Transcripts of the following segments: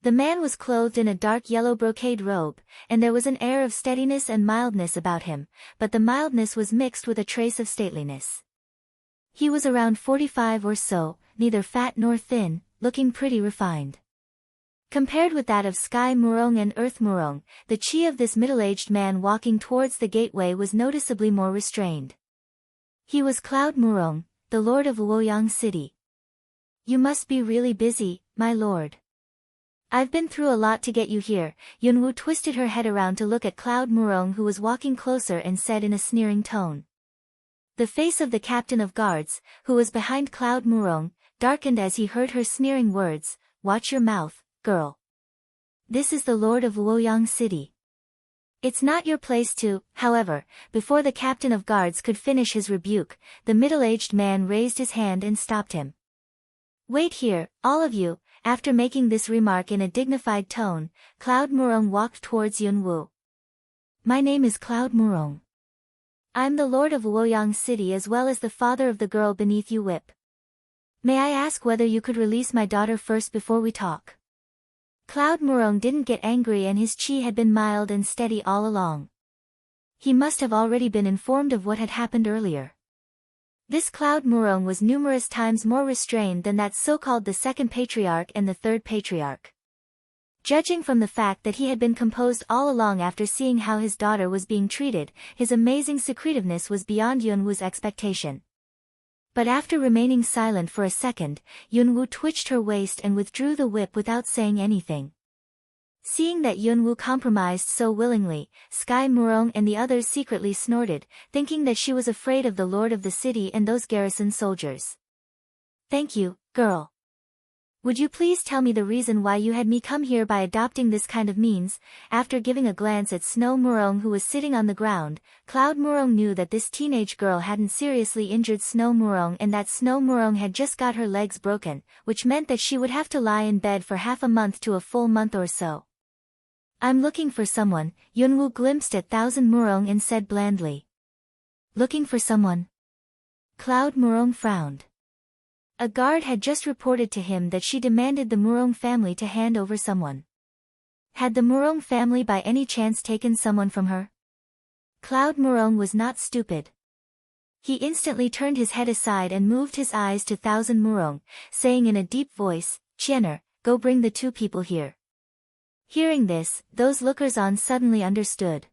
The man was clothed in a dark yellow brocade robe, and there was an air of steadiness and mildness about him, but the mildness was mixed with a trace of stateliness. He was around 45 or so, neither fat nor thin, looking pretty refined. Compared with that of Sky Murong and Earth Murong, the chi of this middle-aged man walking towards the gateway was noticeably more restrained. He was Cloud Murong, the lord of Luoyang City. You must be really busy, my lord. I've been through a lot to get you here. Yunwu twisted her head around to look at Cloud Murong, who was walking closer, and said in a sneering tone. The face of the captain of guards, who was behind Cloud Murong, darkened as he heard her sneering words. Watch your mouth, girl. This is the lord of Luoyang City. It's not your place to. However, before the captain of guards could finish his rebuke, the middle-aged man raised his hand and stopped him. Wait here, all of you. After making this remark in a dignified tone, Cloud Murong walked towards Yunwu. My name is Cloud Murong. I'm the lord of Luoyang City as well as the father of the girl beneath you whip. May I ask whether you could release my daughter first before we talk? Cloud Murong didn't get angry, and his chi had been mild and steady all along. He must have already been informed of what had happened earlier. This Cloud Murong was numerous times more restrained than that so-called the second patriarch and the third patriarch. Judging from the fact that he had been composed all along after seeing how his daughter was being treated, his amazing secretiveness was beyond Yunwu's expectation. But after remaining silent for a second, Yunwu twitched her waist and withdrew the whip without saying anything. Seeing that Yunwu compromised so willingly, Sky Murong and the others secretly snorted, thinking that she was afraid of the lord of the city and those garrison soldiers. Thank you, girl. Would you please tell me the reason why you had me come here by adopting this kind of means? After giving a glance at Snow Murong, who was sitting on the ground, Cloud Murong knew that this teenage girl hadn't seriously injured Snow Murong and that Snow Murong had just got her legs broken, which meant that she would have to lie in bed for half a month to a full month or so. I'm looking for someone. Yunwu glimpsed at Thousand Murong and said blandly. Looking for someone? Cloud Murong frowned. A guard had just reported to him that she demanded the Murong family to hand over someone. Had the Murong family by any chance taken someone from her? Cloud Murong was not stupid. He instantly turned his head aside and moved his eyes to Thousand Murong, saying in a deep voice, Chiener, go bring the two people here. Hearing this, those lookers-on suddenly understood.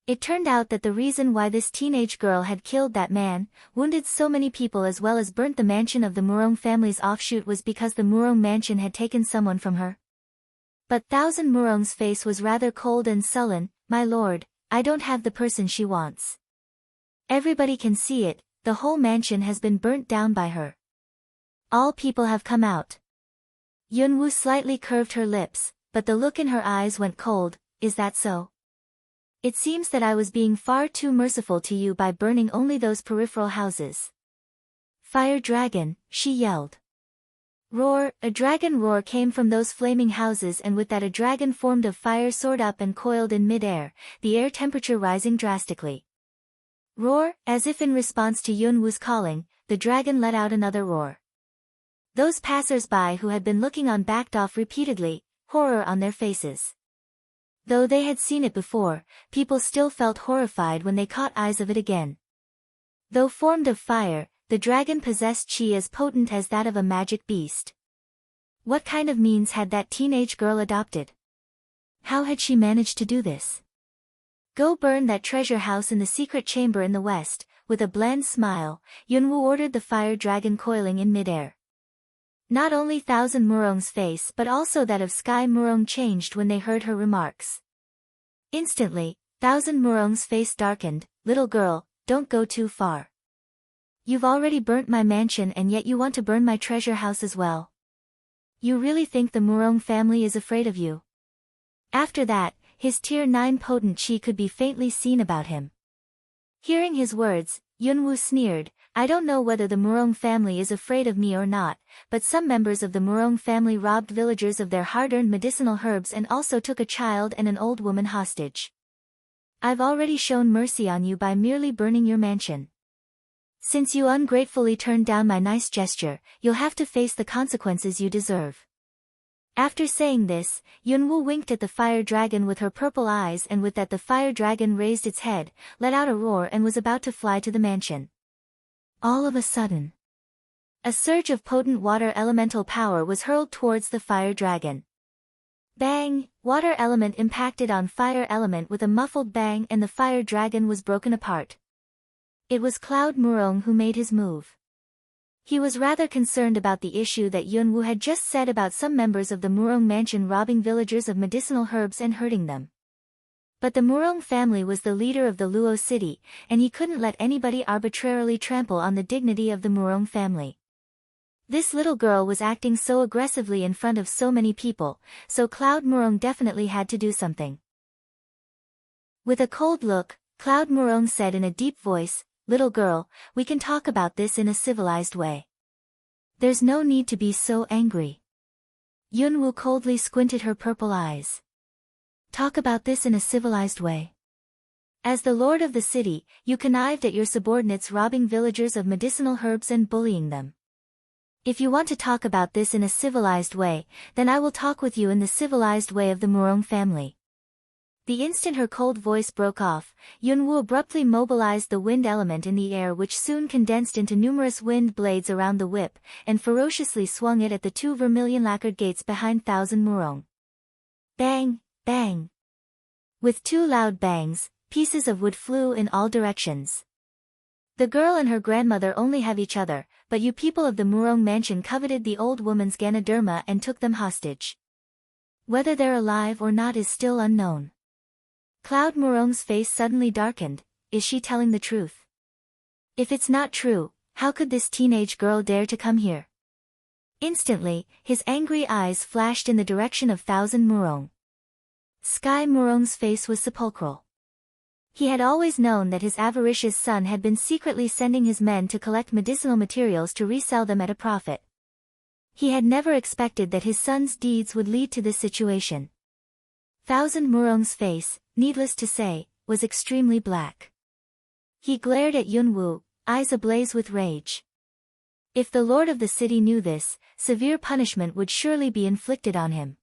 It turned out that the reason why this teenage girl had killed that man, wounded so many people as well as burnt the mansion of the Murong family's offshoot was because the Murong mansion had taken someone from her. But Thousand Murong's face was rather cold and sullen. My lord, I don't have the person she wants. Everybody can see it, the whole mansion has been burnt down by her. All people have come out. Yunwu slightly curved her lips, but the look in her eyes went cold. Is that so? It seems that I was being far too merciful to you by burning only those peripheral houses. Fire dragon, she yelled. Roar, a dragon roar came from those flaming houses, and with that a dragon formed of fire soared up and coiled in mid-air, the air temperature rising drastically. Roar, as if in response to Yunwu's calling, the dragon let out another roar. Those passers-by who had been looking on backed off repeatedly, horror on their faces. Though they had seen it before, people still felt horrified when they caught eyes of it again. Though formed of fire, the dragon possessed chi as potent as that of a magic beast. What kind of means had that teenage girl adopted? How had she managed to do this? Go burn that treasure house in the secret chamber in the west. With a bland smile, Yunwu ordered the fire dragon coiling in midair. Not only Thousand Murong's face but also that of Sky Murong changed when they heard her remarks. Instantly, Thousand Murong's face darkened. Little girl, don't go too far. You've already burnt my mansion and yet you want to burn my treasure house as well. You really think the Murong family is afraid of you? After that, his Tier 9 potent chi could be faintly seen about him. Hearing his words, Yunwu sneered. I don't know whether the Murong family is afraid of me or not, but some members of the Murong family robbed villagers of their hard-earned medicinal herbs and also took a child and an old woman hostage. I've already shown mercy on you by merely burning your mansion. Since you ungratefully turned down my nice gesture, you'll have to face the consequences you deserve. After saying this, Yunwoo winked at the fire dragon with her purple eyes, and with that the fire dragon raised its head, let out a roar, and was about to fly to the mansion. All of a sudden, a surge of potent water elemental power was hurled towards the fire dragon. Bang! Water element impacted on fire element with a muffled bang, and the fire dragon was broken apart. It was Cloud Murong who made his move. He was rather concerned about the issue that Yunwoo had just said about some members of the Murong mansion robbing villagers of medicinal herbs and hurting them. But the Murong family was the leader of the Luo city, and he couldn't let anybody arbitrarily trample on the dignity of the Murong family. This little girl was acting so aggressively in front of so many people, so Cloud Murong definitely had to do something. With a cold look, Cloud Murong said in a deep voice, "Little girl, we can talk about this in a civilized way. There's no need to be so angry." Yunwoo coldly squinted her purple eyes. "Talk about this in a civilized way. As the lord of the city, you connived at your subordinates robbing villagers of medicinal herbs and bullying them. If you want to talk about this in a civilized way, then I will talk with you in the civilized way of the Murong family." The instant her cold voice broke off, Yunwoo abruptly mobilized the wind element in the air, which soon condensed into numerous wind blades around the whip, and ferociously swung it at the two vermilion lacquered gates behind Thousand Murong. Bang! Bang! With two loud bangs, pieces of wood flew in all directions. The girl and her grandmother only have each other, but you people of the Murong mansion coveted the old woman's Ganoderma and took them hostage. Whether they're alive or not is still unknown. Cloud Murong's face suddenly darkened. Is she telling the truth? If it's not true, how could this teenage girl dare to come here? Instantly, his angry eyes flashed in the direction of Thousand Murong. Sky Murong's face was sepulchral. He had always known that his avaricious son had been secretly sending his men to collect medicinal materials to resell them at a profit. He had never expected that his son's deeds would lead to this situation. Thousand Murong's face, needless to say, was extremely black. He glared at Yunwoo, eyes ablaze with rage. If the lord of the city knew this, severe punishment would surely be inflicted on him.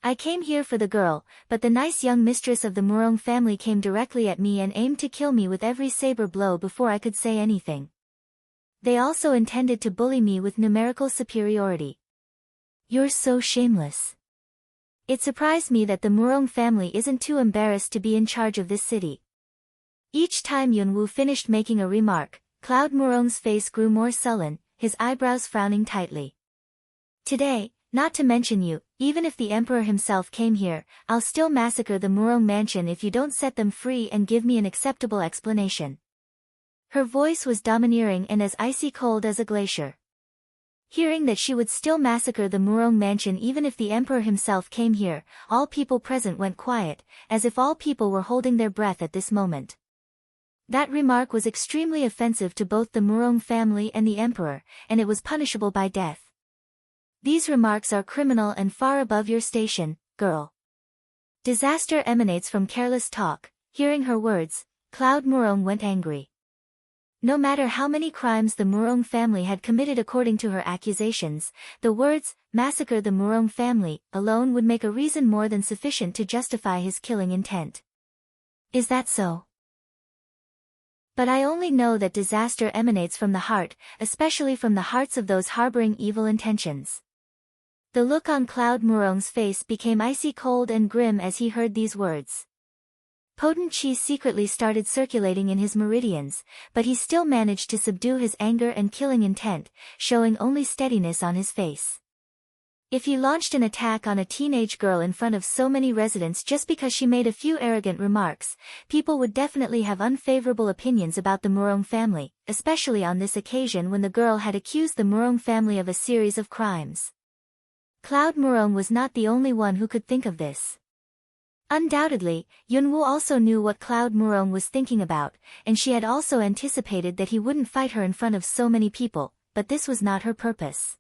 "I came here for the girl, but the nice young mistress of the Murong family came directly at me and aimed to kill me with every saber blow before I could say anything. They also intended to bully me with numerical superiority. You're so shameless. It surprised me that the Murong family isn't too embarrassed to be in charge of this city." Each time Yunwoo finished making a remark, Cloud Murong's face grew more sullen, his eyebrows frowning tightly. "Today, not to mention you, even if the emperor himself came here, I'll still massacre the Murong mansion if you don't set them free and give me an acceptable explanation." Her voice was domineering and as icy cold as a glacier. Hearing that she would still massacre the Murong mansion even if the emperor himself came here, all people present went quiet, as if all people were holding their breath at this moment. That remark was extremely offensive to both the Murong family and the emperor, and it was punishable by death. "These remarks are criminal and far above your station, girl. Disaster emanates from careless talk." Hearing her words, Cloud Murong went angry. No matter how many crimes the Murong family had committed according to her accusations, the words, "massacre the Murong family," alone would make a reason more than sufficient to justify his killing intent. "Is that so? But I only know that disaster emanates from the heart, especially from the hearts of those harboring evil intentions." The look on Cloud Murong's face became icy cold and grim as he heard these words. Potent chi secretly started circulating in his meridians, but he still managed to subdue his anger and killing intent, showing only steadiness on his face. If he launched an attack on a teenage girl in front of so many residents just because she made a few arrogant remarks, people would definitely have unfavorable opinions about the Murong family, especially on this occasion when the girl had accused the Murong family of a series of crimes. Cloud Murong was not the only one who could think of this. Undoubtedly, Yunwoo also knew what Cloud Murong was thinking about, and she had also anticipated that he wouldn't fight her in front of so many people, but this was not her purpose.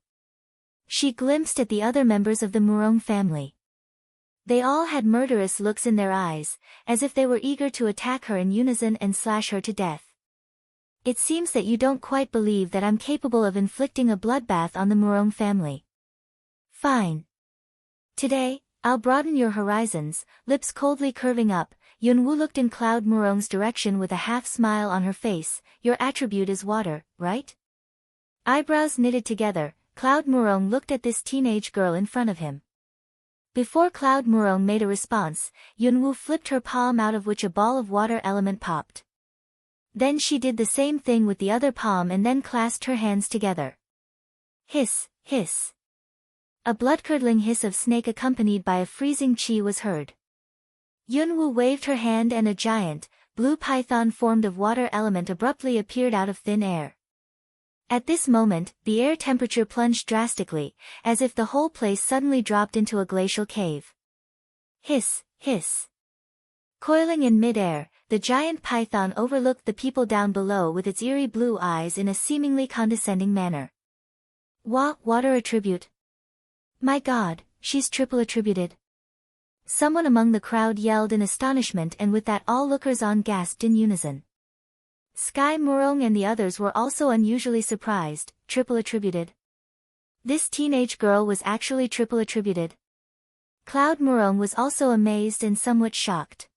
She glimpsed at the other members of the Murong family. They all had murderous looks in their eyes, as if they were eager to attack her in unison and slash her to death. "It seems that you don't quite believe that I'm capable of inflicting a bloodbath on the Murong family. Fine. Today, I'll broaden your horizons. Lips coldly curving up, Yunwoo looked in Cloud Murong's direction with a half-smile on her face. Your attribute is water, right? Eyebrows knitted together, Cloud Murong looked at this teenage girl in front of him. Before Cloud Murong made a response, Yunwoo flipped her palm out of which a ball of water element popped. Then she did the same thing with the other palm and then clasped her hands together. Hiss, hiss. A blood-curdling hiss of snake accompanied by a freezing chi was heard. Yunwoo waved her hand and a giant, blue python formed of water element abruptly appeared out of thin air. At this moment, the air temperature plunged drastically, as if the whole place suddenly dropped into a glacial cave. Hiss, hiss. Coiling in mid-air, the giant python overlooked the people down below with its eerie blue eyes in a seemingly condescending manner. Water attribute. My god, she's triple attributed. Someone among the crowd yelled in astonishment, and with that all lookers-on gasped in unison. Sky Murong and the others were also unusually surprised. Triple attributed. This teenage girl was actually triple attributed. Cloud Murong was also amazed and somewhat shocked.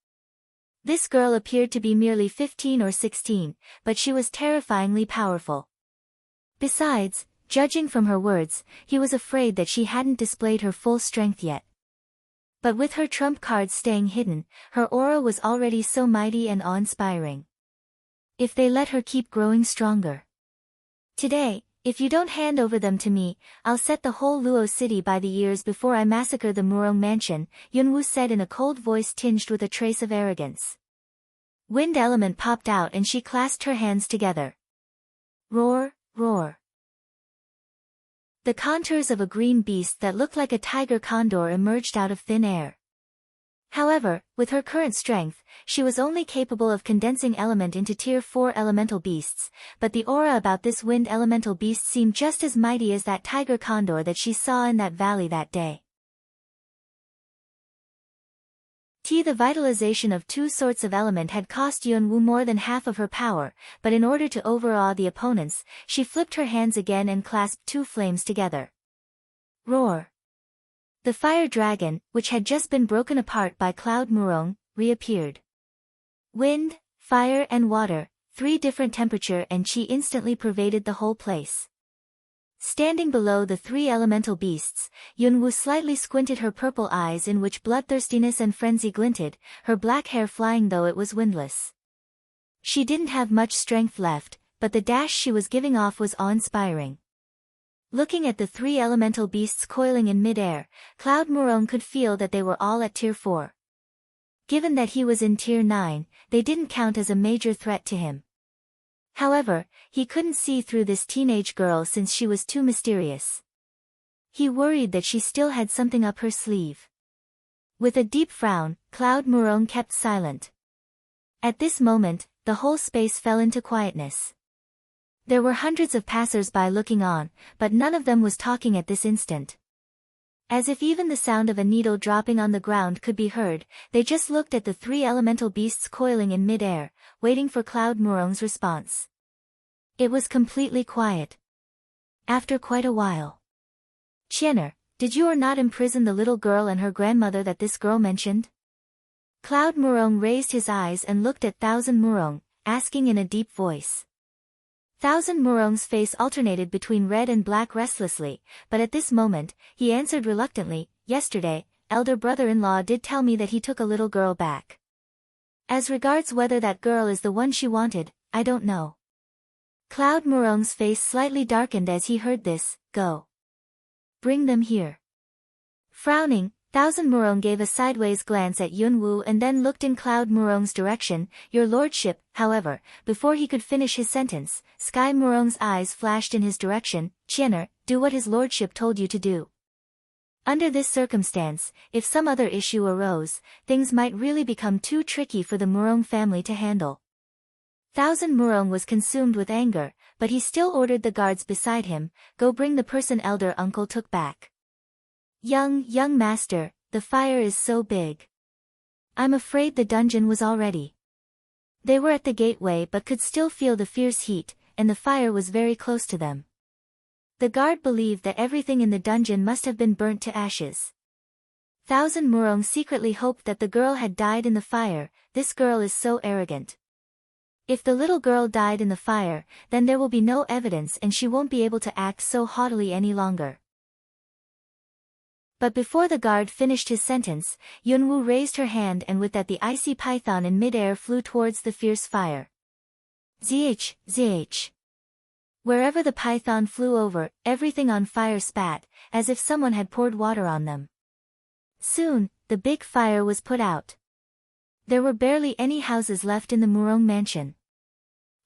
This girl appeared to be merely 15 or 16, but she was terrifyingly powerful. Besides, judging from her words, he was afraid that she hadn't displayed her full strength yet. But with her trump cards staying hidden, her aura was already so mighty and awe-inspiring. If they let her keep growing stronger. Today, if you don't hand over them to me, I'll set the whole Luo city by the ears before I massacre the Murong mansion, Yunwoo said in a cold voice tinged with a trace of arrogance. Wind element popped out and she clasped her hands together. Roar, roar. The contours of a green beast that looked like a tiger condor emerged out of thin air. However, with her current strength, she was only capable of condensing element into Tier 4 elemental beasts, but the aura about this wind elemental beast seemed just as mighty as that tiger condor that she saw in that valley that day. The vitalization of two sorts of element had cost Yunwoo more than half of her power, but in order to overawe the opponents, she flipped her hands again and clasped two flames together. Roar. The fire dragon, which had just been broken apart by Cloud Murong, reappeared. Wind, fire and water, three different temperature and chi instantly pervaded the whole place. Standing below the three elemental beasts, Yunwoo slightly squinted her purple eyes in which bloodthirstiness and frenzy glinted, her black hair flying though it was windless. She didn't have much strength left, but the dash she was giving off was awe-inspiring. Looking at the three elemental beasts coiling in mid-air, Cloud Murong could feel that they were all at Tier 4. Given that he was in Tier 9, they didn't count as a major threat to him. However, he couldn't see through this teenage girl since she was too mysterious. He worried that she still had something up her sleeve. With a deep frown, Cloud Murong kept silent. At this moment, the whole space fell into quietness. There were hundreds of passers-by looking on, but none of them was talking at this instant. As if even the sound of a needle dropping on the ground could be heard, they just looked at the three elemental beasts coiling in mid-air, waiting for Cloud Murong's response. It was completely quiet. After quite a while. Chiener, did you or not imprison the little girl and her grandmother that this girl mentioned? Cloud Murong raised his eyes and looked at Thousand Murong, asking in a deep voice. Thousand Murong's face alternated between red and black restlessly, but at this moment, he answered reluctantly, yesterday, elder brother-in-law did tell me that he took a little girl back. As regards whether that girl is the one she wanted, I don't know. Cloud Murong's face slightly darkened as he heard this. Go. Bring them here. Frowning, Thousand Murong gave a sideways glance at Yunwoo and then looked in Cloud Murong's direction. Your lordship, however, before he could finish his sentence, Sky Murong's eyes flashed in his direction. Chiener, do what his lordship told you to do. Under this circumstance, if some other issue arose, things might really become too tricky for the Murong family to handle. Thousand Murong was consumed with anger, but he still ordered the guards beside him, go bring the person elder uncle took back. Young master, the fire is so big. I'm afraid the dungeon was already. They were at the gateway but could still feel the fierce heat, and the fire was very close to them. The guard believed that everything in the dungeon must have been burnt to ashes. Thousand Murong secretly hoped that the girl had died in the fire. This girl is so arrogant. If the little girl died in the fire, then there will be no evidence and she won't be able to act so haughtily any longer. But before the guard finished his sentence, Yunwu raised her hand and with that the icy python in midair flew towards the fierce fire. Zh. Wherever the python flew over, everything on fire spat, as if someone had poured water on them. Soon, the big fire was put out. There were barely any houses left in the Murong mansion.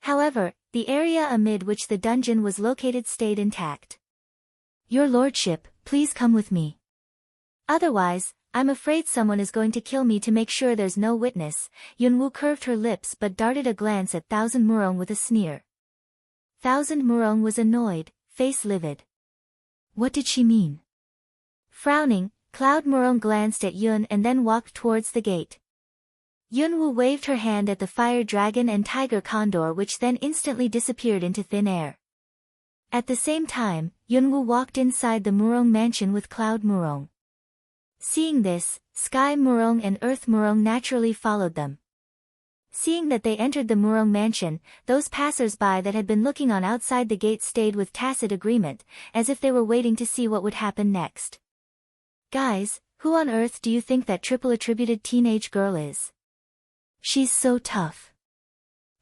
However, the area amid which the dungeon was located stayed intact. Your lordship, please come with me. Otherwise, I'm afraid someone is going to kill me to make sure there's no witness. Yunwu curved her lips but darted a glance at Thousand Murong with a sneer. Thousand Murong was annoyed, face livid. What did she mean? Frowning, Cloud Murong glanced at Yun and then walked towards the gate. Yunwu waved her hand at the fire dragon and tiger condor which then instantly disappeared into thin air. At the same time, Yunwu walked inside the Murong mansion with Cloud Murong. Seeing this, Sky Murong and Earth Murong naturally followed them. Seeing that they entered the Murong mansion, those passers-by that had been looking on outside the gate stayed with tacit agreement, as if they were waiting to see what would happen next. Guys, who on earth do you think that triple-attributed teenage girl is? She's so tough.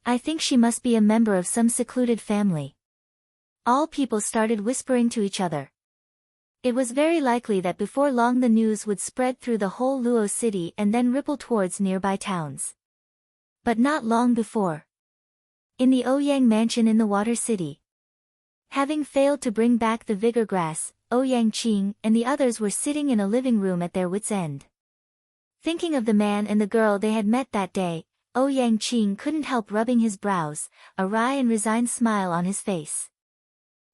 I think she must be a member of some secluded family. All people started whispering to each other. It was very likely that before long the news would spread through the whole Luo city and then ripple towards nearby towns. But not long before. In the Ouyang mansion in the Water City. Having failed to bring back the vigor grass, Ouyang Qing and the others were sitting in a living room at their wits' end. Thinking of the man and the girl they had met that day, Ouyang Qing couldn't help rubbing his brows, a wry and resigned smile on his face.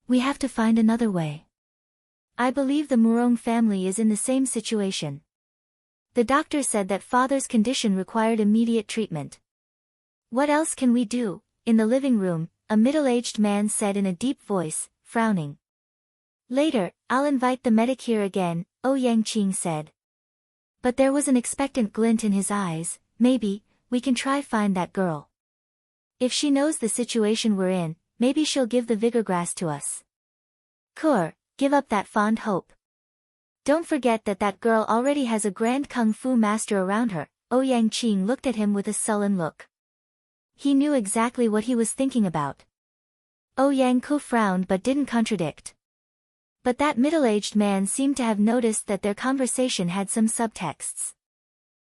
We have to find another way. I believe the Murong family is in the same situation. The doctor said that father's condition required immediate treatment. What else can we do? In the living room, a middle-aged man said in a deep voice, frowning. Later, I'll invite the medic here again, Ouyang Qing said. But there was an expectant glint in his eyes. Maybe, we can try find that girl. If she knows the situation we're in, maybe she'll give the vigor grass to us. Kur, give up that fond hope. Don't forget that that girl already has a grand kung fu master around her. Ouyang Qing looked at him with a sullen look. He knew exactly what he was thinking about. Ouyang Ku frowned but didn't contradict. But that middle-aged man seemed to have noticed that their conversation had some subtexts.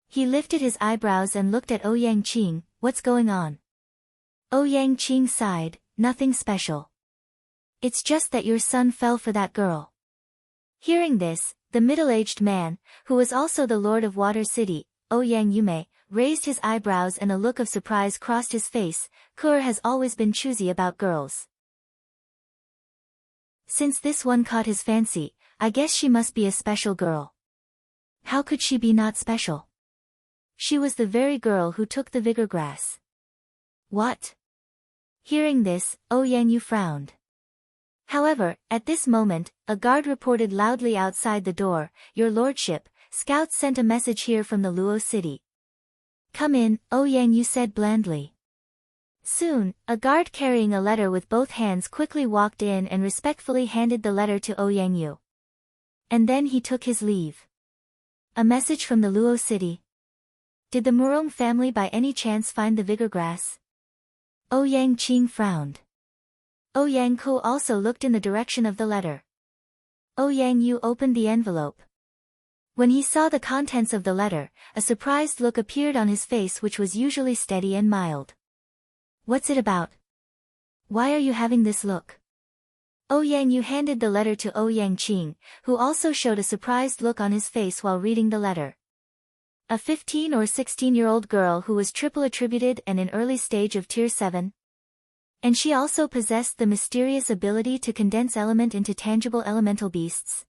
He lifted his eyebrows and looked at Ouyang Qing. What's going on? Ouyang Qing sighed, nothing special. It's just that your son fell for that girl. Hearing this, the middle-aged man, who was also the lord of Water City, Ouyang Yume, raised his eyebrows and a look of surprise crossed his face. Kur has always been choosy about girls. Since this one caught his fancy, I guess she must be a special girl. How could she be not special? She was the very girl who took the vigor grass. What? Hearing this, Ouyang Yu frowned. However, at this moment, a guard reported loudly outside the door, Your Lordship, scouts sent a message here from the Luo city. Come in, Ouyang Yu said blandly. Soon, a guard carrying a letter with both hands quickly walked in and respectfully handed the letter to Ouyang Yu. And then he took his leave. A message from the Luo city. Did the Murong family by any chance find the vigor grass? Ouyang Qing frowned. Ouyang Ku also looked in the direction of the letter. Ouyang Yu opened the envelope. When he saw the contents of the letter, a surprised look appeared on his face which was usually steady and mild. What's it about? Why are you having this look? Ouyang Yu handed the letter to Ouyang Qing, who also showed a surprised look on his face while reading the letter. A 15 or 16-year-old girl who was triple attributed and in early stage of Tier 7. And she also possessed the mysterious ability to condense element into tangible elemental beasts.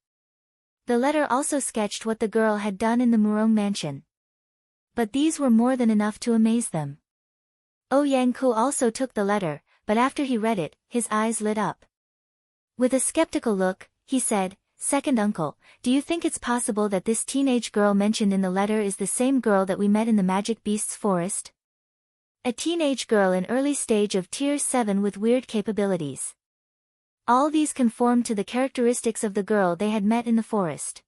The letter also sketched what the girl had done in the Murong mansion. But these were more than enough to amaze them. Ouyang Ku also took the letter, but after he read it, his eyes lit up. With a skeptical look, he said, Second uncle, do you think it's possible that this teenage girl mentioned in the letter is the same girl that we met in the Magic Beasts forest? A teenage girl in early stage of Tier 7 with weird capabilities. All these conformed to the characteristics of the girl they had met in the forest.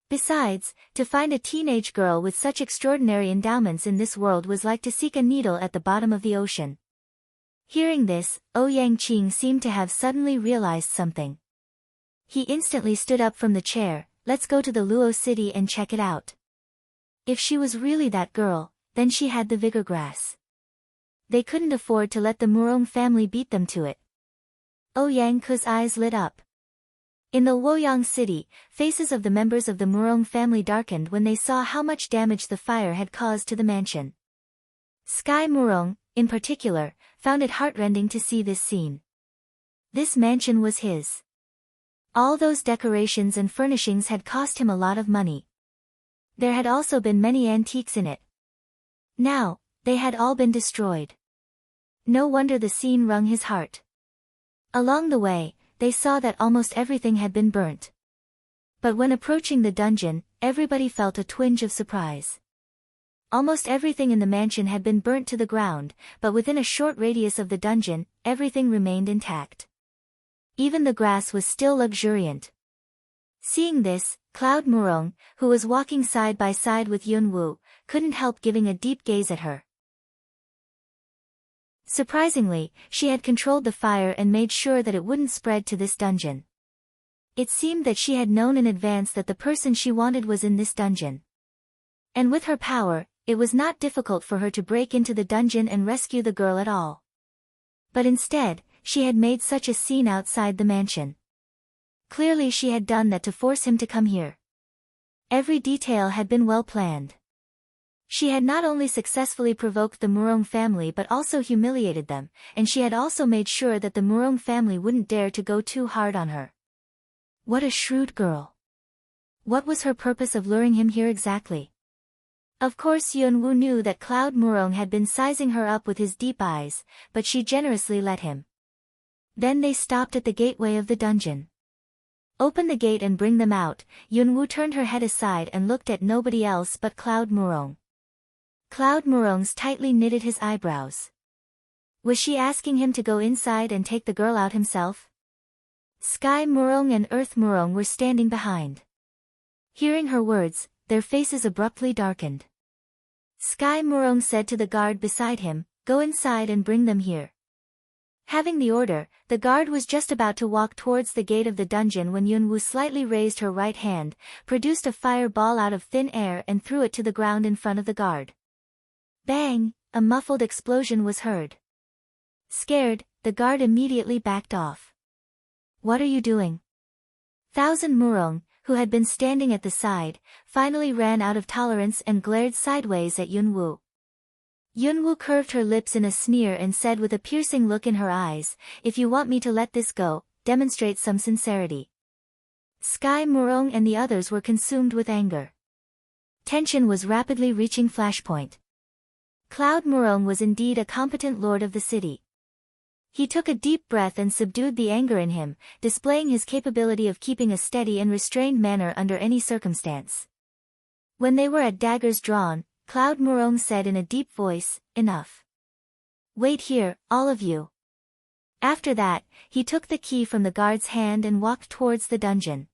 Besides, to find a teenage girl with such extraordinary endowments in this world was like to seek a needle at the bottom of the ocean. Hearing this, Ouyang Qing seemed to have suddenly realized something. He instantly stood up from the chair. Let's go to the Luo city and check it out. If she was really that girl, then she had the vigor grass. They couldn't afford to let the Murong family beat them to it. Ouyang Ke's eyes lit up. In the Luoyang city, faces of the members of the Murong family darkened when they saw how much damage the fire had caused to the mansion. Sky Murong, in particular, found it heartrending to see this scene. This mansion was his. All those decorations and furnishings had cost him a lot of money. There had also been many antiques in it. Now, they had all been destroyed. No wonder the scene wrung his heart. Along the way, they saw that almost everything had been burnt. But when approaching the dungeon, everybody felt a twinge of surprise. Almost everything in the mansion had been burnt to the ground, but within a short radius of the dungeon, everything remained intact. Even the grass was still luxuriant. Seeing this, Cloud Murong, who was walking side by side with Yun Wu, couldn't help giving a deep gaze at her. Surprisingly, she had controlled the fire and made sure that it wouldn't spread to this dungeon. It seemed that she had known in advance that the person she wanted was in this dungeon. And with her power, it was not difficult for her to break into the dungeon and rescue the girl at all. But instead, she had made such a scene outside the mansion. Clearly she had done that to force him to come here. Every detail had been well planned. She had not only successfully provoked the Murong family but also humiliated them, and she had also made sure that the Murong family wouldn't dare to go too hard on her. What a shrewd girl. What was her purpose of luring him here exactly? Of course Yun Wu knew that Cloud Murong had been sizing her up with his deep eyes, but she generously let him. Then they stopped at the gateway of the dungeon. Open the gate and bring them out. Yun Wu turned her head aside and looked at nobody else but Cloud Murong. Cloud Murong's tightly knitted his eyebrows. Was she asking him to go inside and take the girl out himself? Sky Murong and Earth Murong were standing behind. Hearing her words, their faces abruptly darkened. Sky Murong said to the guard beside him, "Go inside and bring them here." Having the order, the guard was just about to walk towards the gate of the dungeon when Yun Wu slightly raised her right hand, produced a fireball out of thin air and threw it to the ground in front of the guard. Bang! A muffled explosion was heard. Scared, the guard immediately backed off. "What are you doing?" Thousand Murong, who had been standing at the side, finally ran out of tolerance and glared sideways at Yun Wu. Yun Wu curved her lips in a sneer and said with a piercing look in her eyes, "If you want me to let this go, demonstrate some sincerity." Sky Murong and the others were consumed with anger. Tension was rapidly reaching flashpoint. Cloud Murong was indeed a competent lord of the city. He took a deep breath and subdued the anger in him, displaying his capability of keeping a steady and restrained manner under any circumstance. When they were at daggers drawn, Cloud Murong said in a deep voice, "Enough. Wait here, all of you." After that, he took the key from the guard's hand and walked towards the dungeon.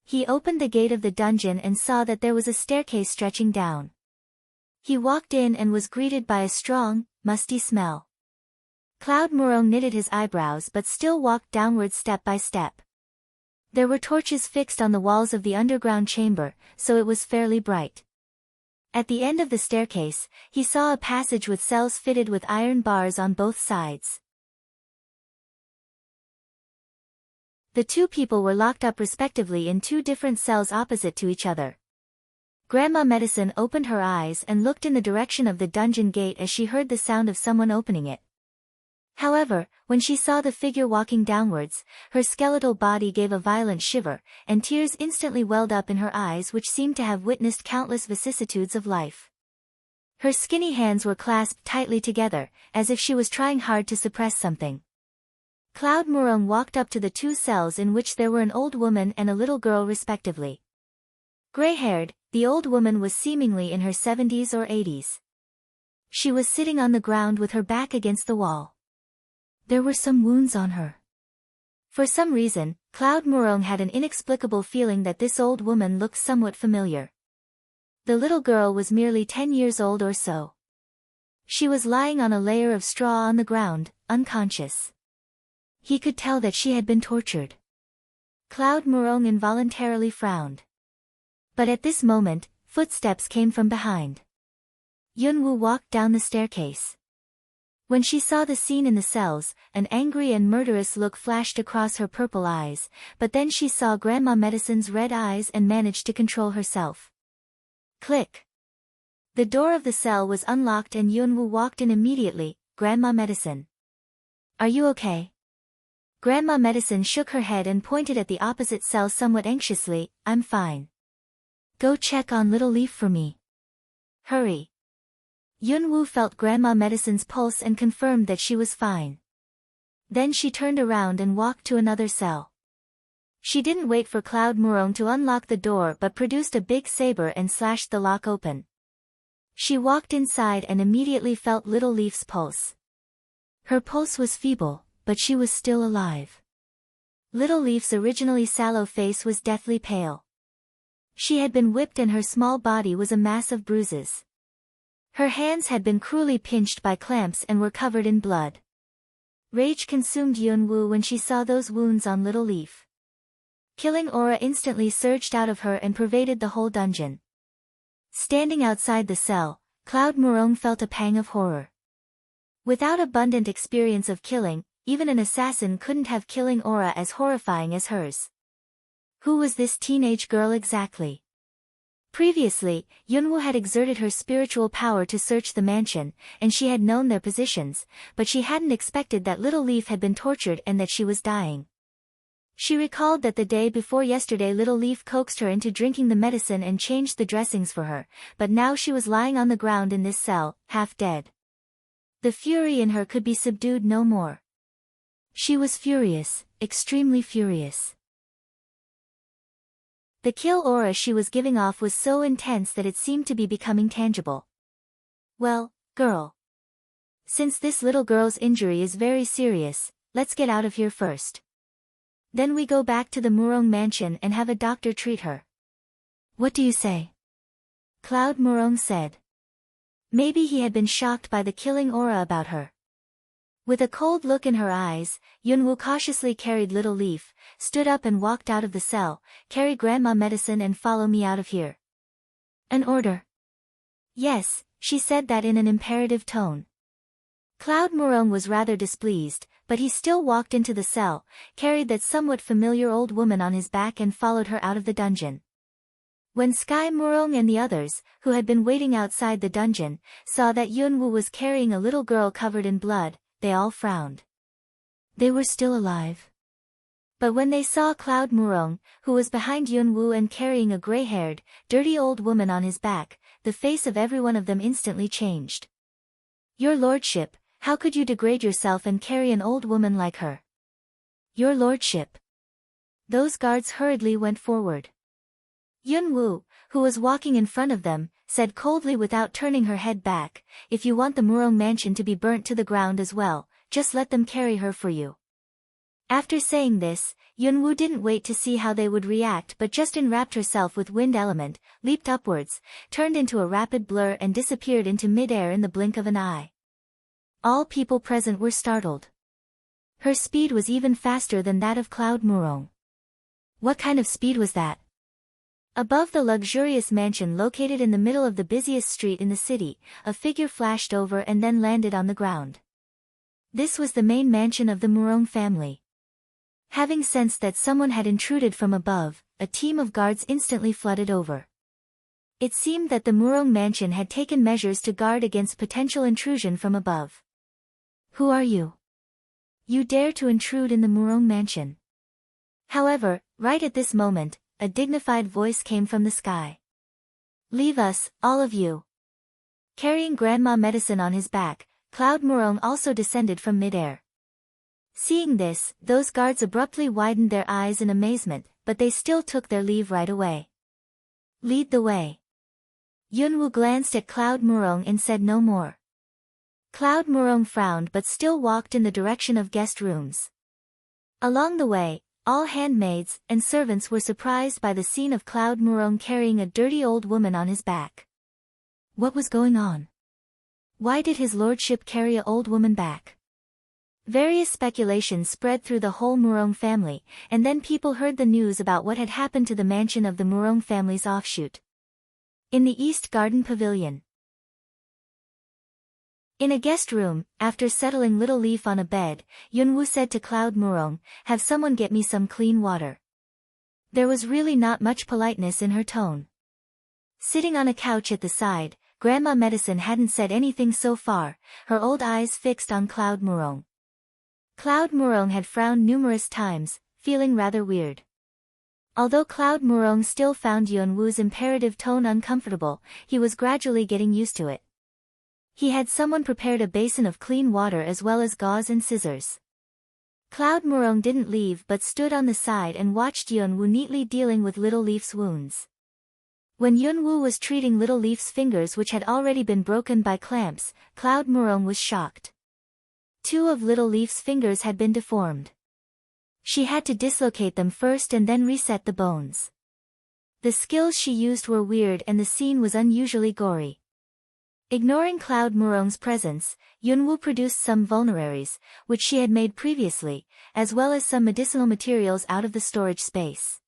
He opened the gate of the dungeon and saw that there was a staircase stretching down. He walked in and was greeted by a strong, musty smell. Cloud Murong knitted his eyebrows but still walked downwards step by step. There were torches fixed on the walls of the underground chamber, so it was fairly bright. At the end of the staircase, he saw a passage with cells fitted with iron bars on both sides. The two people were locked up respectively in two different cells opposite to each other. Grandma Medicine opened her eyes and looked in the direction of the dungeon gate as she heard the sound of someone opening it. However, when she saw the figure walking downwards, her skeletal body gave a violent shiver, and tears instantly welled up in her eyes which seemed to have witnessed countless vicissitudes of life. Her skinny hands were clasped tightly together, as if she was trying hard to suppress something. Cloud Murong walked up to the two cells in which there were an old woman and a little girl respectively. Gray-haired, the old woman was seemingly in her 70s or 80s. She was sitting on the ground with her back against the wall. There were some wounds on her. For some reason, Cloud Murong had an inexplicable feeling that this old woman looked somewhat familiar. The little girl was merely 10 years old or so. She was lying on a layer of straw on the ground, unconscious. He could tell that she had been tortured. Cloud Murong involuntarily frowned. But at this moment, footsteps came from behind. Yunwoo walked down the staircase. When she saw the scene in the cells, an angry and murderous look flashed across her purple eyes, but then she saw Grandma Medicine's red eyes and managed to control herself. Click. The door of the cell was unlocked and Yunwoo walked in immediately. Grandma Medicine. Are you okay? Grandma Medicine shook her head and pointed at the opposite cell somewhat anxiously. I'm fine. Go check on Little Leaf for me. Hurry. Yunwoo felt Grandma Medicine's pulse and confirmed that she was fine. Then she turned around and walked to another cell. She didn't wait for Cloud Murong to unlock the door but produced a big saber and slashed the lock open. She walked inside and immediately felt Little Leaf's pulse. Her pulse was feeble, but she was still alive. Little Leaf's originally sallow face was deathly pale. She had been whipped and her small body was a mass of bruises. Her hands had been cruelly pinched by clamps and were covered in blood. Rage consumed Yunwoo when she saw those wounds on Little Leaf. Killing aura instantly surged out of her and pervaded the whole dungeon. Standing outside the cell, Cloud Murong felt a pang of horror. Without abundant experience of killing, even an assassin couldn't have killing aura as horrifying as hers. Who was this teenage girl exactly? Previously, Yunwoo had exerted her spiritual power to search the mansion, and she had known their positions, but she hadn't expected that Little Leaf had been tortured and that she was dying. She recalled that the day before yesterday Little Leaf coaxed her into drinking the medicine and changed the dressings for her, but now she was lying on the ground in this cell, half dead. The fury in her could be subdued no more. She was furious, extremely furious. The kill aura she was giving off was so intense that it seemed to be becoming tangible. Well, girl. Since this little girl's injury is very serious, let's get out of here first. Then we go back to the Murong mansion and have a doctor treat her. What do you say? Cloud Murong said. Maybe he had been shocked by the killing aura about her. With a cold look in her eyes, Yunwoo cautiously carried Little Leaf, stood up and walked out of the cell. Carry Grandma Medicine and follow me out of here. An order. Yes, she said that in an imperative tone. Cloud Murong was rather displeased, but he still walked into the cell, carried that somewhat familiar old woman on his back and followed her out of the dungeon. When Sky Murong and the others, who had been waiting outside the dungeon, saw that Yunwoo was carrying a little girl covered in blood, they all frowned. They were still alive. But when they saw Cloud Murong, who was behind Yunwoo and carrying a gray-haired, dirty old woman on his back, the face of every one of them instantly changed. Your lordship, how could you degrade yourself and carry an old woman like her? Your lordship. Those guards hurriedly went forward. Yunwoo, who was walking in front of them, said coldly without turning her head back, if you want the Murong mansion to be burnt to the ground as well, just let them carry her for you. After saying this, Yunwoo didn't wait to see how they would react but just enwrapped herself with wind element, leaped upwards, turned into a rapid blur and disappeared into mid-air in the blink of an eye. All people present were startled. Her speed was even faster than that of Cloud Murong. What kind of speed was that? Above the luxurious mansion located in the middle of the busiest street in the city, a figure flashed over and then landed on the ground. This was the main mansion of the Murong family. Having sensed that someone had intruded from above, a team of guards instantly flooded over. It seemed that the Murong mansion had taken measures to guard against potential intrusion from above. Who are you? You dare to intrude in the Murong mansion. However, right at this moment, a dignified voice came from the sky. Leave us, all of you. Carrying Grandma Medicine on his back, Cloud Murong also descended from mid-air. Seeing this, those guards abruptly widened their eyes in amazement, but they still took their leave right away. Lead the way. Yunwoo glanced at Cloud Murong and said no more. Cloud Murong frowned but still walked in the direction of guest rooms. Along the way, all handmaids and servants were surprised by the scene of Cloud Murong carrying a dirty old woman on his back. What was going on? Why did his lordship carry an old woman back? Various speculations spread through the whole Murong family, and then people heard the news about what had happened to the mansion of the Murong family's offshoot. In the East Garden Pavilion. In a guest room, after settling Little Leaf on a bed, Yunwoo said to Cloud Murong, "Have someone get me some clean water." There was really not much politeness in her tone. Sitting on a couch at the side, Grandma Medicine hadn't said anything so far, her old eyes fixed on Cloud Murong. Cloud Murong had frowned numerous times, feeling rather weird. Although Cloud Murong still found Yunwoo's imperative tone uncomfortable, he was gradually getting used to it. He had someone prepared a basin of clean water as well as gauze and scissors. Cloud Murong didn't leave but stood on the side and watched Yunwoo neatly dealing with Little Leaf's wounds. When Yunwoo was treating Little Leaf's fingers which had already been broken by clamps, Cloud Murong was shocked. 2 of Little Leaf's fingers had been deformed. She had to dislocate them first and then reset the bones. The skills she used were weird and the scene was unusually gory. Ignoring Cloud Murong's presence, Yunwoo produced some vulneraries, which she had made previously, as well as some medicinal materials out of the storage space.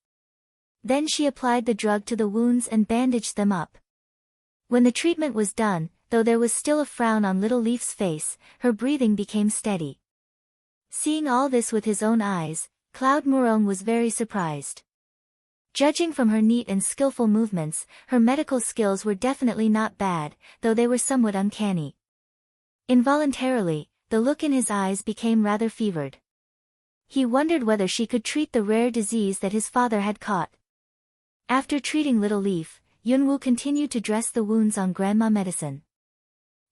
Then she applied the drug to the wounds and bandaged them up. When the treatment was done, though there was still a frown on Little Leaf's face, her breathing became steady. Seeing all this with his own eyes, Cloud Murong was very surprised. Judging from her neat and skillful movements, her medical skills were definitely not bad, though they were somewhat uncanny. Involuntarily, the look in his eyes became rather fevered. He wondered whether she could treat the rare disease that his father had caught. After treating Little Leaf, Yunwoo continued to dress the wounds on Grandma Medicine.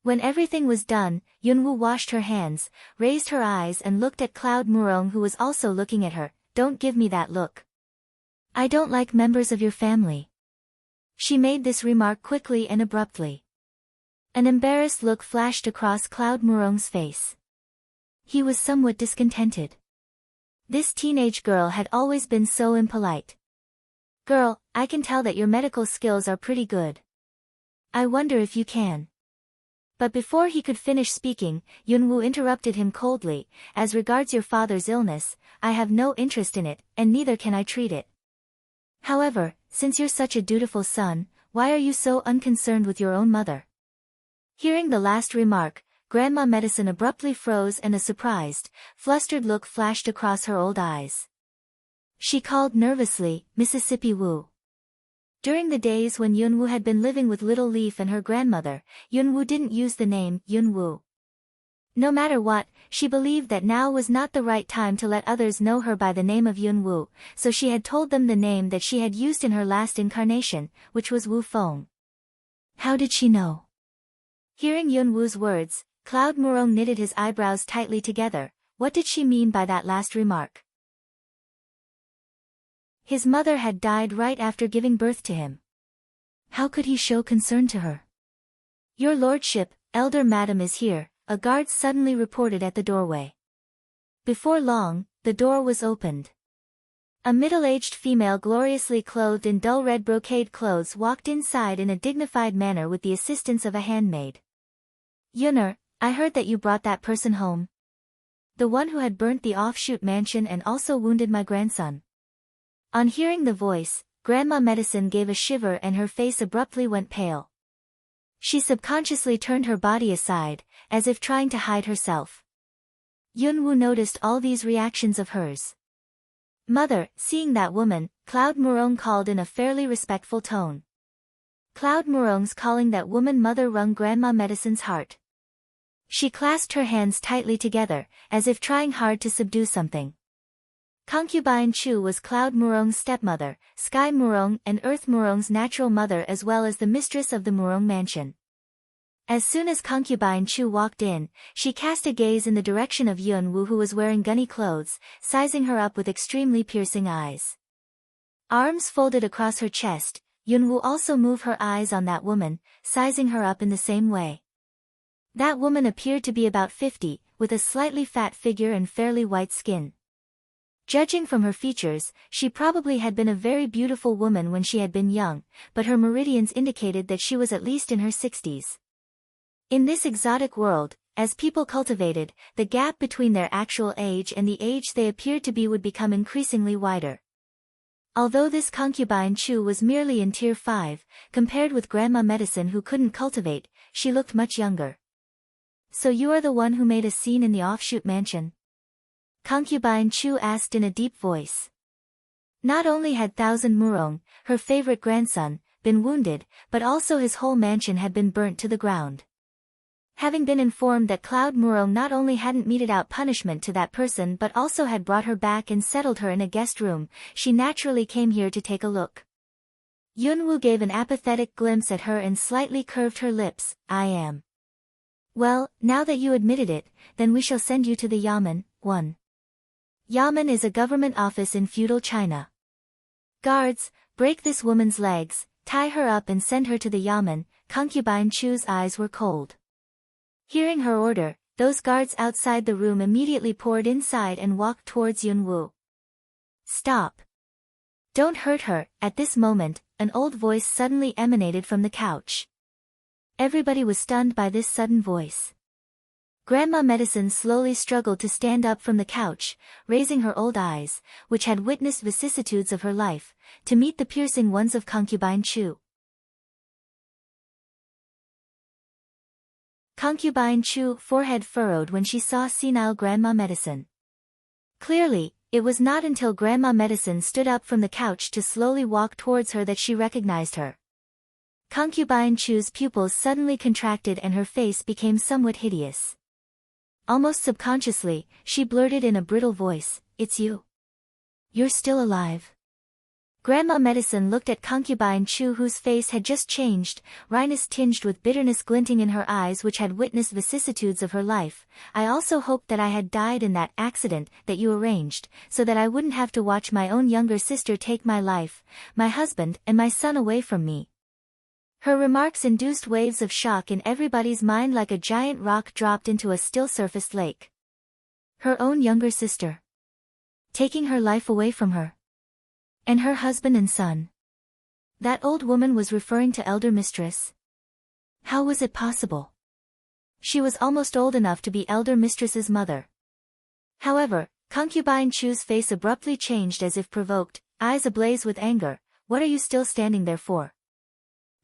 When everything was done, Yunwoo washed her hands, raised her eyes and looked at Cloud Murong who was also looking at her. "Don't give me that look. I don't like members of your family." She made this remark quickly and abruptly. An embarrassed look flashed across Cloud Murong's face. He was somewhat discontented. This teenage girl had always been so impolite. "Girl, I can tell that your medical skills are pretty good. I wonder if you can." But before he could finish speaking, Yunwoo interrupted him coldly, "As regards your father's illness, I have no interest in it, and neither can I treat it. However, since you're such a dutiful son, why are you so unconcerned with your own mother?" Hearing the last remark, Grandma Medicine abruptly froze and a surprised, flustered look flashed across her old eyes. She called nervously, "Mississippi Woo." During the days when Yunwoo had been living with Little Leaf and her grandmother, Yunwoo didn't use the name Yunwoo. No matter what, she believed that now was not the right time to let others know her by the name of Yunwoo, so she had told them the name that she had used in her last incarnation, which was Wu Feng. How did she know? Hearing Yunwoo's words, Cloud Murong knitted his eyebrows tightly together. What did she mean by that last remark? His mother had died right after giving birth to him. How could he show concern to her? "Your lordship, elder madam is here," a guard suddenly reported at the doorway. Before long, the door was opened. A middle-aged female gloriously clothed in dull red brocade clothes walked inside in a dignified manner with the assistance of a handmaid. "Yunner, I heard that you brought that person home. The one who had burnt the offshoot mansion and also wounded my grandson." On hearing the voice, Grandma Medicine gave a shiver and her face abruptly went pale. She subconsciously turned her body aside, as if trying to hide herself. Yunwoo noticed all these reactions of hers. "Mother," seeing that woman, Cloud Murong called in a fairly respectful tone. Cloud Murong's calling that woman mother wrung Grandma Medicine's heart. She clasped her hands tightly together, as if trying hard to subdue something. Concubine Chu was Cloud Murong's stepmother, Sky Murong and Earth Murong's natural mother as well as the mistress of the Murong mansion. As soon as concubine Chu walked in, she cast a gaze in the direction of Yun-woo, who was wearing gunny clothes, sizing her up with extremely piercing eyes. Arms folded across her chest, Yun-woo also moved her eyes on that woman, sizing her up in the same way. That woman appeared to be about 50, with a slightly fat figure and fairly white skin. Judging from her features, she probably had been a very beautiful woman when she had been young, but her meridians indicated that she was at least in her 60s. In this exotic world, as people cultivated, the gap between their actual age and the age they appeared to be would become increasingly wider. Although this concubine Chu was merely in Tier 5, compared with Grandma Medicine who couldn't cultivate, she looked much younger. "So you are the one who made a scene in the offshoot mansion?" Concubine Chu asked in a deep voice. Not only had Thousand Murong, her favorite grandson, been wounded, but also his whole mansion had been burnt to the ground. Having been informed that Cloud Murong not only hadn't meted out punishment to that person but also had brought her back and settled her in a guest room, she naturally came here to take a look. Yun-woo gave an apathetic glimpse at her and slightly curved her lips. "I am." "Well, now that you admitted it, then we shall send you to the Yamen. 1. Yamen is a government office in feudal China. Guards, break this woman's legs, tie her up and send her to the Yamen." Concubine Chu's eyes were cold. Hearing her order, those guards outside the room immediately poured inside and walked towards Yun-woo. "Stop. Don't hurt her." At this moment, an old voice suddenly emanated from the couch. Everybody was stunned by this sudden voice. Grandma Medicine slowly struggled to stand up from the couch, raising her old eyes, which had witnessed vicissitudes of her life, to meet the piercing ones of Concubine Chu. Concubine Chu, forehead furrowed when she saw senile Grandma Medicine. Clearly, it was not until Grandma Medicine stood up from the couch to slowly walk towards her that she recognized her. Concubine Chu's pupils suddenly contracted and her face became somewhat hideous. Almost subconsciously, she blurted in a brittle voice, "It's you. You're still alive." Grandma Medicine looked at Concubine Chu, whose face had just changed, wryness tinged with bitterness glinting in her eyes, which had witnessed vicissitudes of her life. "I also hoped that I had died in that accident that you arranged, so that I wouldn't have to watch my own younger sister take my life, my husband and my son away from me." Her remarks induced waves of shock in everybody's mind like a giant rock dropped into a still-surfaced lake. Her own younger sister. Taking her life away from her. And her husband and son. That old woman was referring to Elder Mistress. How was it possible? She was almost old enough to be Elder Mistress's mother. However, Concubine Chu's face abruptly changed as if provoked, eyes ablaze with anger. "What are you still standing there for?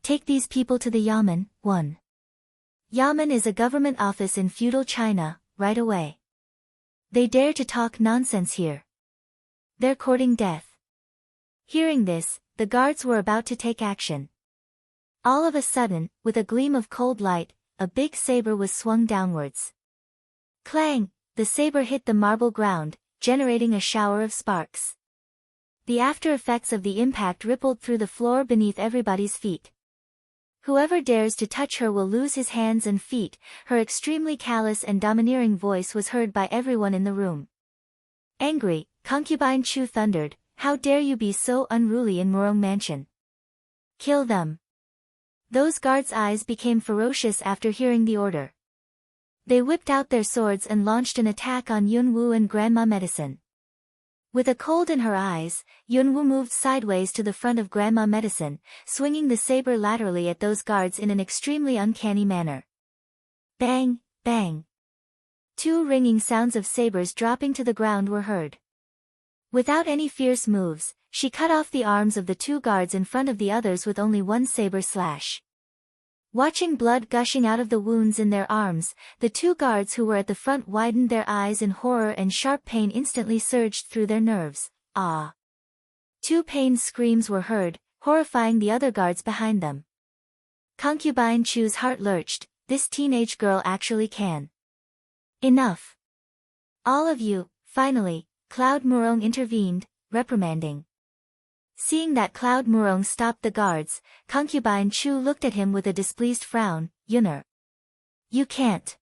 Take these people to the Yamen. 1. Yamen is a government office in feudal China, right away. They dare to talk nonsense here. They're courting death." Hearing this, the guards were about to take action. All of a sudden, with a gleam of cold light, a big saber was swung downwards. Clang! The saber hit the marble ground, generating a shower of sparks. The after effects of the impact rippled through the floor beneath everybody's feet. "Whoever dares to touch her will lose his hands and feet." Her extremely callous and domineering voice was heard by everyone in the room. Angry, Concubine Chu thundered, "How dare you be so unruly in Murong Mansion? Kill them." Those guards' eyes became ferocious after hearing the order. They whipped out their swords and launched an attack on Yun-woo and Grandma Medicine. With a cold in her eyes, Yun-woo moved sideways to the front of Grandma Medicine, swinging the saber laterally at those guards in an extremely uncanny manner. Bang, bang. 2 ringing sounds of sabers dropping to the ground were heard. Without any fierce moves, she cut off the arms of the 2 guards in front of the others with only one saber slash. Watching blood gushing out of the wounds in their arms, the 2 guards who were at the front widened their eyes in horror, and sharp pain instantly surged through their nerves. Ah! 2 pained screams were heard, horrifying the other guards behind them. Concubine Chu's heart lurched. This teenage girl actually can. Enough. All of you. Finally, Cloud Murong intervened, reprimanding. Seeing that Cloud Murong stopped the guards, Concubine Chu looked at him with a displeased frown. "Yunner. You can't.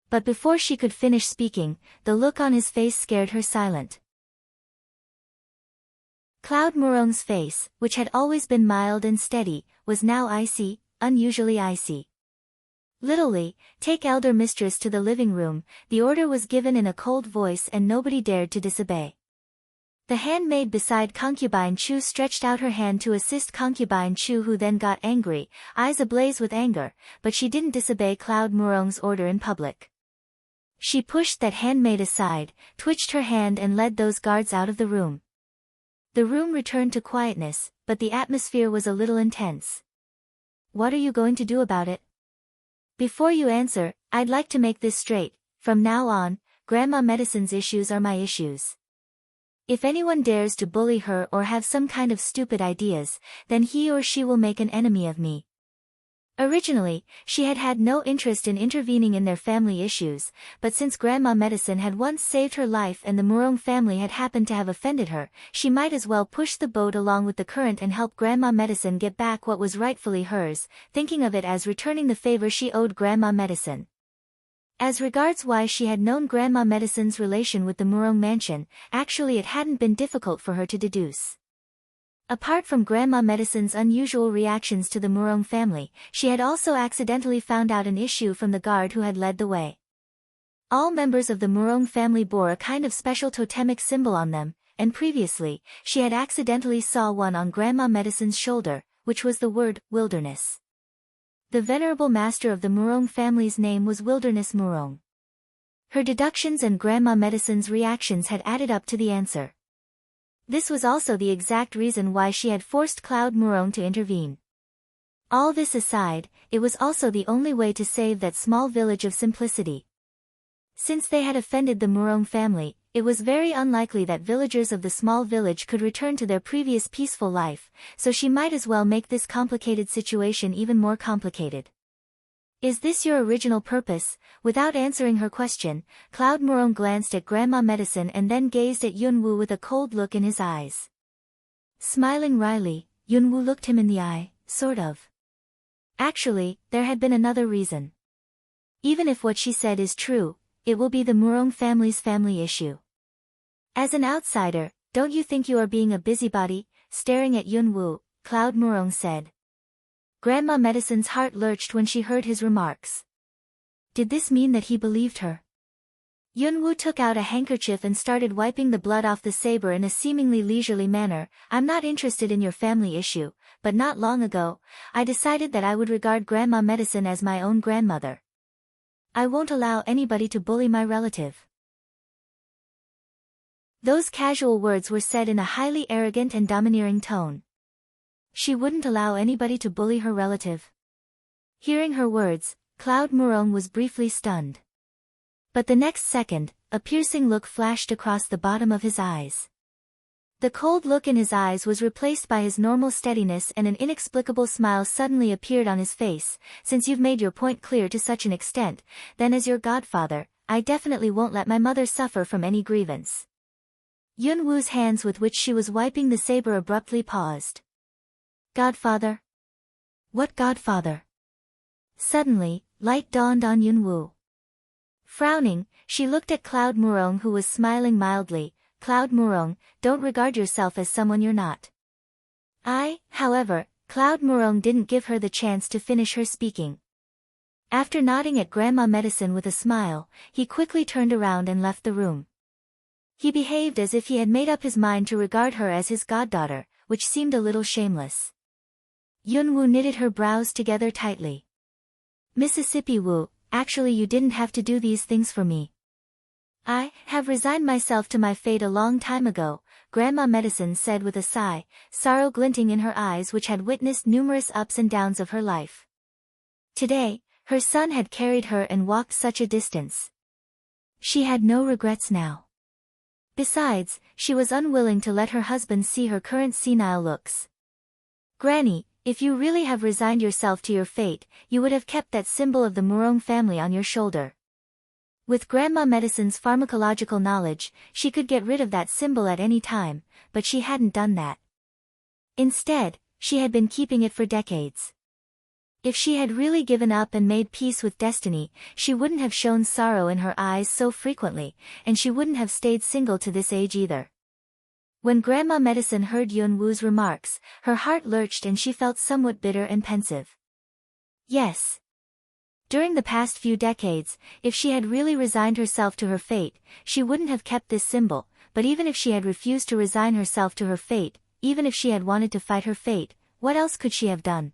But before she could finish speaking, the look on his face scared her silent. Cloud Murong's face, which had always been mild and steady, was now icy, unusually icy. Literally, take elder mistress to the living room, the order was given in a cold voice and nobody dared to disobey. The handmaid beside concubine Chu stretched out her hand to assist concubine Chu, who then got angry, eyes ablaze with anger, but she didn't disobey Cloud Murong's order in public. She pushed that handmaid aside, twitched her hand and led those guards out of the room. The room returned to quietness, but the atmosphere was a little intense. What are you going to do about it? Before you answer, I'd like to make this straight. From now on, Grandma Medicine's issues are my issues. If anyone dares to bully her or have some kind of stupid ideas, then he or she will make an enemy of me. Originally, she had had no interest in intervening in their family issues, but since Grandma Medicine had once saved her life and the Murong family had happened to have offended her, she might as well push the boat along with the current and help Grandma Medicine get back what was rightfully hers, thinking of it as returning the favor she owed Grandma Medicine. As regards why she had known Grandma Medicine's relation with the Murong mansion, actually it hadn't been difficult for her to deduce. Apart from Grandma Medicine's unusual reactions to the Murong family, she had also accidentally found out an issue from the guard who had led the way. All members of the Murong family bore a kind of special totemic symbol on them, and previously, she had accidentally saw one on Grandma Medicine's shoulder, which was the word, wilderness. The venerable master of the Murong family's name was Wilderness Murong. Her deductions and Grandma Medicine's reactions had added up to the answer. This was also the exact reason why she had forced Cloud Murong to intervene. All this aside, it was also the only way to save that small village of simplicity. Since they had offended the Murong family, it was very unlikely that villagers of the small village could return to their previous peaceful life, so she might as well make this complicated situation even more complicated. Is this your original purpose? Without answering her question, Cloud Murong glanced at Grandma Medicine and then gazed at Yunwu with a cold look in his eyes. Smiling wryly, Yunwu looked him in the eye, sort of. Actually, there had been another reason. Even if what she said is true, it will be the Murong family's family issue. As an outsider, don't you think you are being a busybody? Staring at Yunwu, Cloud Murong said. Grandma Medicine's heart lurched when she heard his remarks. Did this mean that he believed her? Yunwu took out a handkerchief and started wiping the blood off the saber in a seemingly leisurely manner. I'm not interested in your family issue, but not long ago, I decided that I would regard Grandma Medicine as my own grandmother. I won't allow anybody to bully my relative. Those casual words were said in a highly arrogant and domineering tone. She wouldn't allow anybody to bully her relative. Hearing her words, Cloud Murong was briefly stunned. But the next second, a piercing look flashed across the bottom of his eyes. The cold look in his eyes was replaced by his normal steadiness and an inexplicable smile suddenly appeared on his face. Since you've made your point clear to such an extent, then as your godfather, I definitely won't let my mother suffer from any grievance. Yunwu's hands with which she was wiping the saber abruptly paused. Godfather? What godfather? Suddenly, light dawned on Yunwu. Frowning, she looked at Cloud Murong, who was smiling mildly. Cloud Murong, don't regard yourself as someone you're not. However, Cloud Murong didn't give her the chance to finish her speaking. After nodding at Grandma Medicine with a smile, he quickly turned around and left the room. He behaved as if he had made up his mind to regard her as his goddaughter, which seemed a little shameless. Yunwu knitted her brows together tightly. Mississippi Wu, actually you didn't have to do these things for me. I have resigned myself to my fate a long time ago, Grandma Medicine said with a sigh, sorrow glinting in her eyes which had witnessed numerous ups and downs of her life. Today, her son had carried her and walked such a distance. She had no regrets now. Besides, she was unwilling to let her husband see her current senile looks. Granny, if you really have resigned yourself to your fate, you would have kept that symbol of the Murong family on your shoulder. With Grandma Medicine's pharmacological knowledge, she could get rid of that symbol at any time, but she hadn't done that. Instead, she had been keeping it for decades. If she had really given up and made peace with destiny, she wouldn't have shown sorrow in her eyes so frequently, and she wouldn't have stayed single to this age either. When Grandma Medicine heard Yunwoo's remarks, her heart lurched and she felt somewhat bitter and pensive. Yes. During the past few decades, if she had really resigned herself to her fate, she wouldn't have kept this symbol, but even if she had refused to resign herself to her fate, even if she had wanted to fight her fate, what else could she have done?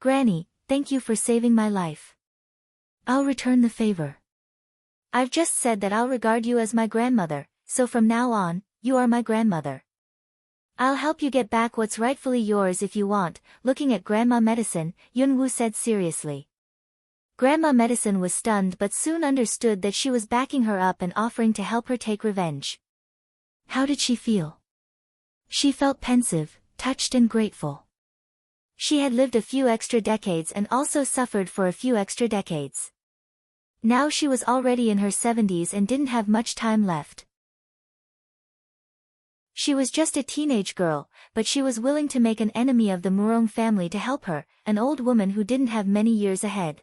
Granny, thank you for saving my life. I'll return the favor. I've just said that I'll regard you as my grandmother, so from now on, you are my grandmother. I'll help you get back what's rightfully yours if you want. Looking at Grandma Medicine, Yunwoo said seriously. Grandma Medicine was stunned but soon understood that she was backing her up and offering to help her take revenge. How did she feel? She felt pensive, touched and grateful. She had lived a few extra decades and also suffered for a few extra decades. Now she was already in her 70s and didn't have much time left. She was just a teenage girl, but she was willing to make an enemy of the Murong family to help her, an old woman who didn't have many years ahead.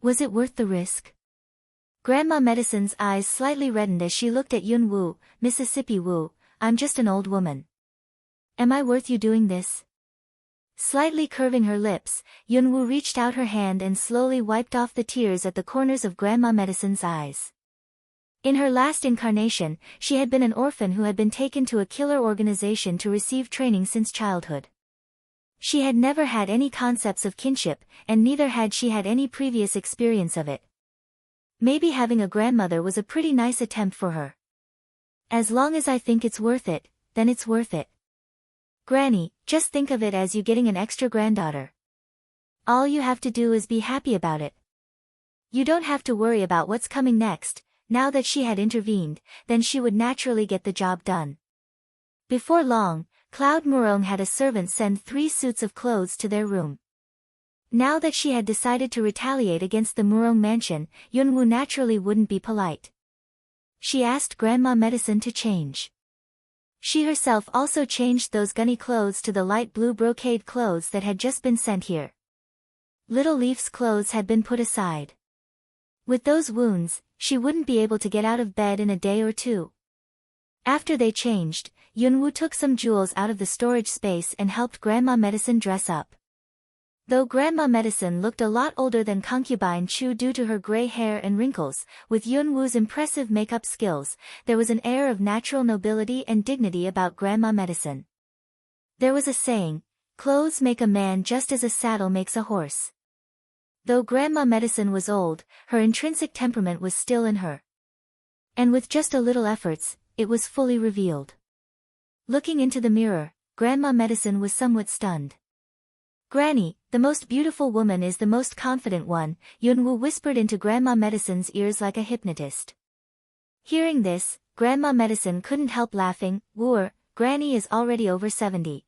Was it worth the risk? Grandma Medicine's eyes slightly reddened as she looked at Yunwoo. Mississippi Woo, I'm just an old woman. Am I worth you doing this? Slightly curving her lips, Yunwoo reached out her hand and slowly wiped off the tears at the corners of Grandma Medicine's eyes. In her last incarnation, she had been an orphan who had been taken to a killer organization to receive training since childhood. She had never had any concepts of kinship, and neither had she had any previous experience of it. Maybe having a grandmother was a pretty nice attempt for her. As long as I think it's worth it, then it's worth it. Granny, just think of it as you getting an extra granddaughter. All you have to do is be happy about it. You don't have to worry about what's coming next. Now that she had intervened, then she would naturally get the job done. Before long, Cloud Murong had a servant send 3 suits of clothes to their room. Now that she had decided to retaliate against the Murong mansion, Yunwoo naturally wouldn't be polite. She asked Grandma Medicine to change. She herself also changed those gunny clothes to the light blue brocade clothes that had just been sent here. Little Leaf's clothes had been put aside. With those wounds, she wouldn't be able to get out of bed in a day or two. After they changed, Yunwoo took some jewels out of the storage space and helped Grandma Medicine dress up. Though Grandma Medicine looked a lot older than Concubine Chu due to her gray hair and wrinkles, with Yunwoo's impressive makeup skills, there was an air of natural nobility and dignity about Grandma Medicine. There was a saying, clothes make a man just as a saddle makes a horse. Though Grandma Medicine was old, her intrinsic temperament was still in her. And with just a little efforts, it was fully revealed. Looking into the mirror, Grandma Medicine was somewhat stunned. Granny, the most beautiful woman is the most confident one, Yunwoo whispered into Grandma Medicine's ears like a hypnotist. Hearing this, Grandma Medicine couldn't help laughing. Wooer, Granny is already over 70.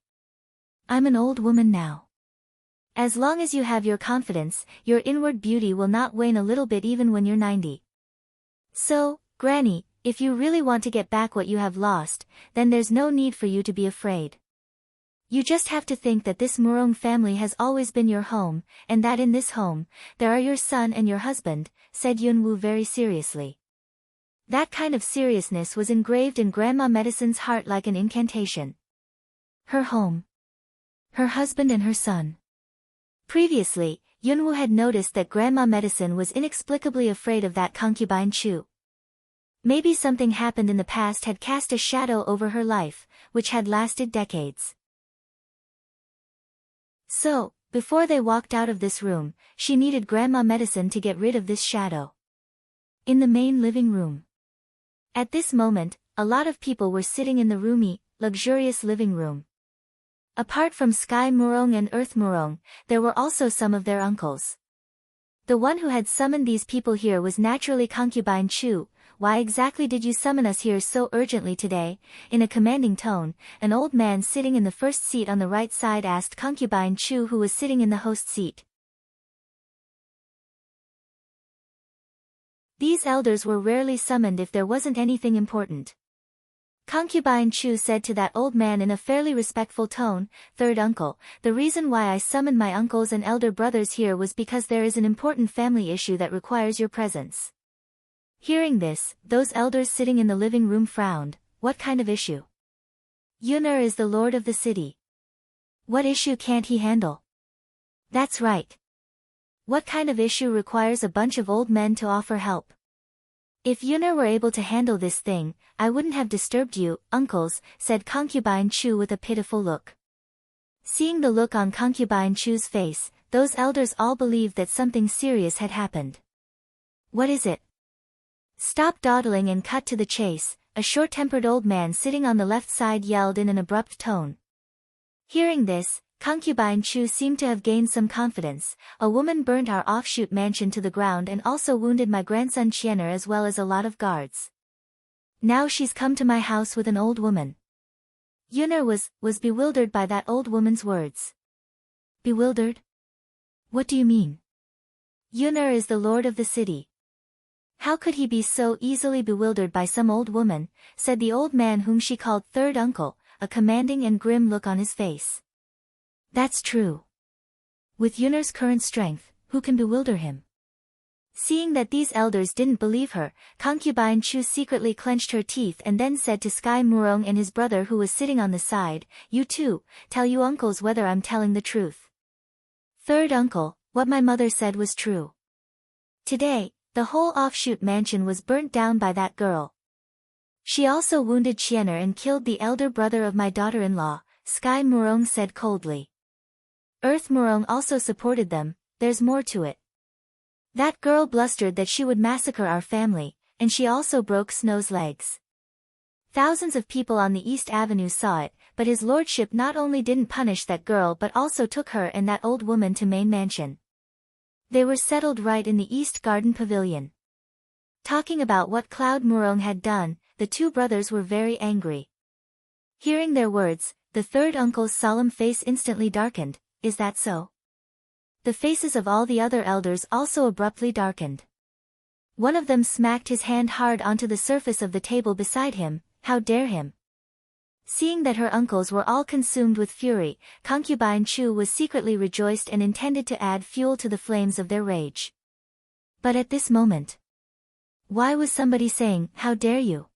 I'm an old woman now. As long as you have your confidence, your inward beauty will not wane a little bit even when you're 90. So, Granny, if you really want to get back what you have lost, then there's no need for you to be afraid. You just have to think that this Murong family has always been your home, and that in this home, there are your son and your husband, said Yunwoo very seriously. That kind of seriousness was engraved in Grandma Medicine's heart like an incantation. Her home. Her husband and her son. Previously, Yunwoo had noticed that Grandma Medicine was inexplicably afraid of that Concubine Chu. Maybe something happened in the past had cast a shadow over her life, which had lasted decades. So, before they walked out of this room, she needed Grandma Medicine to get rid of this shadow. In the main living room. At this moment, a lot of people were sitting in the roomy, luxurious living room. Apart from Sky Murong and Earth Murong, there were also some of their uncles. The one who had summoned these people here was naturally Concubine Chu. Why exactly did you summon us here so urgently today? In a commanding tone, an old man sitting in the first seat on the right side asked Concubine Chu, who was sitting in the host seat. These elders were rarely summoned if there wasn't anything important. Concubine Chu said to that old man in a fairly respectful tone, "Third uncle, the reason why I summoned my uncles and elder brothers here was because there is an important family issue that requires your presence." Hearing this, those elders sitting in the living room frowned. What kind of issue? Yun'er is the lord of the city. What issue can't he handle? That's right. What kind of issue requires a bunch of old men to offer help? If Yun'er were able to handle this thing, I wouldn't have disturbed you, uncles, said Concubine Chu with a pitiful look. Seeing the look on Concubine Chu's face, those elders all believed that something serious had happened. What is it? Stop dawdling and cut to the chase, a short-tempered old man sitting on the left side yelled in an abrupt tone. Hearing this, Concubine Chu seemed to have gained some confidence. A woman burnt our offshoot mansion to the ground and also wounded my grandson Qianer as well as a lot of guards. Now she's come to my house with an old woman. Yun'er was bewildered by that old woman's words. Bewildered? What do you mean? Yun'er is the lord of the city. How could he be so easily bewildered by some old woman, said the old man whom she called third uncle, a commanding and grim look on his face. That's true. With Yun'er's current strength, who can bewilder him? Seeing that these elders didn't believe her, Concubine Chu secretly clenched her teeth and then said to Sky Murong and his brother who was sitting on the side, "You two, tell you uncles whether I'm telling the truth." Third uncle, what my mother said was true. Today, the whole offshoot mansion was burnt down by that girl. She also wounded Qianer and killed the elder brother of my daughter-in-law, Sky Murong said coldly. Earth Murong also supported them. There's more to it. That girl blustered that she would massacre our family, and she also broke Snow's legs. Thousands of people on the East Avenue saw it, but his lordship not only didn't punish that girl but also took her and that old woman to main mansion. They were settled right in the East Garden Pavilion. Talking about what Cloud Murong had done, the two brothers were very angry. Hearing their words, the third uncle's solemn face instantly darkened. Is that so? The faces of all the other elders also abruptly darkened. One of them smacked his hand hard onto the surface of the table beside him. How dare him? Seeing that her uncles were all consumed with fury, Concubine Chu was secretly rejoiced and intended to add fuel to the flames of their rage. But at this moment, why was somebody saying, "How dare you"?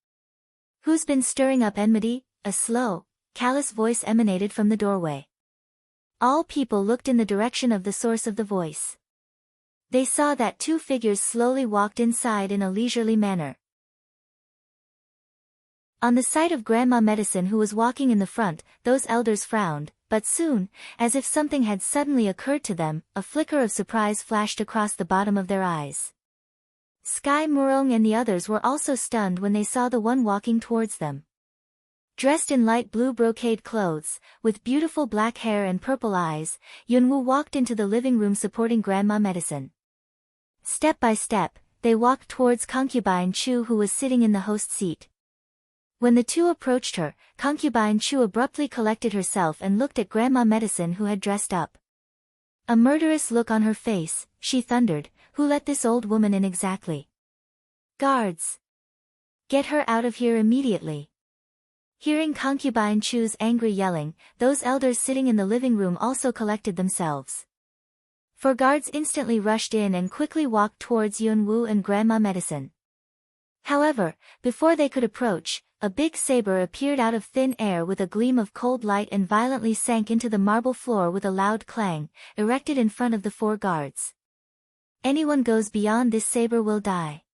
Who's been stirring up enmity? A slow, callous voice emanated from the doorway. All people looked in the direction of the source of the voice. They saw that two figures slowly walked inside in a leisurely manner. On the sight of Grandma Medicine who was walking in the front, those elders frowned, but soon, as if something had suddenly occurred to them, a flicker of surprise flashed across the bottom of their eyes. Sky Murong and the others were also stunned when they saw the one walking towards them. Dressed in light blue brocade clothes, with beautiful black hair and purple eyes, Yunwu walked into the living room supporting Grandma Medicine. Step by step, they walked towards Concubine Chu who was sitting in the host seat. When the two approached her, Concubine Chu abruptly collected herself and looked at Grandma Medicine who had dressed up. A murderous look on her face, she thundered, "Who let this old woman in exactly? Guards! Get her out of here immediately!" Hearing Concubine Chu's angry yelling, those elders sitting in the living room also collected themselves. Four guards instantly rushed in and quickly walked towards Yunwu and Grandma Medicine. However, before they could approach, a big saber appeared out of thin air with a gleam of cold light and violently sank into the marble floor with a loud clang, erected in front of the four guards. Anyone goes beyond this saber will die.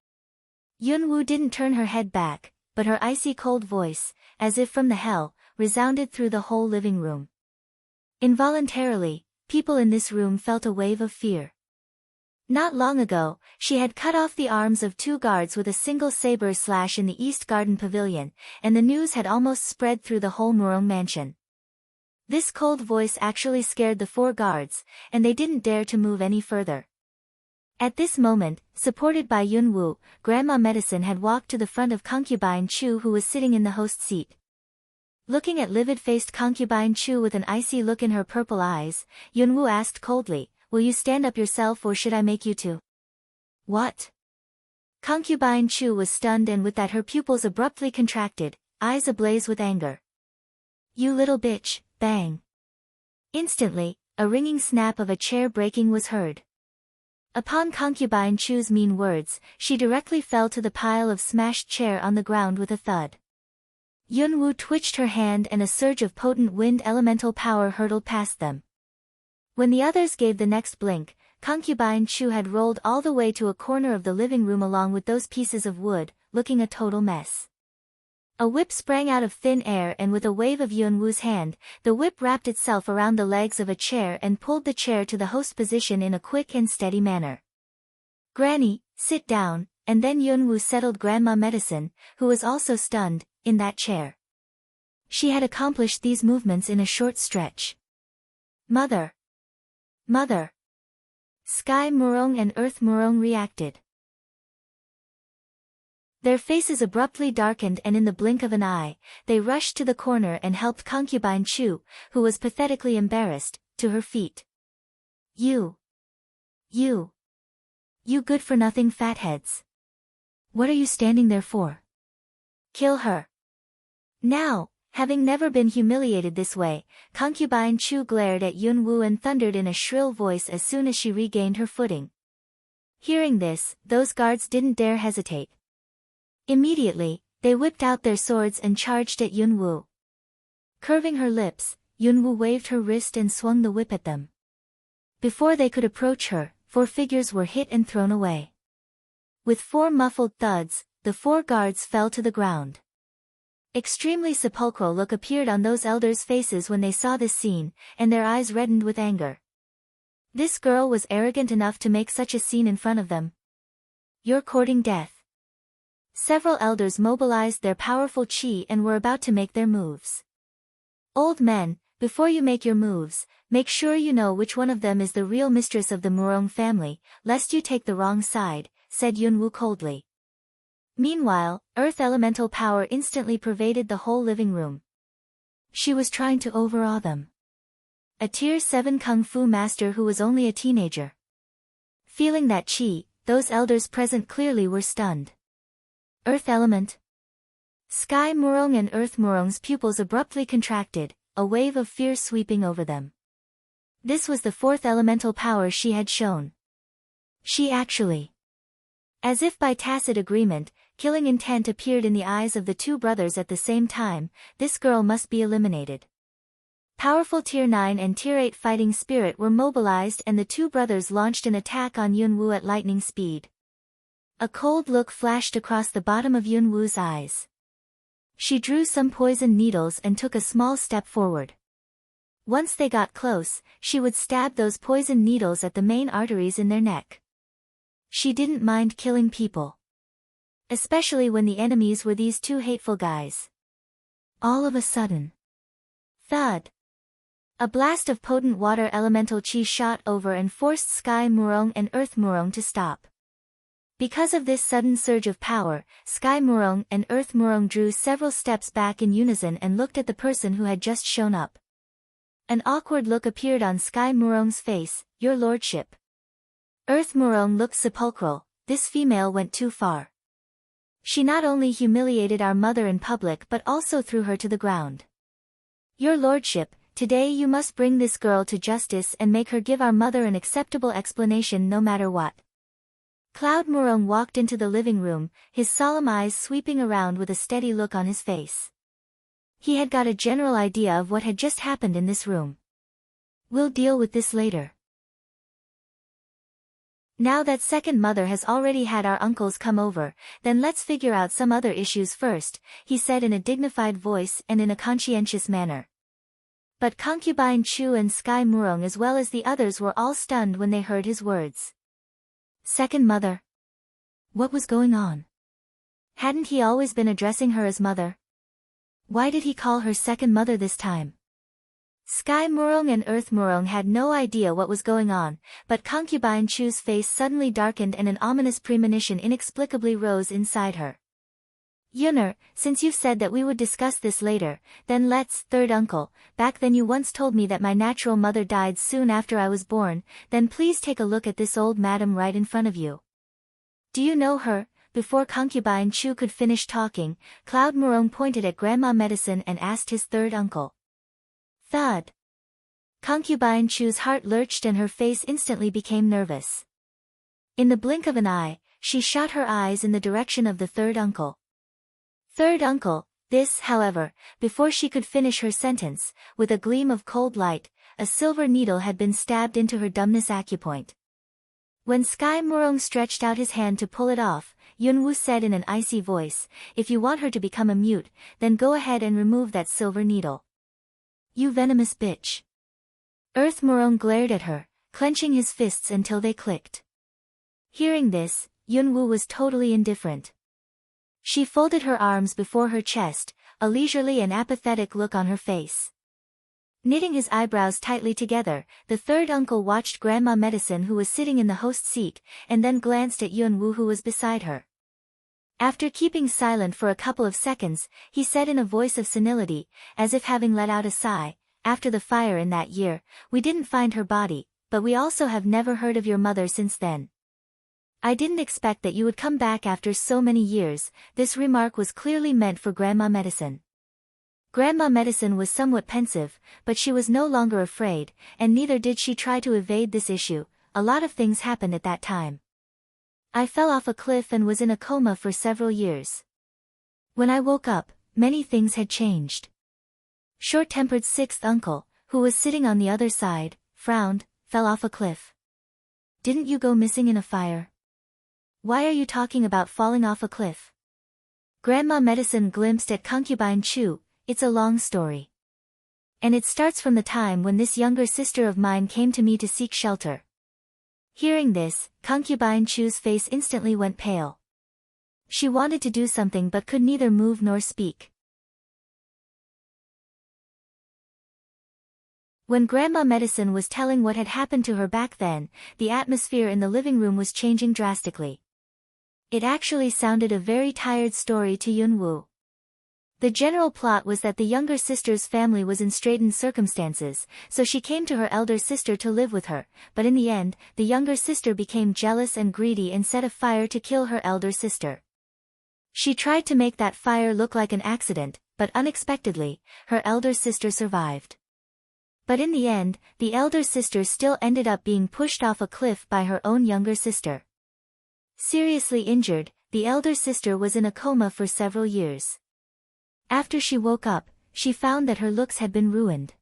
Yunwu didn't turn her head back, but her icy cold voice, as if from the hell, resounded through the whole living room. Involuntarily, people in this room felt a wave of fear. Not long ago, she had cut off the arms of two guards with a single saber slash in the East Garden Pavilion, and the news had almost spread through the whole Murong mansion. This cold voice actually scared the four guards, and they didn't dare to move any further. At this moment, supported by Yunwu, Grandma Medicine had walked to the front of Concubine Chu who was sitting in the host seat. Looking at livid-faced Concubine Chu with an icy look in her purple eyes, Yunwu asked coldly, "Will you stand up yourself or should I make you to?" "What?" Concubine Chu was stunned and with that her pupils abruptly contracted. eyes ablaze with anger. "You little bitch," bang. Instantly, a ringing snap of a chair breaking was heard. Upon concubine Chu's mean words, she directly fell to the pile of smashed chair on the ground with a thud. Yunwoo twitched her hand and a surge of potent wind elemental power hurtled past them. When the others gave the next blink, concubine Chu had rolled all the way to a corner of the living room along with those pieces of wood, looking a total mess. A whip sprang out of thin air and with a wave of Yunwoo's hand, the whip wrapped itself around the legs of a chair and pulled the chair to the host position in a quick and steady manner. "Granny, sit down," and then Yunwoo settled Grandma Medicine, who was also stunned, in that chair. She had accomplished these movements in a short stretch. "Mother! Mother!" Sky Murong and Earth Murong reacted. Their faces abruptly darkened and in the blink of an eye, they rushed to the corner and helped concubine Chu, who was pathetically embarrassed, to her feet. You good-for-nothing fatheads. What are you standing there for? Kill her." Now, having never been humiliated this way, concubine Chu glared at Yunwoo and thundered in a shrill voice as soon as she regained her footing. Hearing this, those guards didn't dare hesitate. Immediately, they whipped out their swords and charged at Yunwoo. Curving her lips, Yunwoo waved her wrist and swung the whip at them. Before they could approach her, 4 figures were hit and thrown away. With 4 muffled thuds, the 4 guards fell to the ground. Extremely sepulchral look appeared on those elders' faces when they saw this scene, and their eyes reddened with anger. This girl was arrogant enough to make such a scene in front of them. "You're courting death." Several elders mobilized their powerful chi and were about to make their moves. "Old men, before you make your moves, make sure you know which one of them is the real mistress of the Murong family, lest you take the wrong side," said Yunwoo coldly. Meanwhile, earth elemental power instantly pervaded the whole living room. She was trying to overawe them. A Tier 7 Kung Fu master who was only a teenager. Feeling that chi, those elders present clearly were stunned. Earth element. Sky Murong and Earth Murong's pupils abruptly contracted, a wave of fear sweeping over them. This was the 4th elemental power she had shown. She actually. As if by tacit agreement, killing intent appeared in the eyes of the 2 brothers at the same time. This girl must be eliminated. Powerful Tier 9 and Tier 8 fighting spirit were mobilized and the 2 brothers launched an attack on Yunwoo at lightning speed. A cold look flashed across the bottom of Yunwoo's eyes. She drew some poison needles and took a small step forward. Once they got close, she would stab those poison needles at the main arteries in their neck. She didn't mind killing people. Especially when the enemies were these 2 hateful guys. All of a sudden. Thud! A blast of potent water elemental chi shot over and forced Sky Murong and Earth Murong to stop. Because of this sudden surge of power, Sky Murong and Earth Murong drew several steps back in unison and looked at the person who had just shown up. An awkward look appeared on Sky Murong's face. "Your lordship." Earth Murong looked sepulchral. This female went too far. She not only humiliated our mother in public but also threw her to the ground. "Your lordship, today you must bring this girl to justice and make her give our mother an acceptable explanation no matter what." Cloud Murong walked into the living room, his solemn eyes sweeping around with a steady look on his face. He had got a general idea of what had just happened in this room. "We'll deal with this later. Now that second mother has already had our uncles come over, then let's figure out some other issues first," he said in a dignified voice and in a conscientious manner. But concubine Chu and Sky Murong as well as the others were all stunned when they heard his words. Second mother? What was going on? Hadn't he always been addressing her as mother? Why did he call her second mother this time? Sky Murong and Earth Murong had no idea what was going on, but concubine Chu's face suddenly darkened and an ominous premonition inexplicably rose inside her. Yunner, since you've said that we would discuss this later, then let's, third uncle, back then you once told me that my natural mother died soon after I was born, then please take a look at this old madam right in front of you. Do you know her, before Concubine Chu could finish talking, Cloud Morong pointed at Grandma Medicine and asked his third uncle. Thud. Concubine Chu's heart lurched and her face instantly became nervous. In the blink of an eye, she shot her eyes in the direction of the third uncle. Third uncle, this, however, before she could finish her sentence, with a gleam of cold light, a silver needle had been stabbed into her dumbness acupoint. When Sky Morong stretched out his hand to pull it off, Yunwoo said in an icy voice, "If you want her to become a mute, then go ahead and remove that silver needle. You venomous bitch." Earth Morong glared at her, clenching his fists until they clicked. Hearing this, Yunwoo was totally indifferent. She folded her arms before her chest, a leisurely and apathetic look on her face. Knitting his eyebrows tightly together, the third uncle watched Grandma Medicine who was sitting in the host seat, and then glanced at Yunwoo who was beside her. After keeping silent for a couple of seconds, he said in a voice of senility, as if having let out a sigh, "After the fire in that year, we didn't find her body, but we also have never heard of your mother since then. I didn't expect that you would come back after so many years." This remark was clearly meant for Grandma Medicine. Grandma Medicine was somewhat pensive, but she was no longer afraid, and neither did she try to evade this issue. "A lot of things happened at that time. I fell off a cliff and was in a coma for several years. When I woke up, many things had changed." Short-tempered sixth uncle, who was sitting on the other side, frowned. "Fell off a cliff? Didn't you go missing in a fire? Why are you talking about falling off a cliff?" Grandma Medicine glimpsed at Concubine Chu. "It's a long story. And it starts from the time when this younger sister of mine came to me to seek shelter." Hearing this, Concubine Chu's face instantly went pale. She wanted to do something but could neither move nor speak. When Grandma Medicine was telling what had happened to her back then, the atmosphere in the living room was changing drastically. It actually sounded a very tired story to Yunwoo. The general plot was that the younger sister's family was in straitened circumstances, so she came to her elder sister to live with her, but in the end, the younger sister became jealous and greedy and set a fire to kill her elder sister. She tried to make that fire look like an accident, but unexpectedly, her elder sister survived. But in the end, the elder sister still ended up being pushed off a cliff by her own younger sister. Seriously injured, the elder sister was in a coma for several years. After she woke up, she found that her looks had been ruined.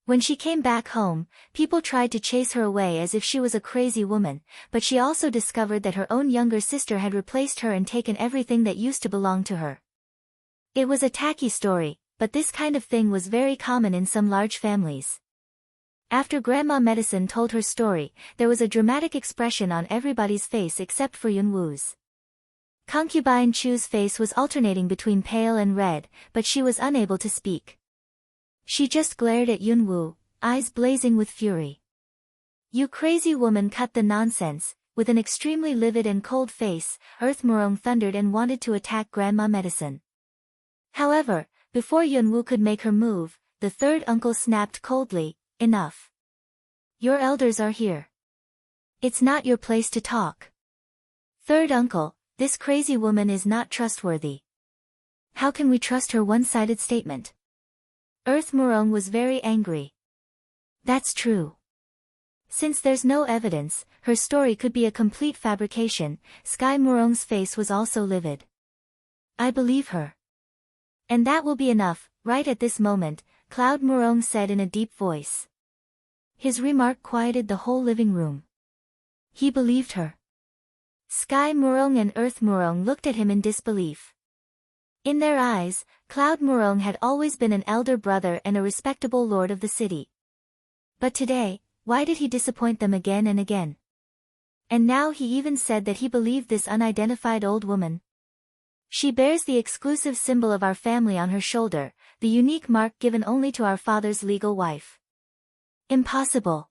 When she came back home, people tried to chase her away as if she was a crazy woman, but she also discovered that her own younger sister had replaced her and taken everything that used to belong to her. It was a tacky story, but this kind of thing was very common in some large families. After Grandma Medicine told her story, there was a dramatic expression on everybody's face except for Yunwoo's. Concubine Chu's face was alternating between pale and red, but she was unable to speak. She just glared at Yunwoo, eyes blazing with fury. "You crazy woman, cut the nonsense." With an extremely livid and cold face, Earth Morong thundered and wanted to attack Grandma Medicine. However, before Yunwoo could make her move, the third uncle snapped coldly, "Enough. Your elders are here. It's not your place to talk. Third uncle, this crazy woman is not trustworthy. How can we trust her one-sided statement?" Earth Morong was very angry. "That's true. Since there's no evidence, her story could be a complete fabrication." Sky Morong's face was also livid. "I believe her. And that will be enough." Right at this moment, Cloud Morong said in a deep voice. His remark quieted the whole living room. He believed her. Sky Morong and Earth Morong looked at him in disbelief. In their eyes, Cloud Morong had always been an elder brother and a respectable lord of the city. But today, why did he disappoint them again and again? And now he even said that he believed this unidentified old woman. She bears the exclusive symbol of our family on her shoulder, the unique mark given only to our father's legal wife. Impossible.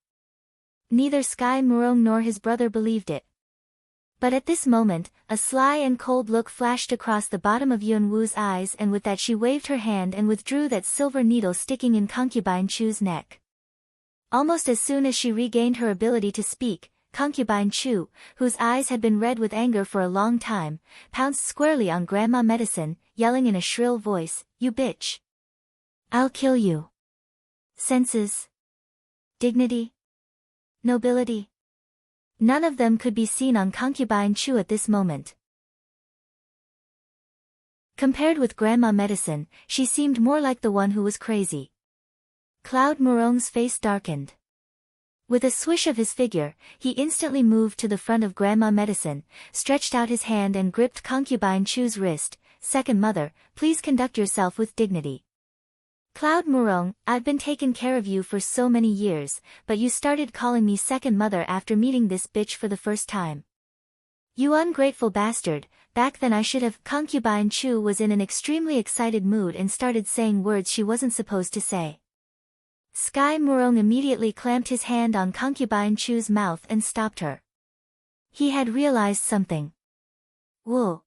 Neither Sky Morong nor his brother believed it. But at this moment, a sly and cold look flashed across the bottom of Yunwoo's eyes, and with that she waved her hand and withdrew that silver needle sticking in Concubine Chu's neck. Almost as soon as she regained her ability to speak, concubine Chu, whose eyes had been red with anger for a long time, pounced squarely on Grandma Medicine, yelling in a shrill voice, "You bitch! I'll kill you! Senses? Dignity? Nobility?" None of them could be seen on concubine Chu at this moment. Compared with Grandma Medicine, she seemed more like the one who was crazy. Cloud Murong's face darkened. With a swish of his figure, he instantly moved to the front of Grandma Medicine, stretched out his hand and gripped concubine Chu's wrist. "Second mother, please conduct yourself with dignity. Cloud Murong, I've been taking care of you for so many years, but you started calling me second mother after meeting this bitch for the first time. You ungrateful bastard, back then I should have." Concubine Chu was in an extremely excited mood and started saying words she wasn't supposed to say. Sky Murong immediately clamped his hand on concubine Chu's mouth and stopped her. He had realized something. Whoa!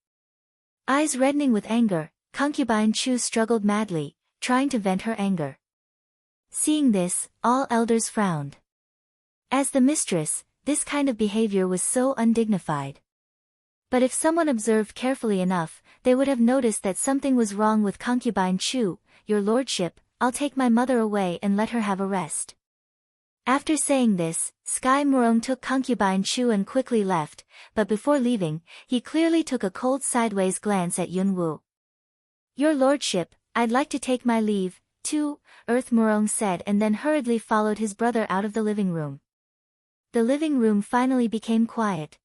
Eyes reddening with anger, concubine Chu struggled madly, trying to vent her anger. Seeing this, all elders frowned. As the mistress, this kind of behavior was so undignified. But if someone observed carefully enough, they would have noticed that something was wrong with concubine Chu. "Your lordship, I'll take my mother away and let her have a rest." After saying this, Sky Murong took concubine Chu and quickly left, but before leaving, he clearly took a cold sideways glance at Yunwu. "Your lordship, I'd like to take my leave, too," Earth Murong said, and then hurriedly followed his brother out of the living room. The living room finally became quiet.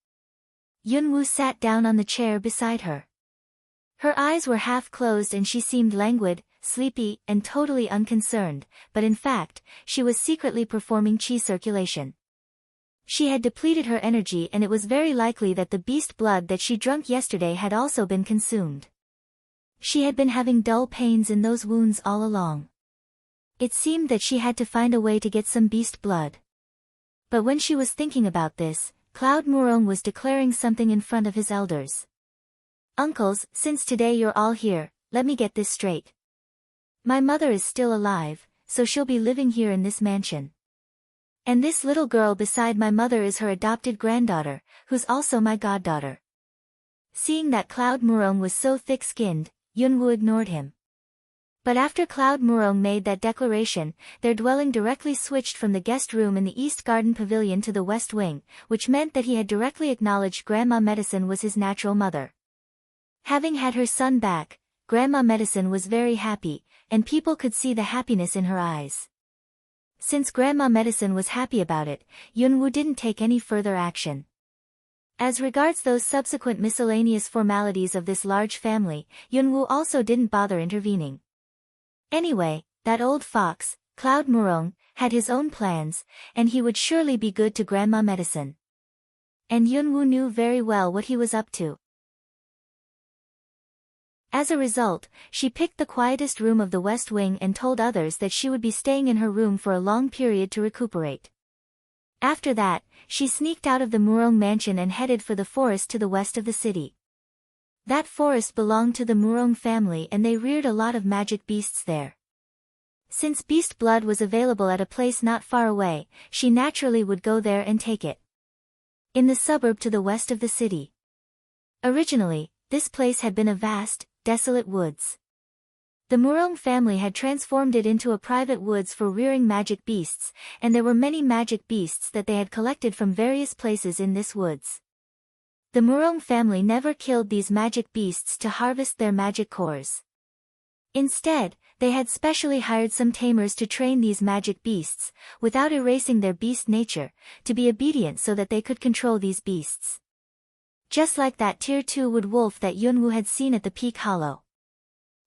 Yunwu sat down on the chair beside her. Her eyes were half closed and she seemed languid, sleepy, and totally unconcerned, but in fact, she was secretly performing qi circulation. She had depleted her energy and it was very likely that the beast blood that she drank yesterday had also been consumed. She had been having dull pains in those wounds all along. It seemed that she had to find a way to get some beast blood. But when she was thinking about this, Cloud Murong was declaring something in front of his elders. "Uncles, since today you're all here, let me get this straight. My mother is still alive, so she'll be living here in this mansion. And this little girl beside my mother is her adopted granddaughter, who's also my goddaughter." Seeing that Cloud Murong was so thick-skinned, Yunwu ignored him. But after Cloud Murong made that declaration, their dwelling directly switched from the guest room in the East Garden Pavilion to the West Wing, which meant that he had directly acknowledged Grandma Medicine was his natural mother. Having had her son back, Grandma Medicine was very happy, and people could see the happiness in her eyes. Since Grandma Medicine was happy about it, Yunwu didn't take any further action. As regards those subsequent miscellaneous formalities of this large family, Yunwu also didn't bother intervening. Anyway, that old fox, Cloud Murong, had his own plans, and he would surely be good to Grandma Medicine. And Yunwu knew very well what he was up to. As a result, she picked the quietest room of the West Wing and told others that she would be staying in her room for a long period to recuperate. After that, she sneaked out of the Murong mansion and headed for the forest to the west of the city. That forest belonged to the Murong family and they reared a lot of magic beasts there. Since beast blood was available at a place not far away, she naturally would go there and take it. In the suburb to the west of the city. Originally, this place had been a vast, desolate woods. The Murong family had transformed it into a private woods for rearing magic beasts, and there were many magic beasts that they had collected from various places in this woods. The Murong family never killed these magic beasts to harvest their magic cores. Instead, they had specially hired some tamers to train these magic beasts, without erasing their beast nature, to be obedient so that they could control these beasts. Just like that Tier 2 wood wolf that Yunwu had seen at the Peak Hollow.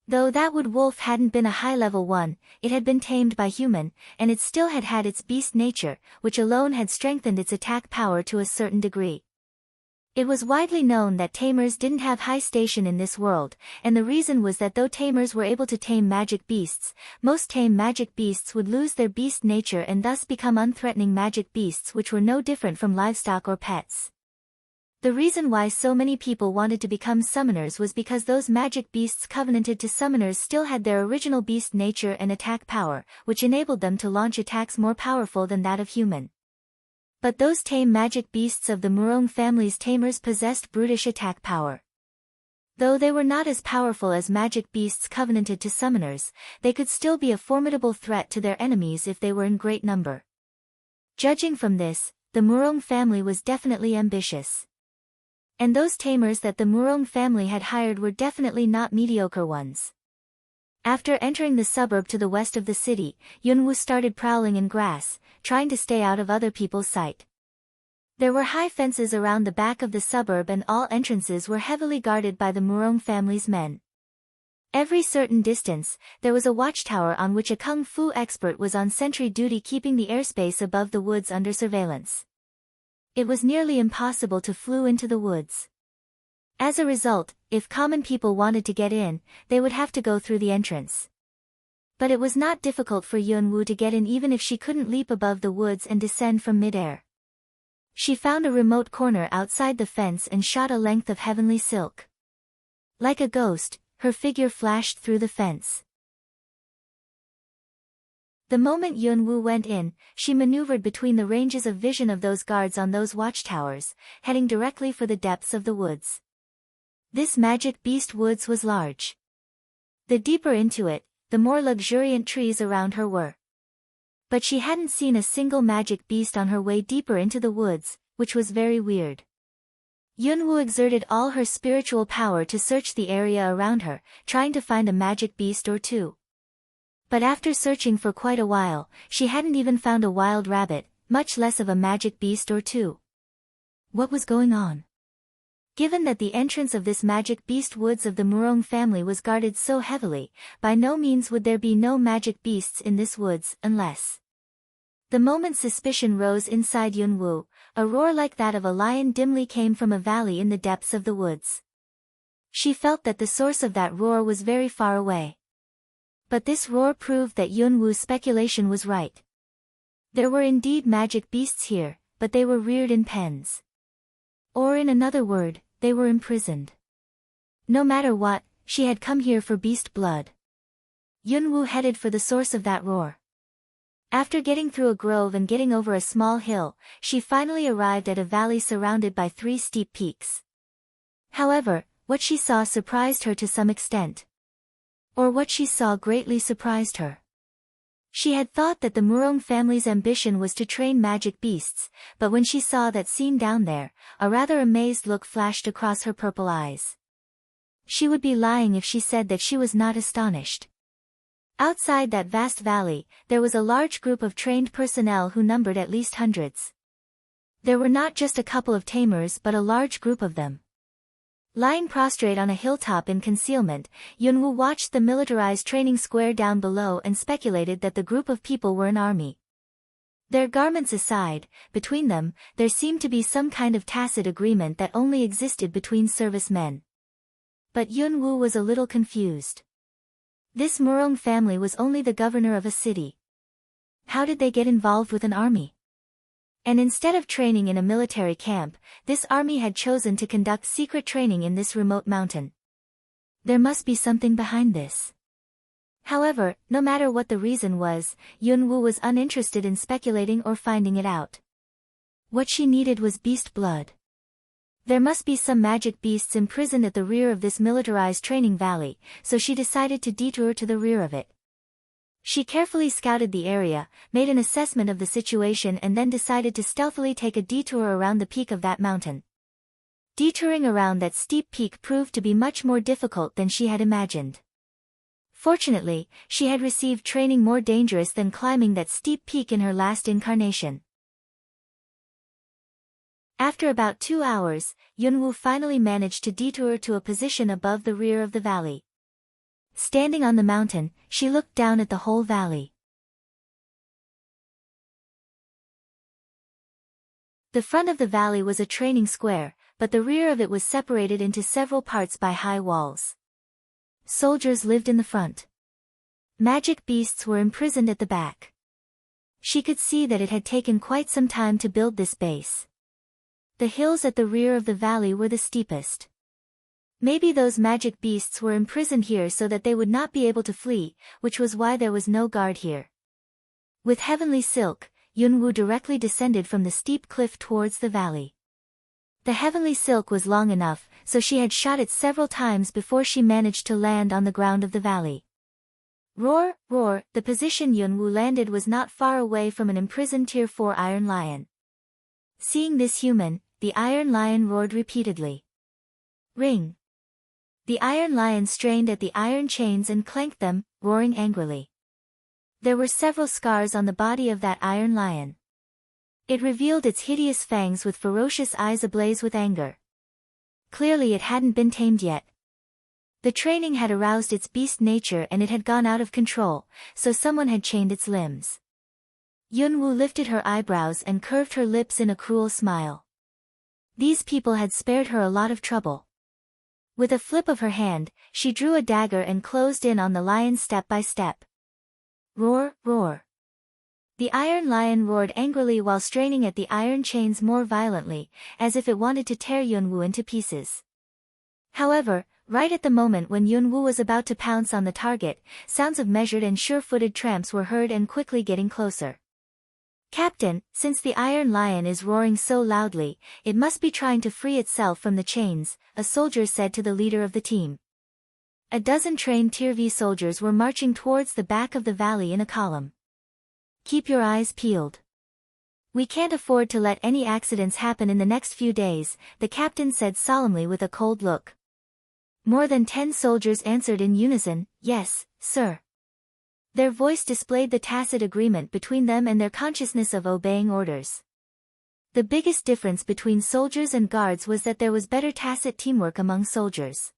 Though that wood wolf hadn't been a high-level one, it had been tamed by human, and it still had had its beast nature, which alone had strengthened its attack power to a certain degree. It was widely known that tamers didn't have high station in this world, and the reason was that though tamers were able to tame magic beasts, most tame magic beasts would lose their beast nature and thus become unthreatening magic beasts which were no different from livestock or pets. The reason why so many people wanted to become summoners was because those magic beasts covenanted to summoners still had their original beast nature and attack power, which enabled them to launch attacks more powerful than that of human. But those tame magic beasts of the Murong family's tamers possessed brutish attack power. Though they were not as powerful as magic beasts covenanted to summoners, they could still be a formidable threat to their enemies if they were in great number. Judging from this, the Murong family was definitely ambitious. And those tamers that the Murong family had hired were definitely not mediocre ones. After entering the suburb to the west of the city, Yunwu started prowling in grass, trying to stay out of other people's sight. There were high fences around the back of the suburb and all entrances were heavily guarded by the Murong family's men. Every certain distance, there was a watchtower on which a kung fu expert was on sentry duty keeping the airspace above the woods under surveillance. It was nearly impossible to flew into the woods. As a result, if common people wanted to get in, they would have to go through the entrance. But it was not difficult for Yunwu to get in even if she couldn't leap above the woods and descend from midair. She found a remote corner outside the fence and shot a length of heavenly silk. Like a ghost, her figure flashed through the fence. The moment Yunwu went in, she maneuvered between the ranges of vision of those guards on those watchtowers, heading directly for the depths of the woods. This magic beast woods was large. The deeper into it, the more luxuriant trees around her were. But she hadn't seen a single magic beast on her way deeper into the woods, which was very weird. Yunwu exerted all her spiritual power to search the area around her, trying to find a magic beast or two. But after searching for quite a while, she hadn't even found a wild rabbit, much less of a magic beast or two. What was going on? Given that the entrance of this magic beast woods of the Murong family was guarded so heavily, by no means would there be no magic beasts in this woods unless... The moment suspicion rose inside Yunwu, a roar like that of a lion dimly came from a valley in the depths of the woods. She felt that the source of that roar was very far away. But this roar proved that Yunwu's speculation was right. There were indeed magic beasts here, but they were reared in pens. Or in another word, they were imprisoned. No matter what, she had come here for beast blood. Yunwu headed for the source of that roar. After getting through a grove and getting over a small hill, she finally arrived at a valley surrounded by 3 steep peaks. However, what she saw surprised her to some extent. Or what she saw greatly surprised her. She had thought that the Murong family's ambition was to train magic beasts, but when she saw that scene down there, a rather amazed look flashed across her purple eyes. She would be lying if she said that she was not astonished. Outside that vast valley, there was a large group of trained personnel who numbered at least hundreds. There were not just a couple of tamers but a large group of them. Lying prostrate on a hilltop in concealment, Yunwu watched the militarized training square down below and speculated that the group of people were an army. Their garments aside, between them, there seemed to be some kind of tacit agreement that only existed between servicemen. But Yunwu was a little confused. This Murong family was only the governor of a city. How did they get involved with an army? And instead of training in a military camp, this army had chosen to conduct secret training in this remote mountain. There must be something behind this. However, no matter what the reason was, Yunwu was uninterested in speculating or finding it out. What she needed was beast blood. There must be some magic beasts imprisoned at the rear of this militarized training valley, so she decided to detour to the rear of it. She carefully scouted the area, made an assessment of the situation and then decided to stealthily take a detour around the peak of that mountain. Detouring around that steep peak proved to be much more difficult than she had imagined. Fortunately, she had received training more dangerous than climbing that steep peak in her last incarnation. After about 2 hours, Yunwu finally managed to detour to a position above the rear of the valley. Standing on the mountain, she looked down at the whole valley. The front of the valley was a training square, but the rear of it was separated into several parts by high walls. Soldiers lived in the front. Magic beasts were imprisoned at the back. She could see that it had taken quite some time to build this base. The hills at the rear of the valley were the steepest. Maybe those magic beasts were imprisoned here so that they would not be able to flee, which was why there was no guard here. With heavenly silk, Yunwoo directly descended from the steep cliff towards the valley. The heavenly silk was long enough, so she had shot it several times before she managed to land on the ground of the valley. Roar, roar, the position Yunwoo landed was not far away from an imprisoned Tier 4 Iron Lion. Seeing this human, the Iron Lion roared repeatedly. Ring! The Iron Lion strained at the iron chains and clanked them, roaring angrily. There were several scars on the body of that Iron Lion. It revealed its hideous fangs with ferocious eyes ablaze with anger. Clearly it hadn't been tamed yet. The training had aroused its beast nature and it had gone out of control, so someone had chained its limbs. Yunwoo lifted her eyebrows and curved her lips in a cruel smile. These people had spared her a lot of trouble. With a flip of her hand, she drew a dagger and closed in on the lion step by step. Roar, roar. The Iron Lion roared angrily while straining at the iron chains more violently, as if it wanted to tear Yunwoo into pieces. However, right at the moment when Yunwoo was about to pounce on the target, sounds of measured and sure-footed tramps were heard and quickly getting closer. Captain, since the Iron Lion is roaring so loudly, it must be trying to free itself from the chains, a soldier said to the leader of the team. A dozen trained Tier V soldiers were marching towards the back of the valley in a column. Keep your eyes peeled. We can't afford to let any accidents happen in the next few days, the captain said solemnly with a cold look. More than 10 soldiers answered in unison, yes, sir. Their voice displayed the tacit agreement between them and their consciousness of obeying orders. The biggest difference between soldiers and guards was that there was better tacit teamwork among soldiers.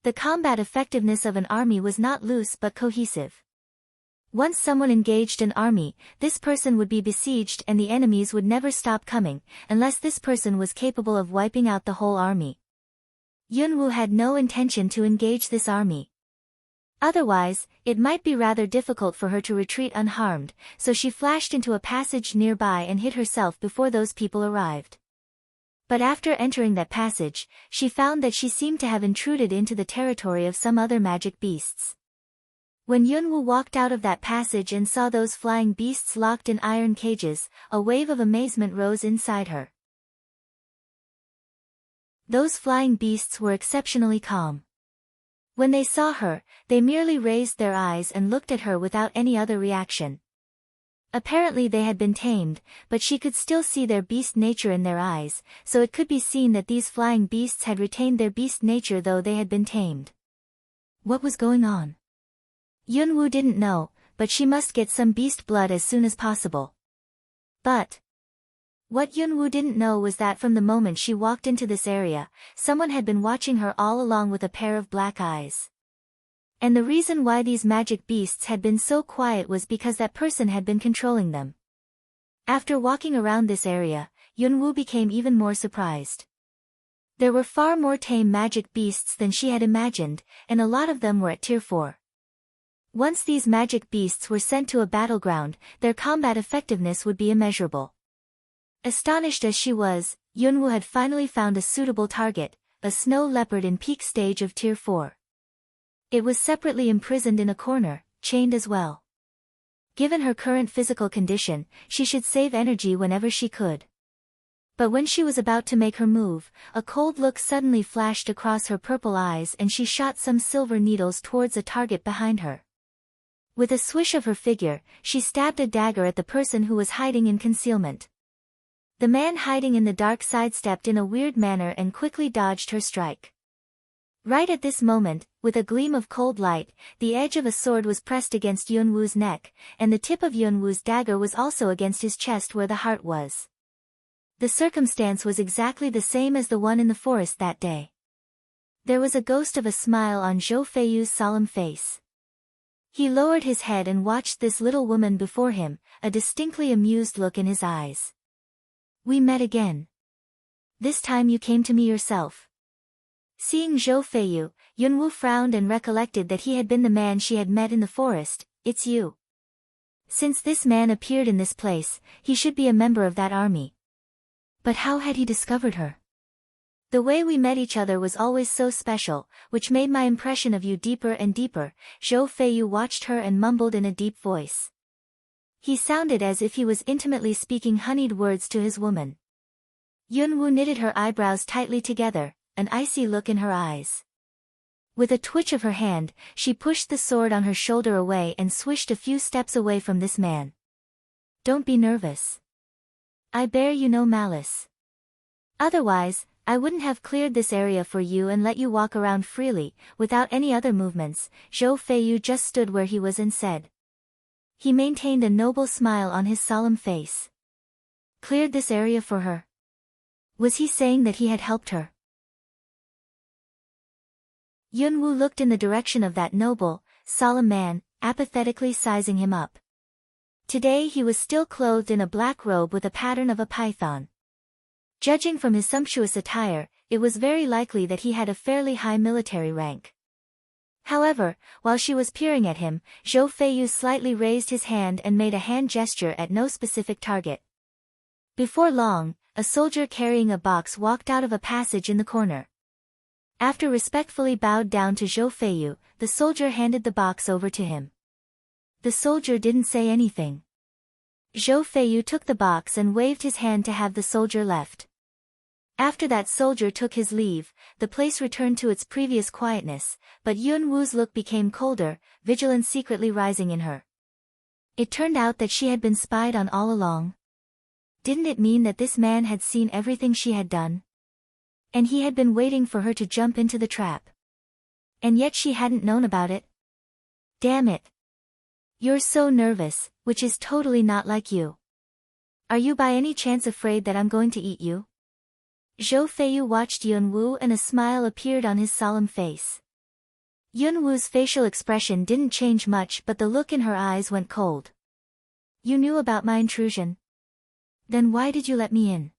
The combat effectiveness of an army was not loose but cohesive. Once someone engaged an army, this person would be besieged and the enemies would never stop coming, unless this person was capable of wiping out the whole army. Yunwoo had no intention to engage this army. Otherwise, it might be rather difficult for her to retreat unharmed, so she flashed into a passage nearby and hid herself before those people arrived. But after entering that passage, she found that she seemed to have intruded into the territory of some other magic beasts. When Yunwoo walked out of that passage and saw those flying beasts locked in iron cages, a wave of amazement rose inside her. Those flying beasts were exceptionally calm. When they saw her, they merely raised their eyes and looked at her without any other reaction. Apparently they had been tamed, but she could still see their beast nature in their eyes, so it could be seen that these flying beasts had retained their beast nature though they had been tamed. What was going on? Yunwoo didn't know, but she must get some beast blood as soon as possible. But what Yunwoo didn't know was that from the moment she walked into this area, someone had been watching her all along with a pair of black eyes. And the reason why these magic beasts had been so quiet was because that person had been controlling them. After walking around this area, Yunwoo became even more surprised. There were far more tame magic beasts than she had imagined, and a lot of them were at Tier 4. Once these magic beasts were sent to a battleground, their combat effectiveness would be immeasurable. Astonished as she was, Yunwoo had finally found a suitable target, a snow leopard in peak stage of Tier 4. It was separately imprisoned in a corner, chained as well. Given her current physical condition, she should save energy whenever she could. But when she was about to make her move, a cold look suddenly flashed across her purple eyes and she shot some silver needles towards a target behind her. With a swish of her figure, she stabbed a dagger at the person who was hiding in concealment. The man hiding in the dark sidestepped in a weird manner and quickly dodged her strike. Right at this moment, with a gleam of cold light, the edge of a sword was pressed against Yunwoo's neck, and the tip of Yunwoo's dagger was also against his chest where the heart was. The circumstance was exactly the same as the one in the forest that day. There was a ghost of a smile on Zhou Feiyu's solemn face. He lowered his head and watched this little woman before him, a distinctly amused look in his eyes. We met again. This time you came to me yourself. Seeing Zhou Feiyu, Yunwoo frowned and recollected that he had been the man she had met in the forest. It's you. Since this man appeared in this place, he should be a member of that army. But how had he discovered her? The way we met each other was always so special, which made my impression of you deeper and deeper. Zhou Feiyu watched her and mumbled in a deep voice. He sounded as if he was intimately speaking honeyed words to his woman. Yunwoo knitted her eyebrows tightly together, an icy look in her eyes. With a twitch of her hand, she pushed the sword on her shoulder away and swished a few steps away from this man. Don't be nervous. I bear you no malice. Otherwise, I wouldn't have cleared this area for you and let you walk around freely, without any other movements. Zhou Feiyu just stood where he was and said. He maintained a noble smile on his solemn face. Cleared this area for her? Was he saying that he had helped her? Yunwoo looked in the direction of that noble, solemn man, apathetically sizing him up. Today he was still clothed in a black robe with a pattern of a python. Judging from his sumptuous attire, it was very likely that he had a fairly high military rank. However, while she was peering at him, Zhou Feiyu slightly raised his hand and made a hand gesture at no specific target. Before long, a soldier carrying a box walked out of a passage in the corner. After respectfully bowed down to Zhou Feiyu, the soldier handed the box over to him. The soldier didn't say anything. Zhou Feiyu took the box and waved his hand to have the soldier left. After that soldier took his leave, the place returned to its previous quietness, but Yunwoo's look became colder, vigilance secretly rising in her. It turned out that she had been spied on all along. Didn't it mean that this man had seen everything she had done? And he had been waiting for her to jump into the trap. And yet she hadn't known about it? Damn it. You're so nervous, which is totally not like you. Are you by any chance afraid that I'm going to eat you? Zhou Feiyu watched Yunwoo and a smile appeared on his solemn face. Yunwoo's facial expression didn't change much but the look in her eyes went cold. You knew about my intrusion? Then why did you let me in?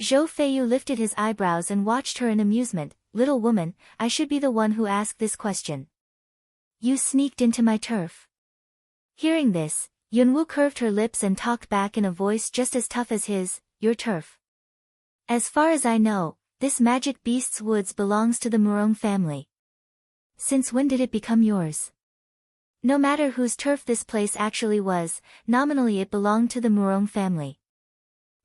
Zhou Feiyu lifted his eyebrows and watched her in amusement. Little woman, I should be the one who asked this question. You sneaked into my turf. Hearing this, Yunwoo curved her lips and talked back in a voice just as tough as his, your turf. As far as I know, this magic beast's woods belongs to the Murong family. Since when did it become yours? No matter whose turf this place actually was, nominally it belonged to the Murong family.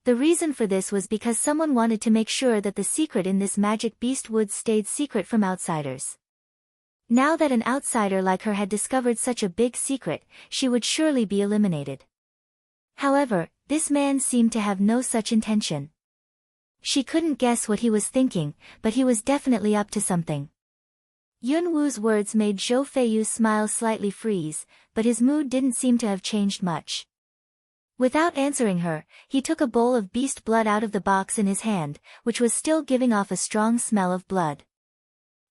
The reason for this was because someone wanted to make sure that the secret in this magic beast woods stayed secret from outsiders. Now that an outsider like her had discovered such a big secret, she would surely be eliminated. However, this man seemed to have no such intention. She couldn't guess what he was thinking, but he was definitely up to something. Yunwoo's words made Zhou Feiyu's smile slightly freeze, but his mood didn't seem to have changed much. Without answering her, he took a bowl of beast blood out of the box in his hand, which was still giving off a strong smell of blood.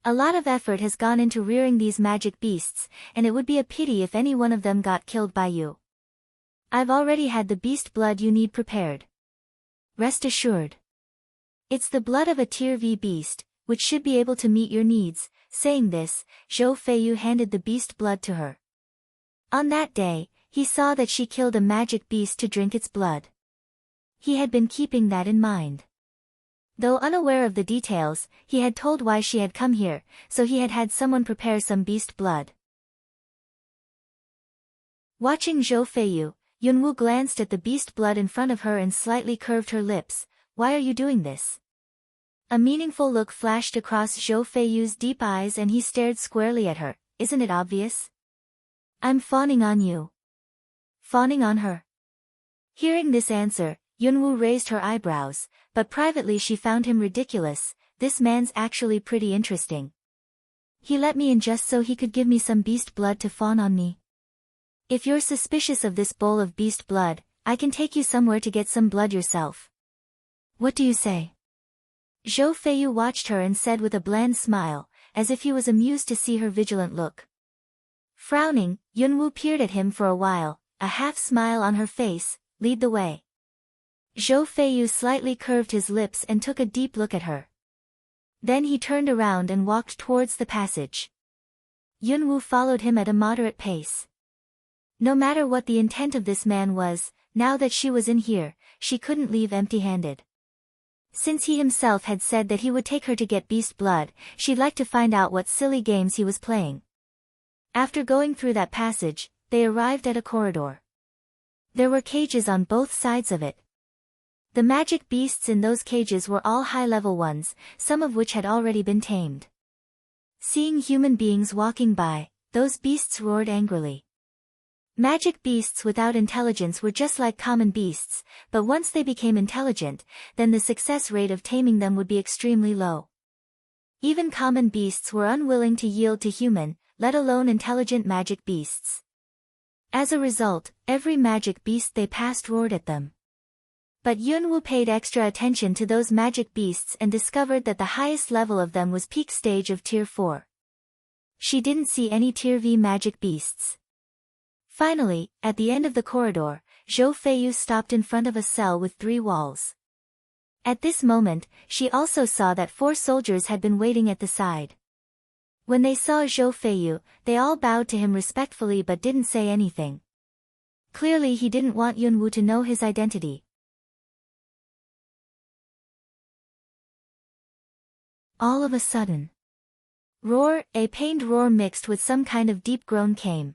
A lot of effort has gone into rearing these magic beasts, and it would be a pity if any one of them got killed by you. I've already had the beast blood you need prepared. Rest assured. It's the blood of a tier V beast, which should be able to meet your needs. Saying this, Zhou Feiyu handed the beast blood to her. On that day, he saw that she killed a magic beast to drink its blood. He had been keeping that in mind. Though unaware of the details, he had told why she had come here, so he had had someone prepare some beast blood. Watching Zhou Feiyu, Yunwoo glanced at the beast blood in front of her and slightly curved her lips. Why are you doing this? A meaningful look flashed across Zhou Feiyu's deep eyes and he stared squarely at her. Isn't it obvious? I'm fawning on you. Fawning on her? Hearing this answer, Yunwoo raised her eyebrows, but privately she found him ridiculous. This man's actually pretty interesting. He let me in just so he could give me some beast blood to fawn on me. If you're suspicious of this bowl of beast blood, I can take you somewhere to get some blood yourself. What do you say? Zhou Feiyu watched her and said with a bland smile, as if he was amused to see her vigilant look. Frowning, Yunwoo peered at him for a while, a half-smile on her face. Lead the way. Zhou Feiyu slightly curved his lips and took a deep look at her. Then he turned around and walked towards the passage. Yunwoo followed him at a moderate pace. No matter what the intent of this man was, now that she was in here, she couldn't leave empty-handed. Since he himself had said that he would take her to get beast blood, she'd like to find out what silly games he was playing. After going through that passage, they arrived at a corridor. There were cages on both sides of it. The magic beasts in those cages were all high-level ones, some of which had already been tamed. Seeing human beings walking by, those beasts roared angrily. Magic beasts without intelligence were just like common beasts, but once they became intelligent, then the success rate of taming them would be extremely low. Even common beasts were unwilling to yield to human, let alone intelligent magic beasts. As a result, every magic beast they passed roared at them. But Yunwu paid extra attention to those magic beasts and discovered that the highest level of them was peak stage of Tier 4. She didn't see any Tier V magic beasts. Finally, at the end of the corridor, Zhou Feiyu stopped in front of a cell with 3 walls. At this moment, she also saw that 4 soldiers had been waiting at the side. When they saw Zhou Feiyu, they all bowed to him respectfully but didn't say anything. Clearly he didn't want Yunwu to know his identity. All of a sudden, a pained roar mixed with some kind of deep groan came.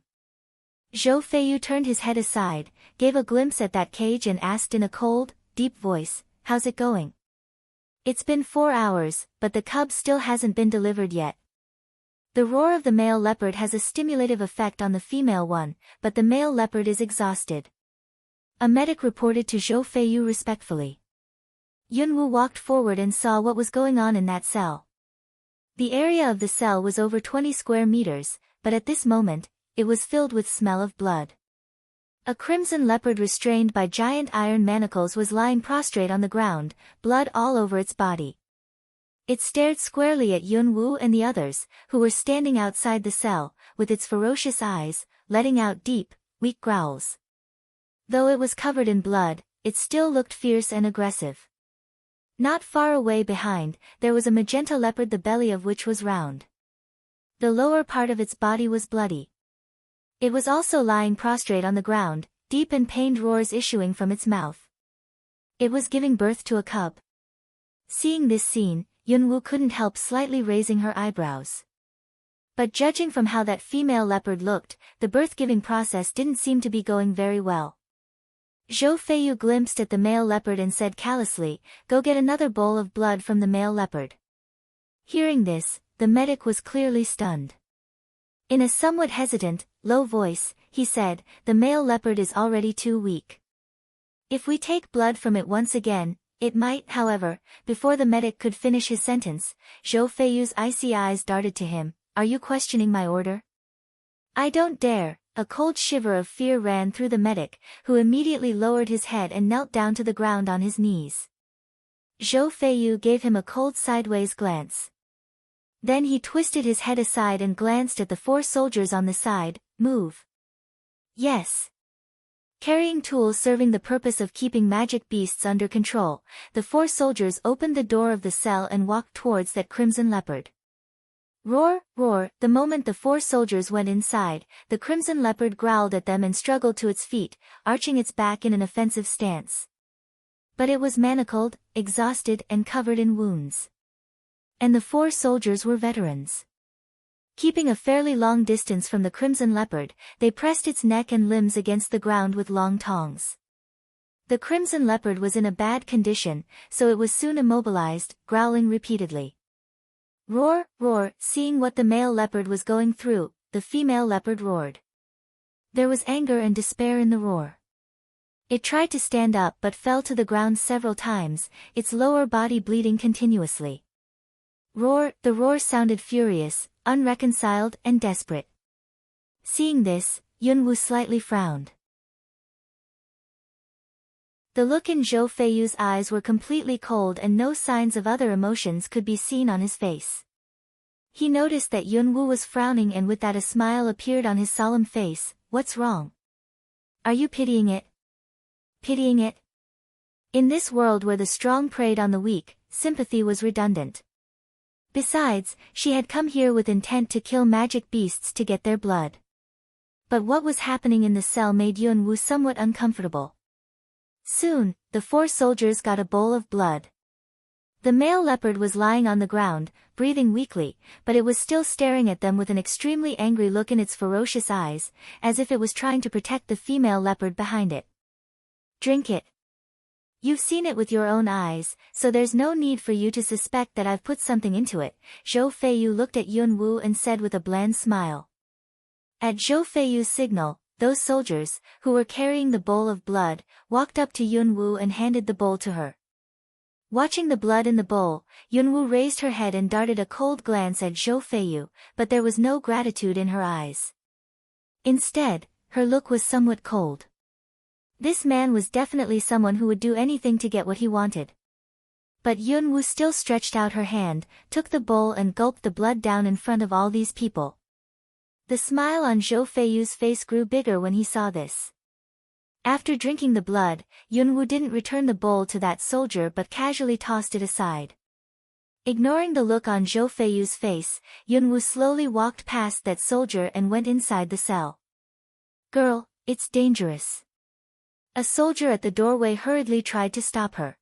Zhou Feiyu turned his head aside, gave a glimpse at that cage and asked in a cold, deep voice, "How's it going?" "It's been 4 hours, but the cub still hasn't been delivered yet." The roar of the male leopard has a stimulative effect on the female one, but the male leopard is exhausted. A medic reported to Zhou Feiyu respectfully. Yunwu walked forward and saw what was going on in that cell. The area of the cell was over 20 square meters, but at this moment, it was filled with smell of blood. A crimson leopard restrained by giant iron manacles was lying prostrate on the ground, blood all over its body. It stared squarely at Yunwu and the others, who were standing outside the cell, with its ferocious eyes, letting out deep, weak growls. Though it was covered in blood, it still looked fierce and aggressive. Not far away behind, there was a magenta leopard, the belly of which was round. The lower part of its body was bloody. It was also lying prostrate on the ground, deep and pained roars issuing from its mouth. It was giving birth to a cub. Seeing this scene, Yunwu couldn't help slightly raising her eyebrows. But judging from how that female leopard looked, the birth-giving process didn't seem to be going very well. Zhou Feiyu glimpsed at the male leopard and said callously, "Go get another bowl of blood from the male leopard." Hearing this, the medic was clearly stunned. In a somewhat hesitant, low voice, he said, "The male leopard is already too weak. If we take blood from it once again, it might." However, before the medic could finish his sentence, Zhou Feiyu's icy eyes darted to him. "Are you questioning my order?" "I don't dare." A cold shiver of fear ran through the medic, who immediately lowered his head and knelt down to the ground on his knees. Zhou Feiyu gave him a cold sideways glance. Then he twisted his head aside and glanced at the 4 soldiers on the side. "Move." "Yes." Carrying tools serving the purpose of keeping magic beasts under control, the 4 soldiers opened the door of the cell and walked towards that crimson leopard. Roar, roar. The moment the 4 soldiers went inside, the crimson leopard growled at them and struggled to its feet, arching its back in an offensive stance. But it was manacled, exhausted and covered in wounds. And the 4 soldiers were veterans. Keeping a fairly long distance from the crimson leopard, they pressed its neck and limbs against the ground with long tongs. The crimson leopard was in a bad condition, so it was soon immobilized, growling repeatedly. Roar, roar. Seeing what the male leopard was going through, the female leopard roared. There was anger and despair in the roar. It tried to stand up but fell to the ground several times, its lower body bleeding continuously. Roar. The roar sounded furious, unreconciled and desperate. Seeing this, Yunwu slightly frowned. The look in Zhou Feiyu's eyes were completely cold and no signs of other emotions could be seen on his face. He noticed that Yunwu was frowning and with that a smile appeared on his solemn face. "What's wrong? Are you pitying it?" Pitying it? In this world where the strong preyed on the weak, sympathy was redundant. Besides, she had come here with intent to kill magic beasts to get their blood. But what was happening in the cell made Yunwu somewhat uncomfortable. Soon, the 4 soldiers got a bowl of blood. The male leopard was lying on the ground, breathing weakly, but it was still staring at them with an extremely angry look in its ferocious eyes, as if it was trying to protect the female leopard behind it. Drink it. You've seen it with your own eyes, so there's no need for you to suspect that I've put something into it. Zhou Feiyu looked at Yunwu and said with a bland smile. At Zhou Feiyu's signal, those soldiers, who were carrying the bowl of blood, walked up to Yunwu and handed the bowl to her. Watching the blood in the bowl, Yunwu raised her head and darted a cold glance at Zhou Feiyu, but there was no gratitude in her eyes. Instead, her look was somewhat cold. This man was definitely someone who would do anything to get what he wanted. But Yunwu still stretched out her hand, took the bowl and gulped the blood down in front of all these people. The smile on Zhou Feiyu's face grew bigger when he saw this. After drinking the blood, Yunwu didn't return the bowl to that soldier but casually tossed it aside. Ignoring the look on Zhou Feiyu's face, Yunwu slowly walked past that soldier and went inside the cell. "Girl, it's dangerous." A soldier at the doorway hurriedly tried to stop her.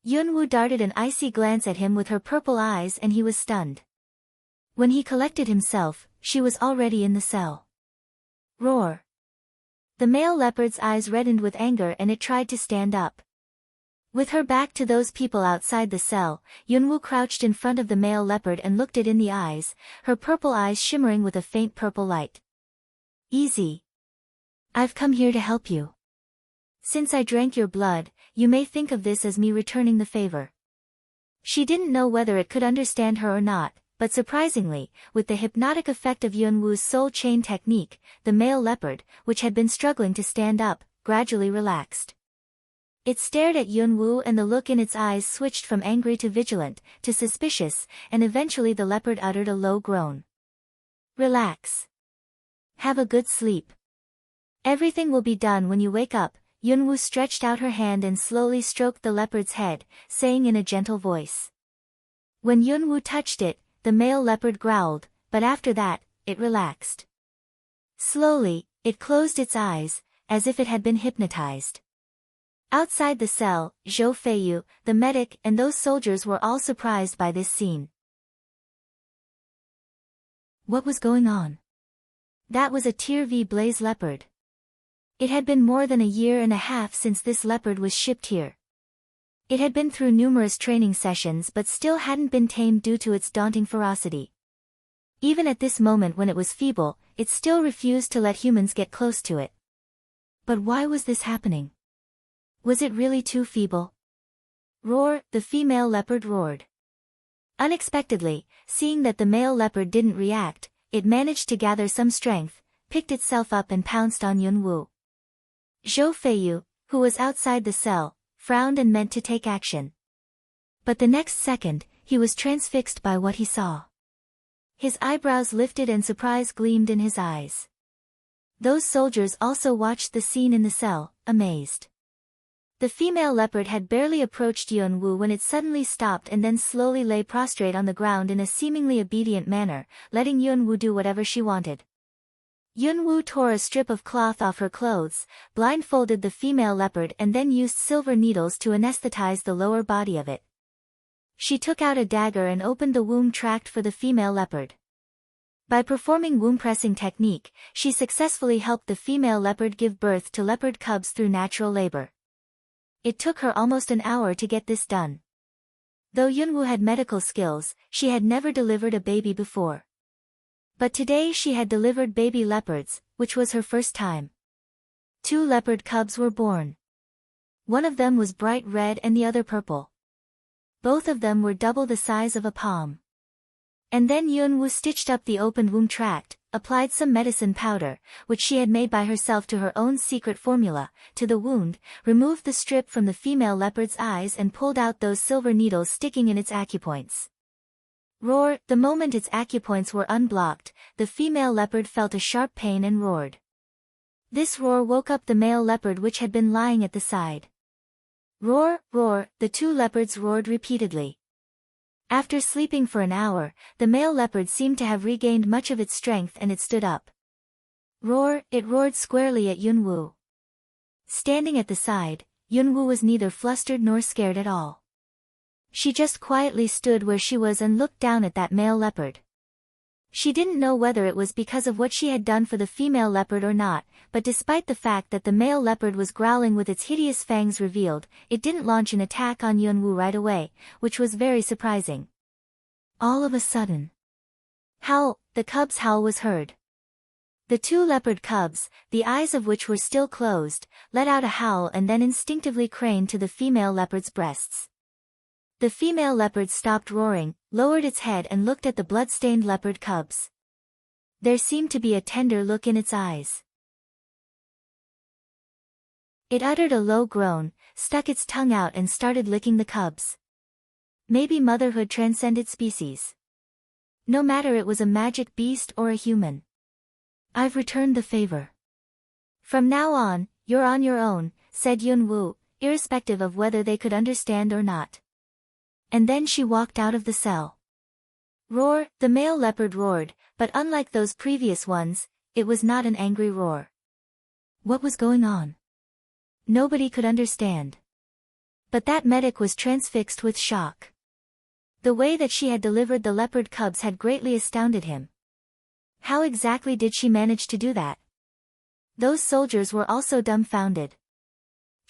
Yunwu darted an icy glance at him with her purple eyes and he was stunned. When he collected himself, she was already in the cell. Roar. The male leopard's eyes reddened with anger and it tried to stand up. With her back to those people outside the cell, Yunwu crouched in front of the male leopard and looked it in the eyes, her purple eyes shimmering with a faint purple light. "Easy. I've come here to help you. Since I drank your blood, you may think of this as me returning the favor." She didn't know whether it could understand her or not, but surprisingly, with the hypnotic effect of Yunwu's soul chain technique, the male leopard, which had been struggling to stand up, gradually relaxed. It stared at Yunwu and the look in its eyes switched from angry to vigilant, to suspicious, and eventually the leopard uttered a low groan. "Relax. Have a good sleep. Everything will be done when you wake up." Yunwu stretched out her hand and slowly stroked the leopard's head, saying in a gentle voice. When Yunwu touched it, the male leopard growled, but after that, it relaxed. Slowly, it closed its eyes, as if it had been hypnotized. Outside the cell, Zhou Feiyu, the medic and those soldiers were all surprised by this scene. What was going on? That was a Tier V blaze leopard. It had been more than a year and a half since this leopard was shipped here. It had been through numerous training sessions but still hadn't been tamed due to its daunting ferocity. Even at this moment when it was feeble, it still refused to let humans get close to it. But why was this happening? Was it really too feeble? Roar, the female leopard roared. Unexpectedly, seeing that the male leopard didn't react, it managed to gather some strength, picked itself up and pounced on Yunwu. Zhou Feiyu, who was outside the cell, frowned and meant to take action. But the next second, he was transfixed by what he saw. His eyebrows lifted and surprise gleamed in his eyes. Those soldiers also watched the scene in the cell, amazed. The female leopard had barely approached Yunwu when it suddenly stopped and then slowly lay prostrate on the ground in a seemingly obedient manner, letting Yunwu do whatever she wanted. Yunwu tore a strip of cloth off her clothes, blindfolded the female leopard and then used silver needles to anesthetize the lower body of it. She took out a dagger and opened the womb tract for the female leopard. By performing womb pressing technique, she successfully helped the female leopard give birth to leopard cubs through natural labor. It took her almost an hour to get this done. Though Yunwu had medical skills, she had never delivered a baby before. But today she had delivered baby leopards, which was her first time. 2 leopard cubs were born. One of them was bright red and the other purple. Both of them were double the size of a palm. And then Yunwu stitched up the opened womb tract, applied some medicine powder, which she had made by herself to her own secret formula, to the wound, removed the strip from the female leopard's eyes and pulled out those silver needles sticking in its acupoints. Roar, the moment its acupoints were unblocked, the female leopard felt a sharp pain and roared. This roar woke up the male leopard which had been lying at the side. Roar, roar, the 2 leopards roared repeatedly. After sleeping for an hour, the male leopard seemed to have regained much of its strength and it stood up. Roar, it roared squarely at Yunwu. Standing at the side, Yunwu was neither flustered nor scared at all. She just quietly stood where she was and looked down at that male leopard. She didn't know whether it was because of what she had done for the female leopard or not, but despite the fact that the male leopard was growling with its hideous fangs revealed, it didn't launch an attack on Yunwoo right away, which was very surprising. All of a sudden, howl, the cub's howl was heard. The two leopard cubs, the eyes of which were still closed, let out a howl and then instinctively craned to the female leopard's breasts. The female leopard stopped roaring, lowered its head and looked at the blood-stained leopard cubs. There seemed to be a tender look in its eyes. It uttered a low groan, stuck its tongue out and started licking the cubs. Maybe motherhood transcended species. No matter it was a magic beast or a human. I've returned the favor. From now on, you're on your own, said Yunwoo, irrespective of whether they could understand or not. And then she walked out of the cell. Roar, the male leopard roared, but unlike those previous ones, it was not an angry roar. What was going on? Nobody could understand. But that medic was transfixed with shock. The way that she had delivered the leopard cubs had greatly astounded him. How exactly did she manage to do that? Those soldiers were also dumbfounded.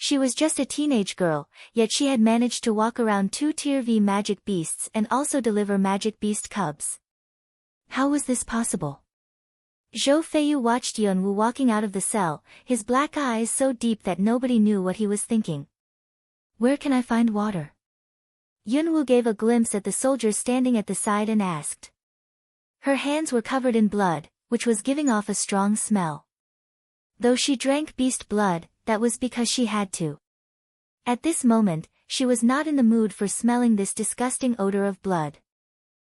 She was just a teenage girl, yet she had managed to walk around two Tier V magic beasts and also deliver magic beast cubs. How was this possible? Zhou Feiyu watched Yunwoo walking out of the cell, his black eyes so deep that nobody knew what he was thinking. Where can I find water? Yunwoo gave a glimpse at the soldier standing at the side and asked. Her hands were covered in blood, which was giving off a strong smell. Though she drank beast blood, that was because she had to. At this moment, she was not in the mood for smelling this disgusting odor of blood.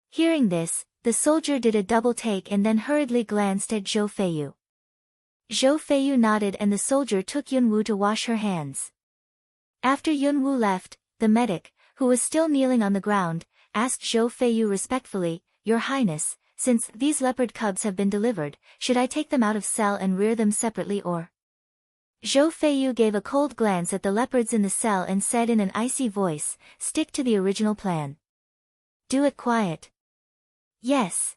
Hearing this, the soldier did a double take and then hurriedly glanced at Zhou Feiyu. Zhou Feiyu nodded and the soldier took Yunwoo to wash her hands. After Yunwoo left, the medic, who was still kneeling on the ground, asked Zhou Feiyu respectfully, Your Highness, since these leopard cubs have been delivered, should I take them out of cell and rear them separately or? Zhou Feiyu gave a cold glance at the leopards in the cell and said in an icy voice, Stick to the original plan. Do it quiet. Yes.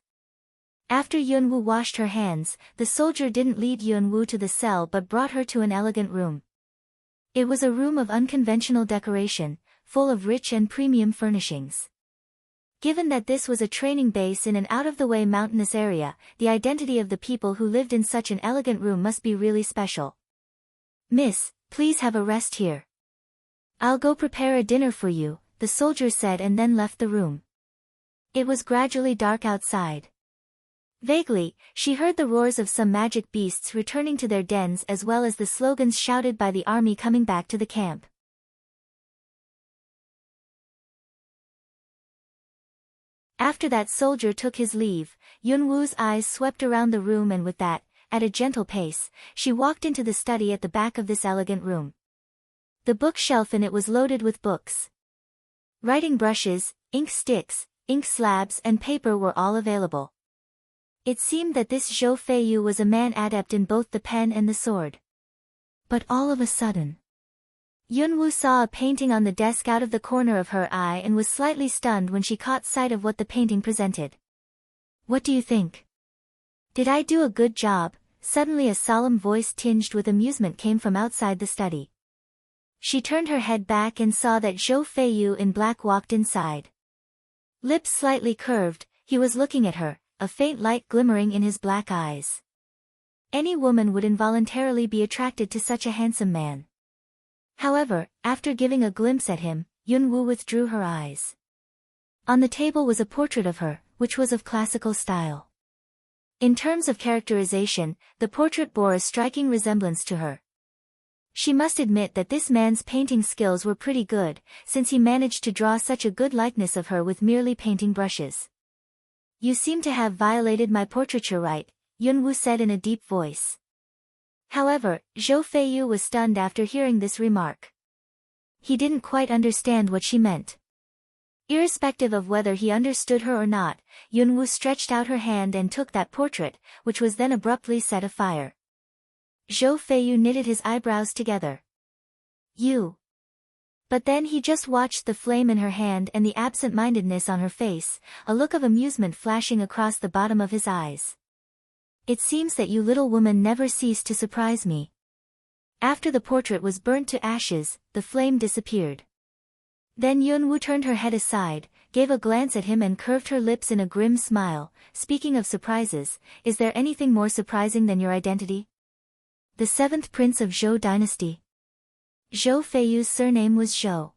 After Yunwoo washed her hands, the soldier didn't lead Yunwoo to the cell but brought her to an elegant room. It was a room of unconventional decoration, full of rich and premium furnishings. Given that this was a training base in an out-of-the-way mountainous area, the identity of the people who lived in such an elegant room must be really special. Miss, please have a rest here. I'll go prepare a dinner for you, the soldier said and then left the room. It was gradually dark outside. Vaguely, she heard the roars of some magic beasts returning to their dens as well as the slogans shouted by the army coming back to the camp. After that soldier took his leave, Yunwoo's eyes swept around the room and with that, at a gentle pace, she walked into the study at the back of this elegant room. The bookshelf in it was loaded with books. Writing brushes, ink sticks, ink slabs and paper were all available. It seemed that this Zhou Feiyu was a man adept in both the pen and the sword. But all of a sudden, Yunwoo saw a painting on the desk out of the corner of her eye and was slightly stunned when she caught sight of what the painting presented. What do you think? Did I do a good job? Suddenly a solemn voice tinged with amusement came from outside the study. She turned her head back and saw that Zhou Feiyu in black walked inside. Lips slightly curved, he was looking at her, a faint light glimmering in his black eyes. Any woman would involuntarily be attracted to such a handsome man. However, after giving a glimpse at him, Yunwoo withdrew her eyes. On the table was a portrait of her, which was of classical style. In terms of characterization, the portrait bore a striking resemblance to her. She must admit that this man's painting skills were pretty good, since he managed to draw such a good likeness of her with merely painting brushes. You seem to have violated my portraiture right, Yunwoo said in a deep voice. However, Zhou Feiyu was stunned after hearing this remark. He didn't quite understand what she meant. Irrespective of whether he understood her or not, Yunwoo stretched out her hand and took that portrait, which was then abruptly set afire. Zhou Feiyu knitted his eyebrows together. You. But then he just watched the flame in her hand and the absent-mindedness on her face, a look of amusement flashing across the bottom of his eyes. It seems that you little woman never cease to surprise me. After the portrait was burnt to ashes, the flame disappeared. Then Yunwoo turned her head aside, gave a glance at him and curved her lips in a grim smile. Speaking of surprises, is there anything more surprising than your identity? The 7th prince of Zhou dynasty. Zhou Feiyu's surname was Zhou.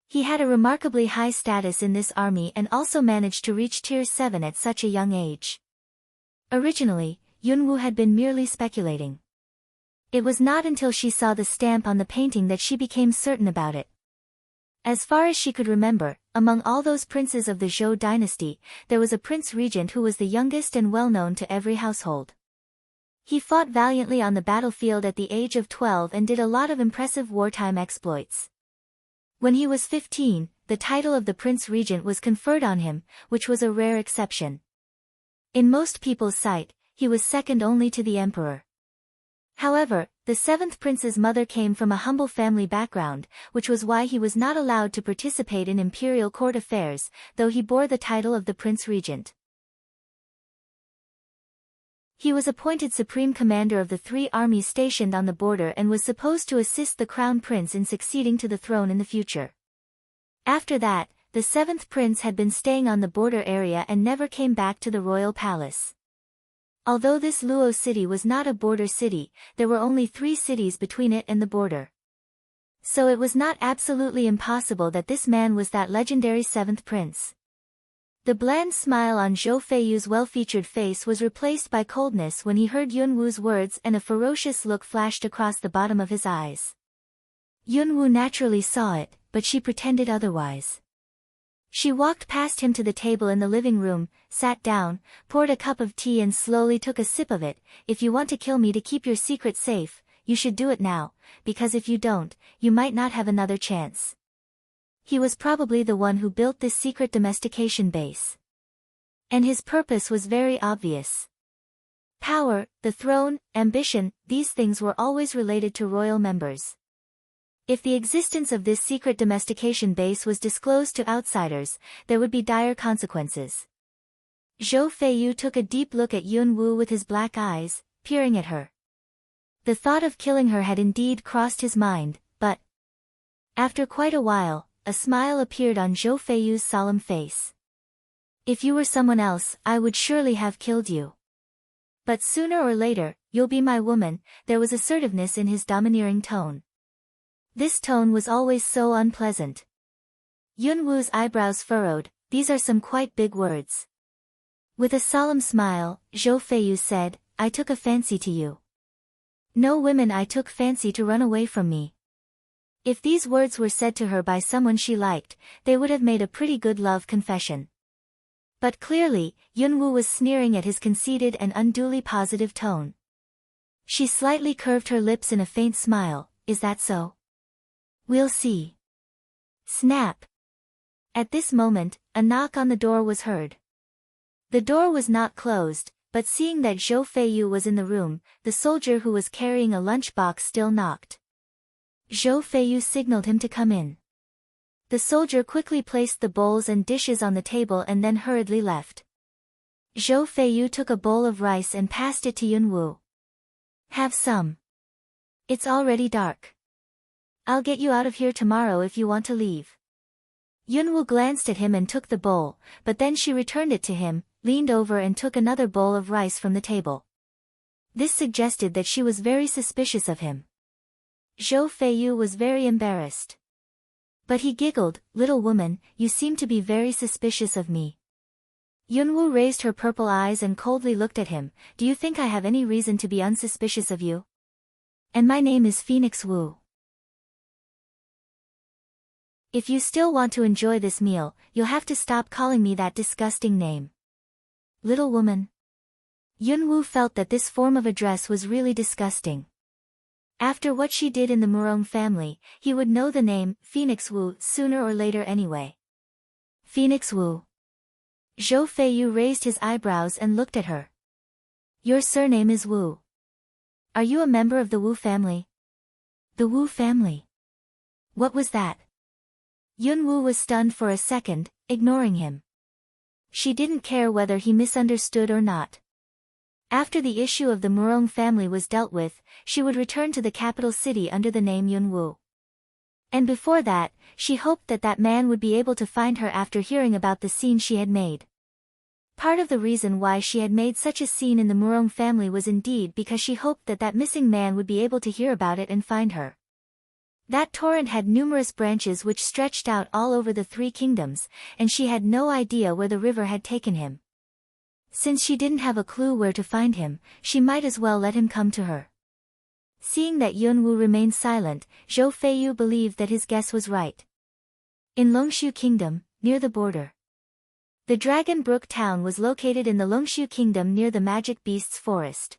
He had a remarkably high status in this army and also managed to reach tier 7 at such a young age. Originally, Yunwoo had been merely speculating. It was not until she saw the stamp on the painting that she became certain about it. As far as she could remember, among all those princes of the Zhou dynasty, there was a prince regent who was the youngest and well known to every household. He fought valiantly on the battlefield at the age of 12 and did a lot of impressive wartime exploits. When he was 15, the title of the prince regent was conferred on him, which was a rare exception. In most people's sight, he was second only to the emperor. However, the 7th prince's mother came from a humble family background, which was why he was not allowed to participate in imperial court affairs, though he bore the title of the prince regent. He was appointed supreme commander of the 3 armies stationed on the border and was supposed to assist the crown prince in succeeding to the throne in the future. After that, the 7th prince had been staying on the border area and never came back to the royal palace. Although this Luo city was not a border city, there were only 3 cities between it and the border. So it was not absolutely impossible that this man was that legendary 7th prince. The bland smile on Zhou Feiyu's well-featured face was replaced by coldness when he heard Yunwoo's words, and a ferocious look flashed across the bottom of his eyes. Yunwoo naturally saw it, but she pretended otherwise. She walked past him to the table in the living room, sat down, poured a cup of tea and slowly took a sip of it. If you want to kill me to keep your secret safe, you should do it now, because if you don't, you might not have another chance. He was probably the one who built this secret domestication base. And his purpose was very obvious. Power, the throne, ambition, these things were always related to royal members. If the existence of this secret domestication base was disclosed to outsiders, there would be dire consequences. Zhou Feiyu took a deep look at Yunwoo with his black eyes, peering at her. The thought of killing her had indeed crossed his mind, but after quite a while, a smile appeared on Zhou Feiyu's solemn face. If you were someone else, I would surely have killed you. But sooner or later, you'll be my woman. There was assertiveness in his domineering tone. This tone was always so unpleasant. Yunwoo's eyebrows furrowed. These are some quite big words. With a solemn smile, Zhou Feiyu said, I took a fancy to you. No women I took fancy to run away from me. If these words were said to her by someone she liked, they would have made a pretty good love confession. But clearly, Yunwoo was sneering at his conceited and unduly positive tone. She slightly curved her lips in a faint smile. Is that so? We'll see. Snap. At this moment, a knock on the door was heard. The door was not closed, but seeing that Zhou Feiyu was in the room, the soldier who was carrying a lunchbox still knocked. Zhou Feiyu signaled him to come in. The soldier quickly placed the bowls and dishes on the table and then hurriedly left. Zhou Feiyu took a bowl of rice and passed it to Yunwoo. Have some. It's already dark. I'll get you out of here tomorrow if you want to leave. Yunwoo glanced at him and took the bowl, but then she returned it to him, leaned over and took another bowl of rice from the table. This suggested that she was very suspicious of him. Zhou Feiyu was very embarrassed. But he giggled, little woman, you seem to be very suspicious of me. Yunwoo raised her purple eyes and coldly looked at him. Do you think I have any reason to be unsuspicious of you? And my name is Phoenix Wu. If you still want to enjoy this meal, you'll have to stop calling me that disgusting name. Little woman. Yunwoo felt that this form of address was really disgusting. After what she did in the Murong family, he would know the name, Phoenix Wu, sooner or later anyway. Phoenix Wu. Zhou Feiyu raised his eyebrows and looked at her. Your surname is Wu. Are you a member of the Wu family? The Wu family? What was that? Yunwoo was stunned for a second, ignoring him. She didn't care whether he misunderstood or not. After the issue of the Murong family was dealt with, she would return to the capital city under the name Yunwoo. And before that, she hoped that that man would be able to find her after hearing about the scene she had made. Part of the reason why she had made such a scene in the Murong family was indeed because she hoped that that missing man would be able to hear about it and find her. That torrent had numerous branches which stretched out all over the three kingdoms, and she had no idea where the river had taken him. Since she didn't have a clue where to find him, she might as well let him come to her. Seeing that Yunwoo remained silent, Zhou Feiyu believed that his guess was right. In Longshu Kingdom, near the border. The Dragon Brook town was located in the Longshu Kingdom near the Magic Beasts Forest.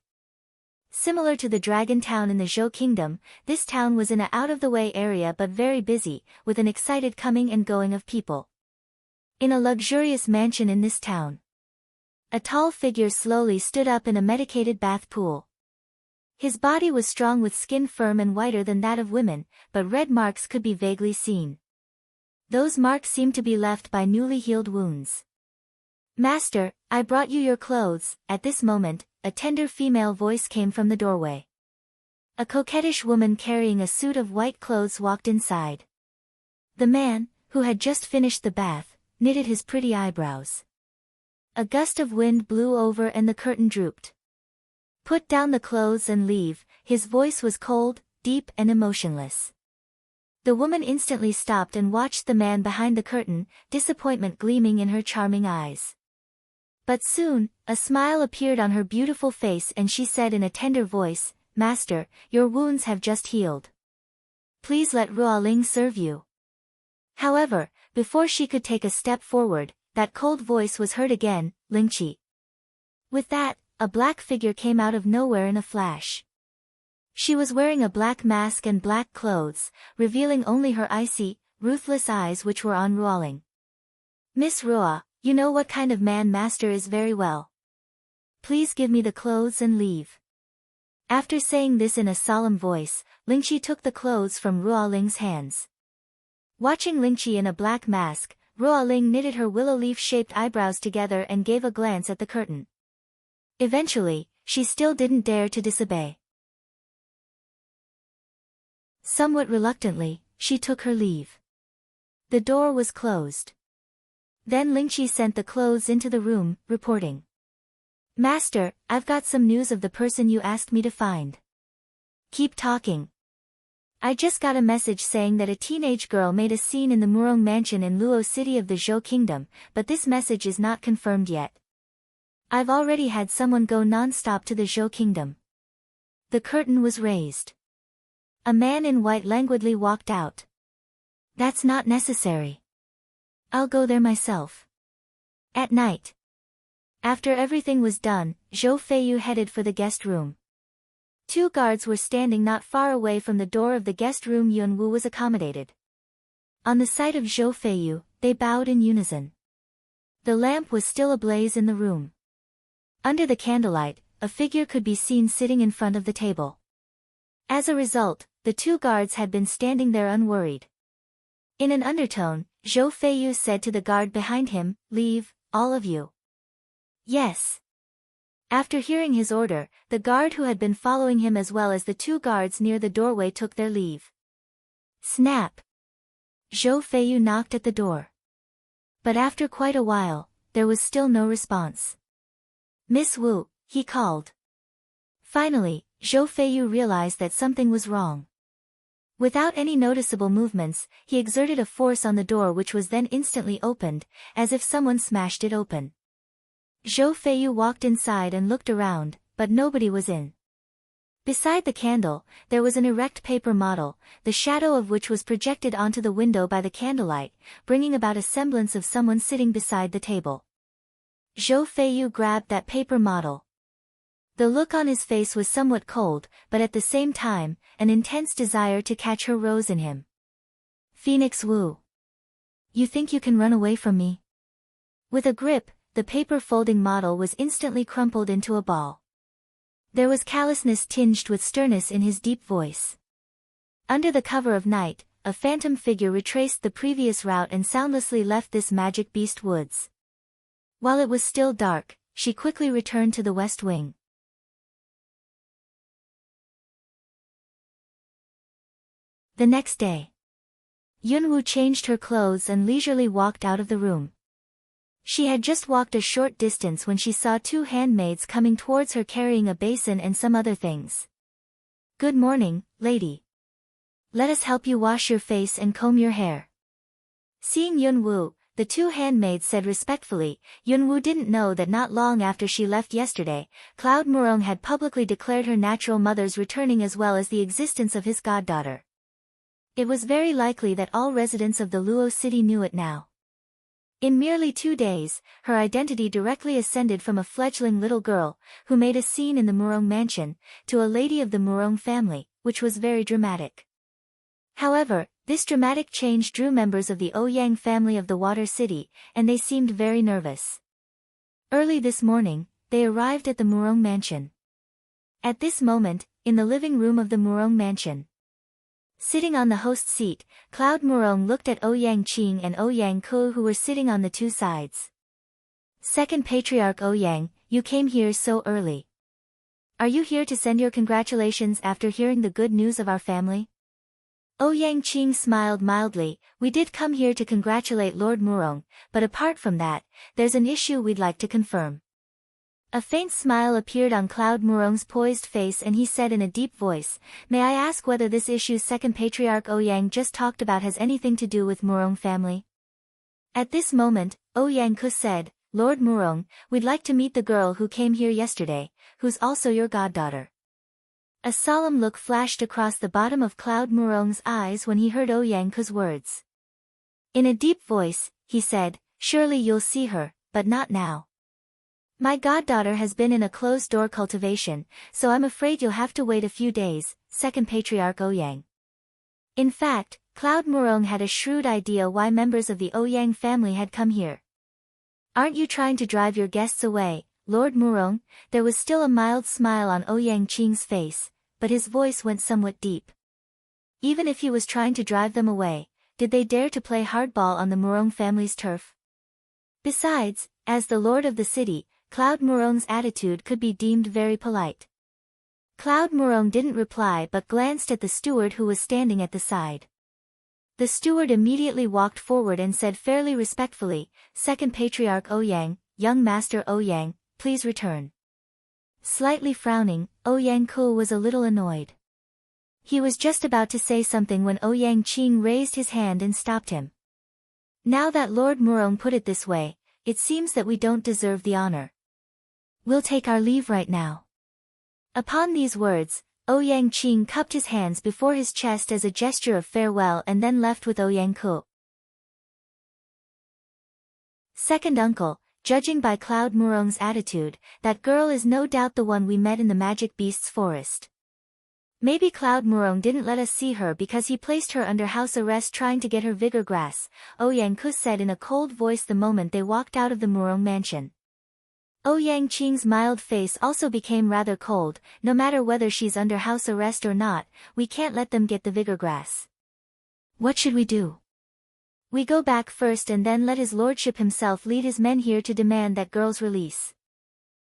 Similar to the Dragon Town in the Zhou Kingdom, this town was in a out-of-the-way area but very busy, with an excited coming and going of people. In a luxurious mansion in this town, a tall figure slowly stood up in a medicated bath pool. His body was strong with skin firm and whiter than that of women, but red marks could be vaguely seen. Those marks seemed to be left by newly healed wounds. "Master, I brought you your clothes." At this moment, a tender female voice came from the doorway. A coquettish woman carrying a suit of white clothes walked inside. The man, who had just finished the bath, knitted his pretty eyebrows. A gust of wind blew over and the curtain drooped. "Put down the clothes and leave." His voice was cold, deep and emotionless. The woman instantly stopped and watched the man behind the curtain, disappointment gleaming in her charming eyes. But soon, a smile appeared on her beautiful face and she said in a tender voice, "Master, your wounds have just healed. Please let Ruoling serve you." However, before she could take a step forward, that cold voice was heard again, "Lingqi." With that, a black figure came out of nowhere in a flash. She was wearing a black mask and black clothes, revealing only her icy, ruthless eyes which were on Ruoling. "Miss Ruo, you know what kind of man Master is very well. Please give me the clothes and leave." After saying this in a solemn voice, Lingqi took the clothes from Ruoling's hands. Watching Lingqi in a black mask, Ruoling knitted her willow leaf-shaped eyebrows together and gave a glance at the curtain. Eventually, she still didn't dare to disobey. Somewhat reluctantly, she took her leave. The door was closed. Then Lingqi sent the clothes into the room, reporting, "Master, I've got some news of the person you asked me to find." "Keep talking." "I just got a message saying that a teenage girl made a scene in the Murong mansion in Luo City of the Zhou Kingdom, but this message is not confirmed yet. I've already had someone go non-stop to the Zhou Kingdom." The curtain was raised. A man in white languidly walked out. "That's not necessary. I'll go there myself." At night, after everything was done, Zhou Feiyu headed for the guest room. Two guards were standing not far away from the door of the guest room Yunwoo was accommodated. On the sight of Zhou Feiyu, they bowed in unison. The lamp was still ablaze in the room. Under the candlelight, a figure could be seen sitting in front of the table. As a result, the two guards had been standing there unworried. In an undertone, Zhou Feiyu said to the guard behind him, "Leave, all of you." "Yes." After hearing his order, the guard who had been following him as well as the two guards near the doorway took their leave. Snap! Zhou Feiyu knocked at the door. But after quite a while, there was still no response. "Miss Wu," he called. Finally, Zhou Feiyu realized that something was wrong. Without any noticeable movements, he exerted a force on the door which was then instantly opened, as if someone smashed it open. Zhou Feiyu walked inside and looked around, but nobody was in. Beside the candle, there was an erect paper model, the shadow of which was projected onto the window by the candlelight, bringing about a semblance of someone sitting beside the table. Zhou Feiyu grabbed that paper model. The look on his face was somewhat cold, but at the same time, an intense desire to catch her rose in him. "Phoenix Wu. You think you can run away from me?" With a grip, the paper folding model was instantly crumpled into a ball. There was callousness tinged with sternness in his deep voice. Under the cover of night, a phantom figure retraced the previous route and soundlessly left this magic beast woods. While it was still dark, she quickly returned to the west wing. The next day, Yunwoo changed her clothes and leisurely walked out of the room. She had just walked a short distance when she saw two handmaids coming towards her carrying a basin and some other things. "Good morning, lady. Let us help you wash your face and comb your hair." Seeing Yunwoo, the two handmaids said respectfully. Yunwoo didn't know that not long after she left yesterday, Cloud Murong had publicly declared her natural mother's returning as well as the existence of his goddaughter. It was very likely that all residents of the Luo city knew it now. In merely 2 days, her identity directly ascended from a fledgling little girl, who made a scene in the Murong mansion, to a lady of the Murong family, which was very dramatic. However, this dramatic change drew members of the Ouyang family of the Water City, and they seemed very nervous. Early this morning, they arrived at the Murong mansion. At this moment, in the living room of the Murong mansion, sitting on the host seat, Cloud Murong looked at Ouyang Qing and Ouyang Ke, who were sitting on the two sides. "Second Patriarch Ouyang, you came here so early. Are you here to send your congratulations after hearing the good news of our family?" Ouyang Qing smiled mildly. "We did come here to congratulate Lord Murong, but apart from that, there's an issue we'd like to confirm." A faint smile appeared on Cloud Murong's poised face and he said in a deep voice, "May I ask whether this issue Second Patriarch Ouyang just talked about has anything to do with Murong family?" At this moment, Ouyang Ke said, "Lord Murong, we'd like to meet the girl who came here yesterday, who's also your goddaughter." A solemn look flashed across the bottom of Cloud Murong's eyes when he heard Ouyang Ke's words. In a deep voice, he said, "Surely you'll see her, but not now. My goddaughter has been in a closed-door cultivation, so I'm afraid you'll have to wait a few days, Second Patriarch Ouyang." In fact, Cloud Murong had a shrewd idea why members of the Ouyang family had come here. "Aren't you trying to drive your guests away, Lord Murong?" There was still a mild smile on Ouyang Qing's face, but his voice went somewhat deep. Even if he was trying to drive them away, did they dare to play hardball on the Murong family's turf? Besides, as the lord of the city, Cloud Murong's attitude could be deemed very polite. Cloud Murong didn't reply but glanced at the steward who was standing at the side. The steward immediately walked forward and said fairly respectfully, "Second Patriarch Ouyang, young Master Ouyang, please return." Slightly frowning, Ouyang Ke was a little annoyed. He was just about to say something when Ouyang Qing raised his hand and stopped him. "Now that Lord Murong put it this way, it seems that we don't deserve the honor. We'll take our leave right now." Upon these words, Ouyang Qing cupped his hands before his chest as a gesture of farewell and then left with Ouyang Ke. Second uncle, judging by Cloud Murong's attitude, that girl is no doubt the one we met in the Magic Beast's forest. Maybe Cloud Murong didn't let us see her because he placed her under house arrest trying to get her vigor grass, Ouyang Ke said in a cold voice the moment they walked out of the Murong mansion. Ouyang Qing's mild face also became rather cold. "No matter whether she's under house arrest or not, we can't let them get the vigor grass. What should we do?" "We go back first and then let his lordship himself lead his men here to demand that girl's release."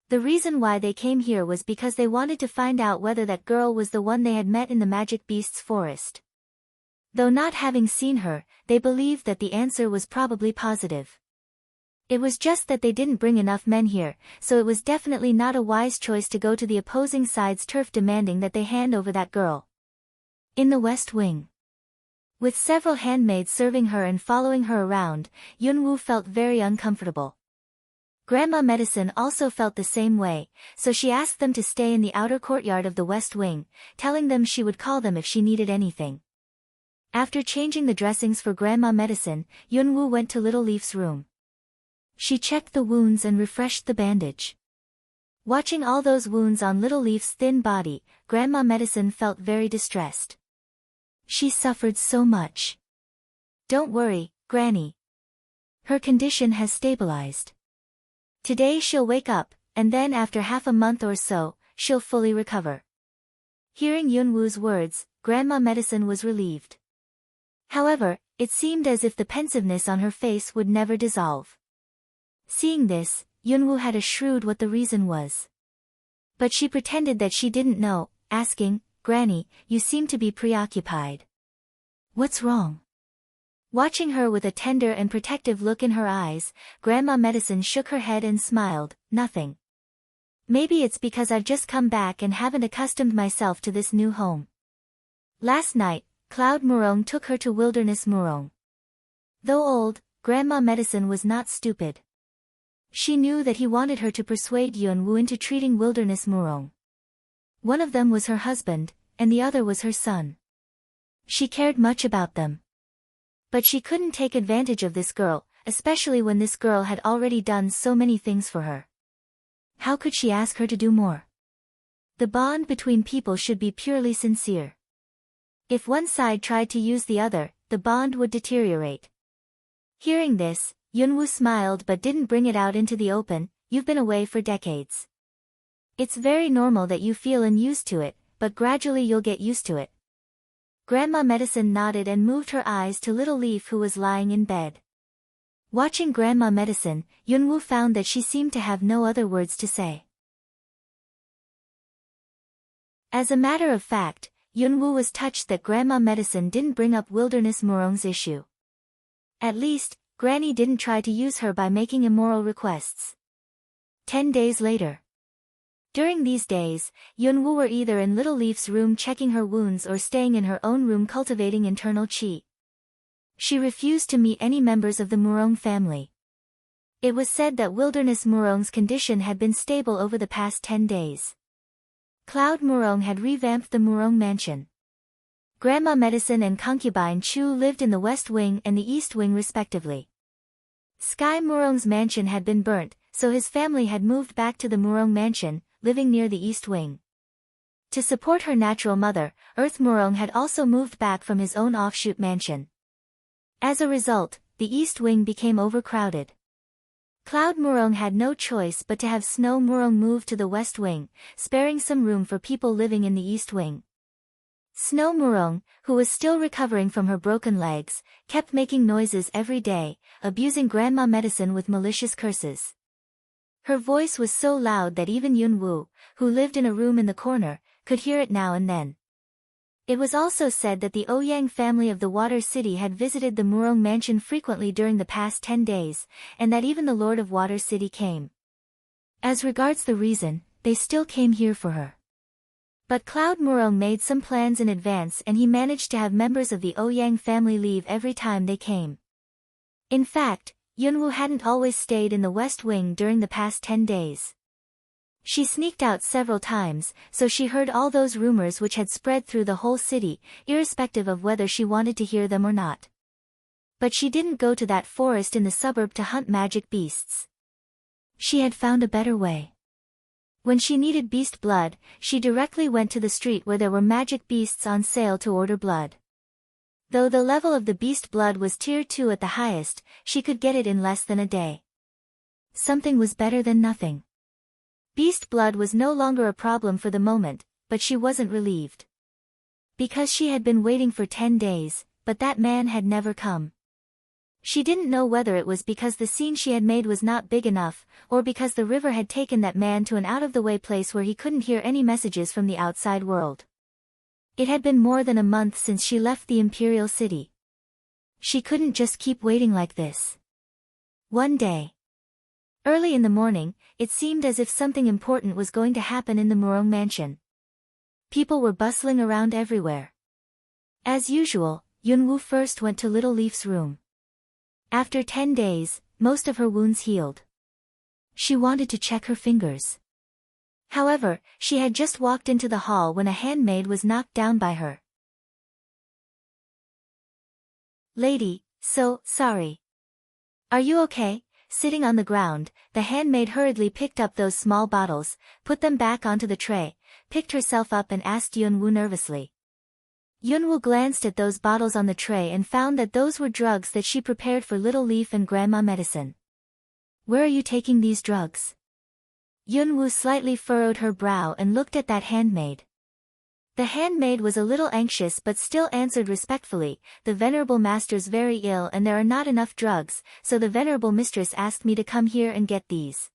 The reason why they came here was because they wanted to find out whether that girl was the one they had met in the Magic Beast's forest. Though not having seen her, they believed that the answer was probably positive. It was just that they didn't bring enough men here, so it was definitely not a wise choice to go to the opposing side's turf demanding that they hand over that girl. In the West Wing, with several handmaids serving her and following her around, Yunwoo felt very uncomfortable. Grandma Medicine also felt the same way, so she asked them to stay in the outer courtyard of the West Wing, telling them she would call them if she needed anything. After changing the dressings for Grandma Medicine, Yunwoo went to Little Leaf's room. She checked the wounds and refreshed the bandage. Watching all those wounds on Little Leaf's thin body, Grandma Medicine felt very distressed. She suffered so much. "Don't worry, Granny. Her condition has stabilized. Today she'll wake up, and then after half a month or so, she'll fully recover." Hearing Yunwoo's words, Grandma Medicine was relieved. However, it seemed as if the pensiveness on her face would never dissolve. Seeing this, Yunwoo had a shrewd what the reason was. But she pretended that she didn't know, asking, "Granny, you seem to be preoccupied. What's wrong?" Watching her with a tender and protective look in her eyes, Grandma Medicine shook her head and smiled, "Nothing. Maybe it's because I've just come back and haven't accustomed myself to this new home. Last night, Cloud Murong took her to Wilderness Murong." Though old, Grandma Medicine was not stupid. She knew that he wanted her to persuade Yunwoo into treating Wilderness Murong. One of them was her husband, and the other was her son. She cared much about them. But she couldn't take advantage of this girl, especially when this girl had already done so many things for her. How could she ask her to do more? The bond between people should be purely sincere. If one side tried to use the other, the bond would deteriorate. Hearing this, Yunwoo smiled but didn't bring it out into the open. "You've been away for decades. It's very normal that you feel unused to it, but gradually you'll get used to it." Grandma Medicine nodded and moved her eyes to Little Leaf, who was lying in bed. Watching Grandma Medicine, Yunwoo found that she seemed to have no other words to say. As a matter of fact, Yunwoo was touched that Grandma Medicine didn't bring up Wilderness Murong's issue. At least, Granny didn't try to use her by making immoral requests. 10 days later. During these days, Yunwoo were either in Little Leaf's room checking her wounds or staying in her own room cultivating internal chi. She refused to meet any members of the Murong family. It was said that Wilderness Murong's condition had been stable over the past 10 days. Cloud Murong had revamped the Murong mansion. Grandma Medicine and concubine Chu lived in the West Wing and the East Wing respectively. Sky Murong's mansion had been burnt, so his family had moved back to the Murong mansion, living near the East Wing. To support her natural mother, Earth Murong had also moved back from his own offshoot mansion. As a result, the East Wing became overcrowded. Cloud Murong had no choice but to have Snow Murong move to the West Wing, sparing some room for people living in the East Wing. Snow Murong, who was still recovering from her broken legs, kept making noises every day, abusing Grandma Medicine with malicious curses. Her voice was so loud that even Yunwoo, who lived in a room in the corner, could hear it now and then. It was also said that the Ouyang family of the Water City had visited the Murong mansion frequently during the past 10 days, and that even the Lord of Water City came. As regards the reason, they still came here for her. But Cloud Murong made some plans in advance and he managed to have members of the Ouyang family leave every time they came. In fact, Yunwoo hadn't always stayed in the West Wing during the past 10 days. She sneaked out several times, so she heard all those rumors which had spread through the whole city, irrespective of whether she wanted to hear them or not. But she didn't go to that forest in the suburb to hunt magic beasts. She had found a better way. When she needed beast blood, she directly went to the street where there were magic beasts on sale to order blood. Though the level of the beast blood was tier 2 at the highest, she could get it in less than a day. Something was better than nothing. Beast blood was no longer a problem for the moment, but she wasn't relieved. Because she had been waiting for 10 days, but that man had never come. She didn't know whether it was because the scene she had made was not big enough, or because the river had taken that man to an out-of-the-way place where he couldn't hear any messages from the outside world. It had been more than a month since she left the Imperial City. She couldn't just keep waiting like this. One day, early in the morning, it seemed as if something important was going to happen in the Murong mansion. People were bustling around everywhere. As usual, Yunwoo first went to Little Leaf's room. After 10 days, most of her wounds healed. She wanted to check her fingers. However, she had just walked into the hall when a handmaid was knocked down by her. "Lady, so sorry. Are you okay?" Sitting on the ground, the handmaid hurriedly picked up those small bottles, put them back onto the tray, picked herself up and asked Yunwoo nervously. Yunwoo glanced at those bottles on the tray and found that those were drugs that she prepared for Little Leaf and Grandma Medicine. "Where are you taking these drugs?" Yunwoo slightly furrowed her brow and looked at that handmaid. The handmaid was a little anxious but still answered respectfully, "The venerable master's very ill and there are not enough drugs, so the venerable mistress asked me to come here and get these."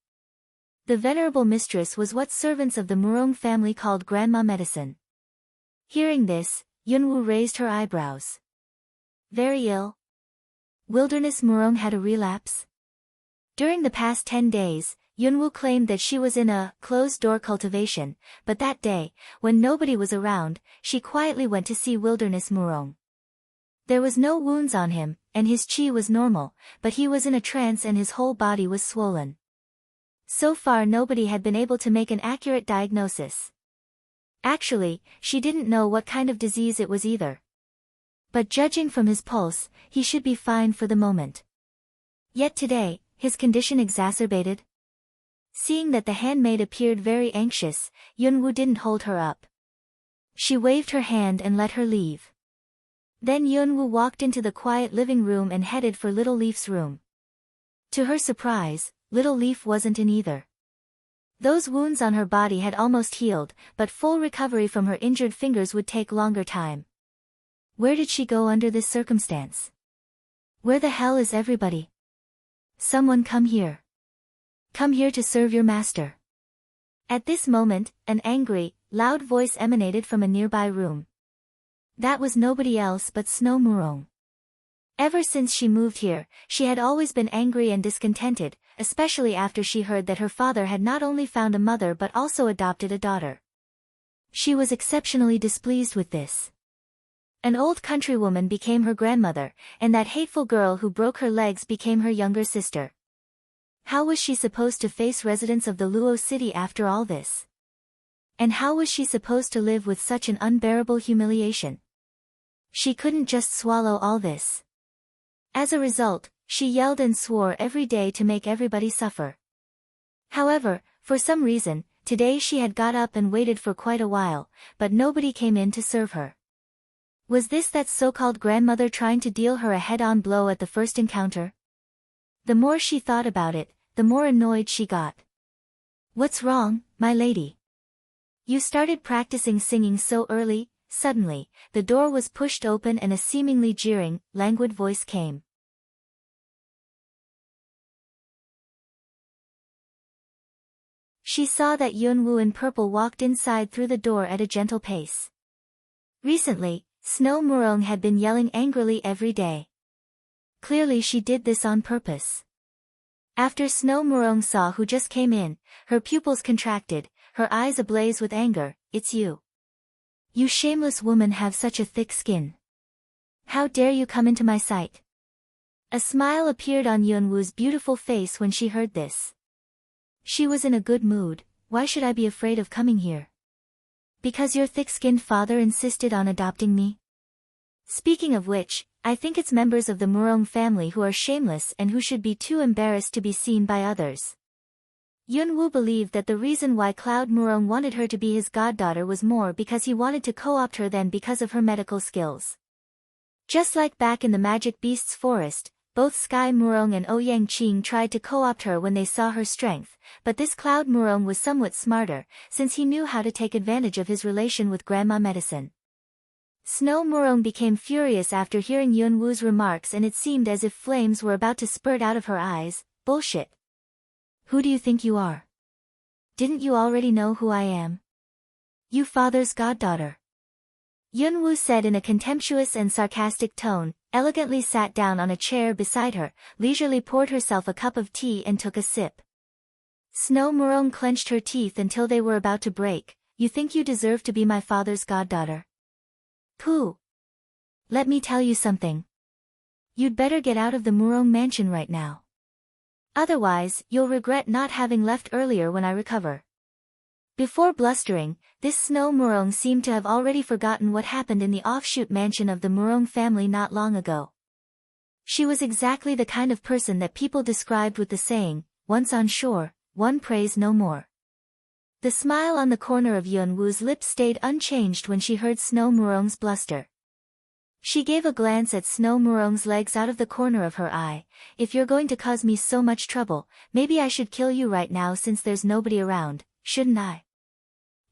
The venerable mistress was what servants of the Murong family called Grandma Medicine. Hearing this, Yunwu raised her eyebrows. Very ill? Wilderness Murong had a relapse? During the past 10 days, Yunwu claimed that she was in a closed-door cultivation, but that day, when nobody was around, she quietly went to see Wilderness Murong. There was no wounds on him, and his qi was normal, but he was in a trance and his whole body was swollen. So far nobody had been able to make an accurate diagnosis. Actually, she didn't know what kind of disease it was either. But judging from his pulse, he should be fine for the moment. Yet today, his condition exacerbated. Seeing that the handmaid appeared very anxious, Yunwu didn't hold her up. She waved her hand and let her leave. Then Yunwu walked into the quiet living room and headed for Little Leaf's room. To her surprise, Little Leaf wasn't in either. Those wounds on her body had almost healed, but full recovery from her injured fingers would take longer time. Where did she go under this circumstance? Where the hell is everybody? Someone come here. Come here to serve your master. At this moment, an angry, loud voice emanated from a nearby room. That was nobody else but Snow Murong. Ever since she moved here, she had always been angry and discontented, especially after she heard that her father had not only found a mother but also adopted a daughter. She was exceptionally displeased with this. An old countrywoman became her grandmother, and that hateful girl who broke her legs became her younger sister. How was she supposed to face residents of the Luo city after all this? And how was she supposed to live with such an unbearable humiliation? She couldn't just swallow all this. As a result, she yelled and swore every day to make everybody suffer. However, for some reason, today she had got up and waited for quite a while, but nobody came in to serve her. Was this that so-called grandmother trying to deal her a head-on blow at the first encounter? The more she thought about it, the more annoyed she got. What's wrong, my lady? You started practicing singing so early? Suddenly, the door was pushed open and a seemingly jeering, languid voice came. She saw that Yunwu in purple walked inside through the door at a gentle pace. Recently, Snow Murong had been yelling angrily every day. Clearly she did this on purpose. After Snow Murong saw who just came in, her pupils contracted, her eyes ablaze with anger. It's you. You shameless woman have such a thick skin. How dare you come into my sight? A smile appeared on Yunwu's beautiful face when she heard this. She was in a good mood. Why should I be afraid of coming here? Because your thick-skinned father insisted on adopting me? Speaking of which, I think it's members of the Murong family who are shameless and who should be too embarrassed to be seen by others. Yunwu believed that the reason why Cloud Murong wanted her to be his goddaughter was more because he wanted to co-opt her than because of her medical skills. Just like back in the Magic Beasts forest, both Sky Murong and Ouyang Qing tried to co-opt her when they saw her strength, but this Cloud Murong was somewhat smarter, since he knew how to take advantage of his relation with Grandma Medicine. Snow Murong became furious after hearing Yunwu's remarks and it seemed as if flames were about to spurt out of her eyes. Bullshit. Who do you think you are? Didn't you already know who I am? You father's goddaughter. Yunwu said in a contemptuous and sarcastic tone, elegantly sat down on a chair beside her, leisurely poured herself a cup of tea and took a sip. Snow Murong clenched her teeth until they were about to break. You think you deserve to be my father's goddaughter? Pooh. Let me tell you something. You'd better get out of the Murong mansion right now. Otherwise, you'll regret not having left earlier when I recover. Before blustering, this Snow Murong seemed to have already forgotten what happened in the offshoot mansion of the Murong family not long ago. She was exactly the kind of person that people described with the saying, once on shore, one prays no more. The smile on the corner of Yunwu's lips stayed unchanged when she heard Snow Murong's bluster. She gave a glance at Snow Murong's legs out of the corner of her eye. If you're going to cause me so much trouble, maybe I should kill you right now since there's nobody around, shouldn't I?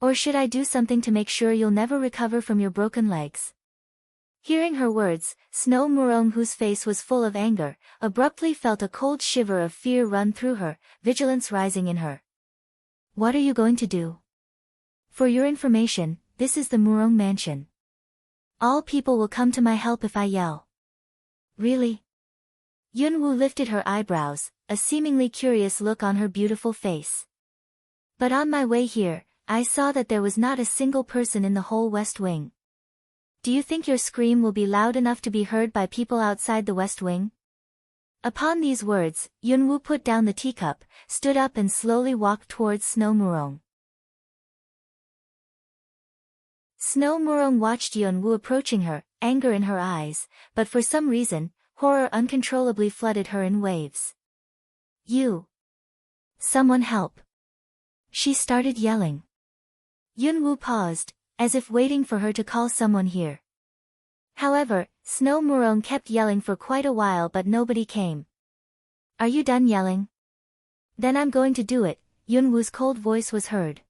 Or should I do something to make sure you'll never recover from your broken legs? Hearing her words, Snow Murong, whose face was full of anger, abruptly felt a cold shiver of fear run through her, vigilance rising in her. What are you going to do? For your information, this is the Murong mansion. All people will come to my help if I yell. Really? Yunwoo lifted her eyebrows, a seemingly curious look on her beautiful face. But on my way here, I saw that there was not a single person in the whole West Wing. Do you think your scream will be loud enough to be heard by people outside the West Wing? Upon these words, Yunwoo put down the teacup, stood up and slowly walked towards Snow Murong. Snow Murong watched Yunwoo approaching her, anger in her eyes, but for some reason, horror uncontrollably flooded her in waves. You! Someone help! She started yelling. Yunwoo paused, as if waiting for her to call someone here. However, Snow Murong kept yelling for quite a while but nobody came. Are you done yelling? Then I'm going to do it, Yunwoo's cold voice was heard.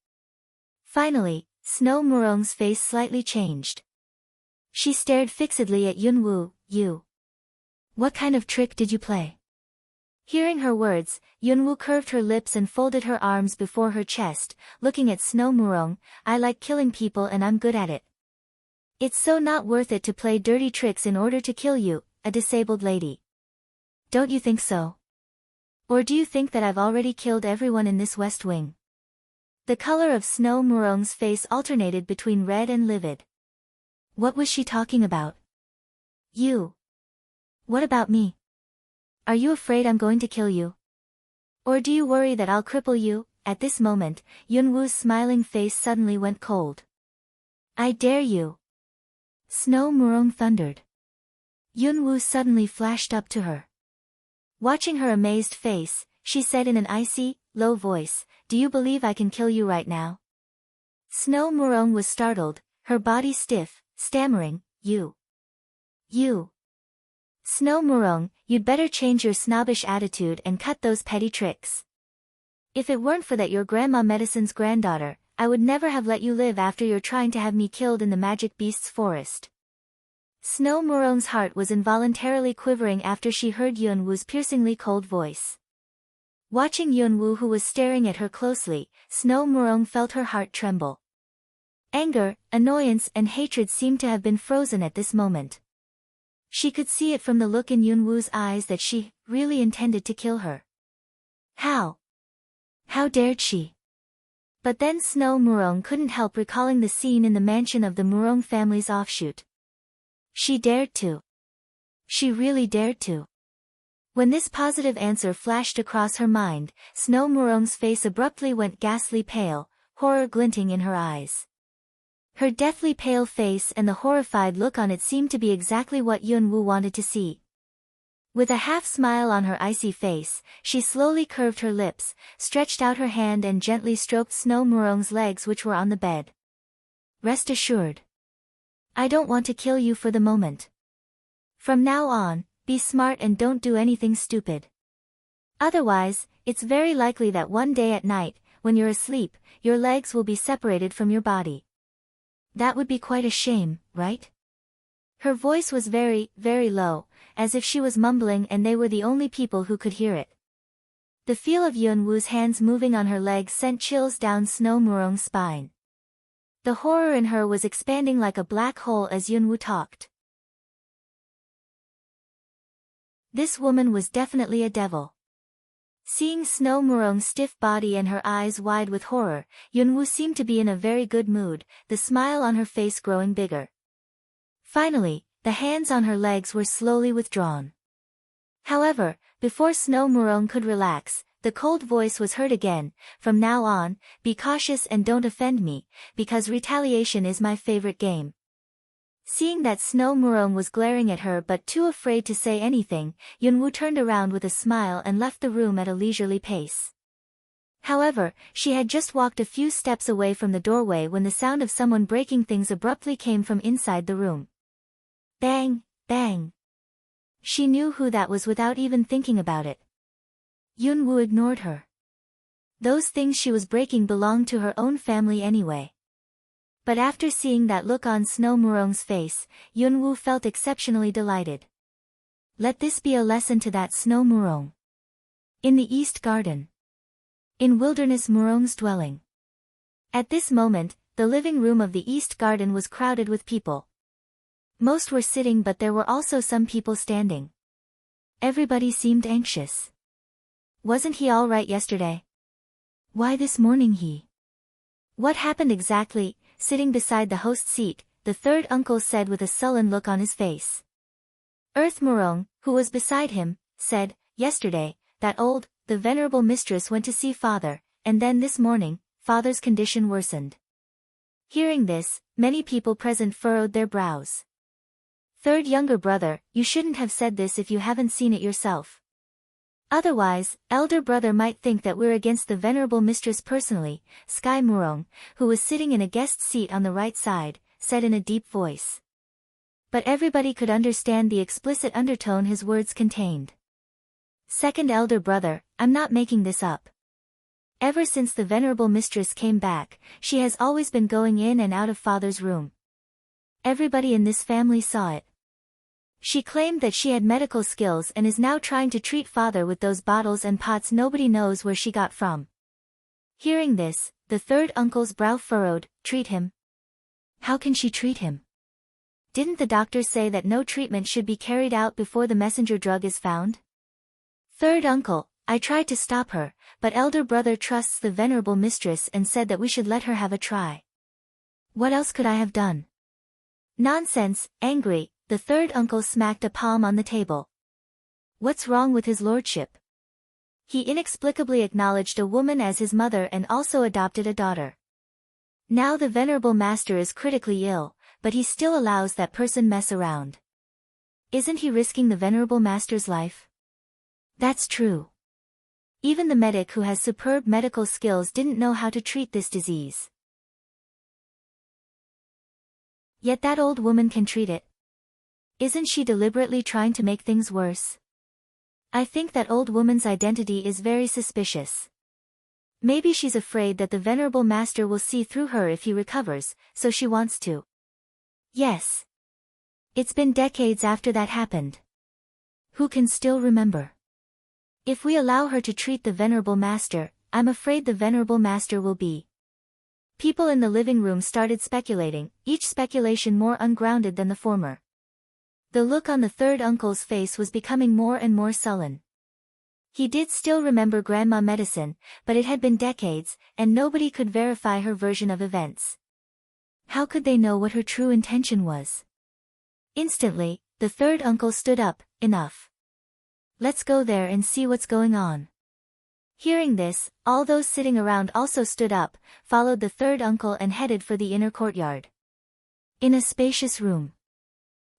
Finally, Snow Murong's face slightly changed. She stared fixedly at Yunwoo. You. What kind of trick did you play? Hearing her words, Yunwoo curved her lips and folded her arms before her chest, looking at Snow Murong. I like killing people and I'm good at it. It's so not worth it to play dirty tricks in order to kill you, a disabled lady. Don't you think so? Or do you think that I've already killed everyone in this West Wing? The color of Snow Murong's face alternated between red and livid. What was she talking about? You. What about me? Are you afraid I'm going to kill you? Or do you worry that I'll cripple you? At this moment, Yunwoo's smiling face suddenly went cold. I dare you! Snow Murong thundered. Yunwoo suddenly flashed up to her. Watching her amazed face, she said in an icy, low voice, Do you believe I can kill you right now? Snow Murong was startled, her body stiff, stammering, You. Snow Murong, you'd better change your snobbish attitude and cut those petty tricks. If it weren't for that you're Grandma Medicine's granddaughter, I would never have let you live after you're trying to have me killed in the Magic Beast's forest. Snow Murong's heart was involuntarily quivering after she heard Yunwoo's piercingly cold voice. Watching Yunwoo, who was staring at her closely, Snow Murong felt her heart tremble. Anger, annoyance and hatred seemed to have been frozen at this moment. She could see it from the look in Yunwoo's eyes that she really intended to kill her. How? How dared she? But then Snow Murong couldn't help recalling the scene in the mansion of the Murong family's offshoot. She dared to. She really dared to. When this positive answer flashed across her mind, Snow Murong's face abruptly went ghastly pale, horror glinting in her eyes. Her deathly pale face and the horrified look on it seemed to be exactly what Yunwoo wanted to see. With a half-smile on her icy face, she slowly curved her lips, stretched out her hand and gently stroked Snow Murong's legs which were on the bed. Rest assured. I don't want to kill you for the moment. From now on, be smart and don't do anything stupid. Otherwise, it's very likely that one day at night, when you're asleep, your legs will be separated from your body. That would be quite a shame, right? Her voice was very, very low, as if she was mumbling and they were the only people who could hear it. The feel of Yunwoo's hands moving on her legs sent chills down Snow Murong's spine. The horror in her was expanding like a black hole as Yunwoo talked. This woman was definitely a devil. Seeing Snow Murong's stiff body and her eyes wide with horror, Yunwoo seemed to be in a very good mood, the smile on her face growing bigger. Finally, the hands on her legs were slowly withdrawn. However, before Snow Murong could relax, the cold voice was heard again, From now on, be cautious and don't offend me, because retaliation is my favorite game. Seeing that Snow Murong was glaring at her but too afraid to say anything, Yunwoo turned around with a smile and left the room at a leisurely pace. However, she had just walked a few steps away from the doorway when the sound of someone breaking things abruptly came from inside the room. Bang, bang. She knew who that was without even thinking about it. Yunwoo ignored her. Those things she was breaking belonged to her own family anyway. But after seeing that look on Snow Murong's face, Yunwoo felt exceptionally delighted. Let this be a lesson to that Snow Murong. In the East Garden. In Wilderness Murong's dwelling. At this moment, the living room of the East Garden was crowded with people. Most were sitting, but there were also some people standing. Everybody seemed anxious. Wasn't he all right yesterday? Why this morning he? What happened exactly? Sitting beside the host's seat, the third uncle said with a sullen look on his face. Earth Murong, who was beside him, said, yesterday, the venerable mistress went to see father, and then this morning, father's condition worsened. Hearing this, many people present furrowed their brows. Third younger brother, you shouldn't have said this if you haven't seen it yourself. Otherwise, elder brother might think that we're against the venerable mistress personally. Sky Murong, who was sitting in a guest seat on the right side, said in a deep voice. But everybody could understand the explicit undertone his words contained. Second elder brother, I'm not making this up. Ever since the venerable mistress came back, she has always been going in and out of father's room. Everybody in this family saw it. She claimed that she had medical skills and is now trying to treat father with those bottles and pots nobody knows where she got from. Hearing this, the third uncle's brow furrowed. Treat him? How can she treat him? Didn't the doctor say that no treatment should be carried out before the messenger drug is found? Third uncle, I tried to stop her, but elder brother trusts the venerable mistress and said that we should let her have a try. What else could I have done? Nonsense. Angry, the third uncle smacked a palm on the table. What's wrong with his lordship? He inexplicably acknowledged a woman as his mother and also adopted a daughter. Now the venerable master is critically ill, but he still allows that person mess around. Isn't he risking the venerable master's life? That's true. Even the medic who has superb medical skills didn't know how to treat this disease. Yet that old woman can treat it. Isn't she deliberately trying to make things worse? I think that old woman's identity is very suspicious. Maybe she's afraid that the venerable master will see through her if he recovers, so she wants to. Yes. It's been decades after that happened. Who can still remember? If we allow her to treat the venerable master, I'm afraid the venerable master will be. People in the living room started speculating, each speculation more ungrounded than the former. The look on the third uncle's face was becoming more and more sullen. He did still remember grandma medicine, but it had been decades, and nobody could verify her version of events. How could they know what her true intention was? Instantly, the third uncle stood up. Enough. Let's go there and see what's going on. Hearing this, all those sitting around also stood up, followed the third uncle and headed for the inner courtyard. In a spacious room.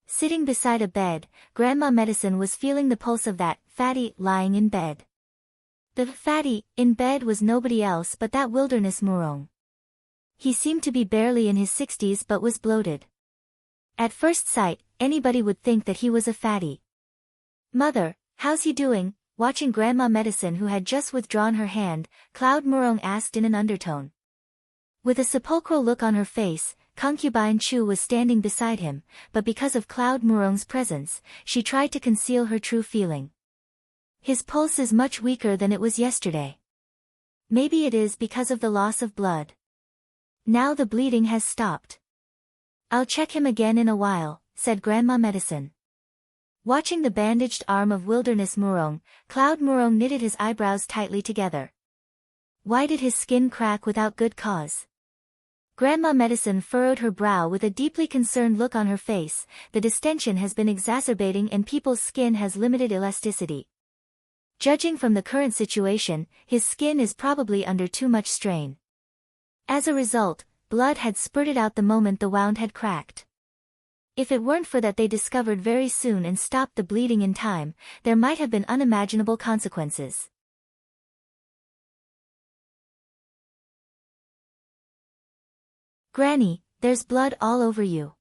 Sitting beside a bed, Grandma Medicine was feeling the pulse of that fatty lying in bed. The fatty in bed was nobody else but that Wilderness Murong. He seemed to be barely in his 60s but was bloated. At first sight, anybody would think that he was a fatty. Mother, how's he doing? Watching Grandma Medicine who had just withdrawn her hand, Cloud Murong asked in an undertone. With a sepulchral look on her face, Concubine Chu was standing beside him, but because of Cloud Murong's presence, she tried to conceal her true feeling. His pulse is much weaker than it was yesterday. Maybe it is because of the loss of blood. Now the bleeding has stopped. I'll check him again in a while, said Grandma Medicine. Watching the bandaged arm of Wilderness Murong, Cloud Murong knitted his eyebrows tightly together. Why did his skin crack without good cause? Grandma Medicine furrowed her brow with a deeply concerned look on her face. The distension has been exacerbating and people's skin has limited elasticity. Judging from the current situation, his skin is probably under too much strain. As a result, blood had spurted out the moment the wound had cracked. If it weren't for that they discovered very soon and stopped the bleeding in time, there might have been unimaginable consequences. Granny, there's blood all over you.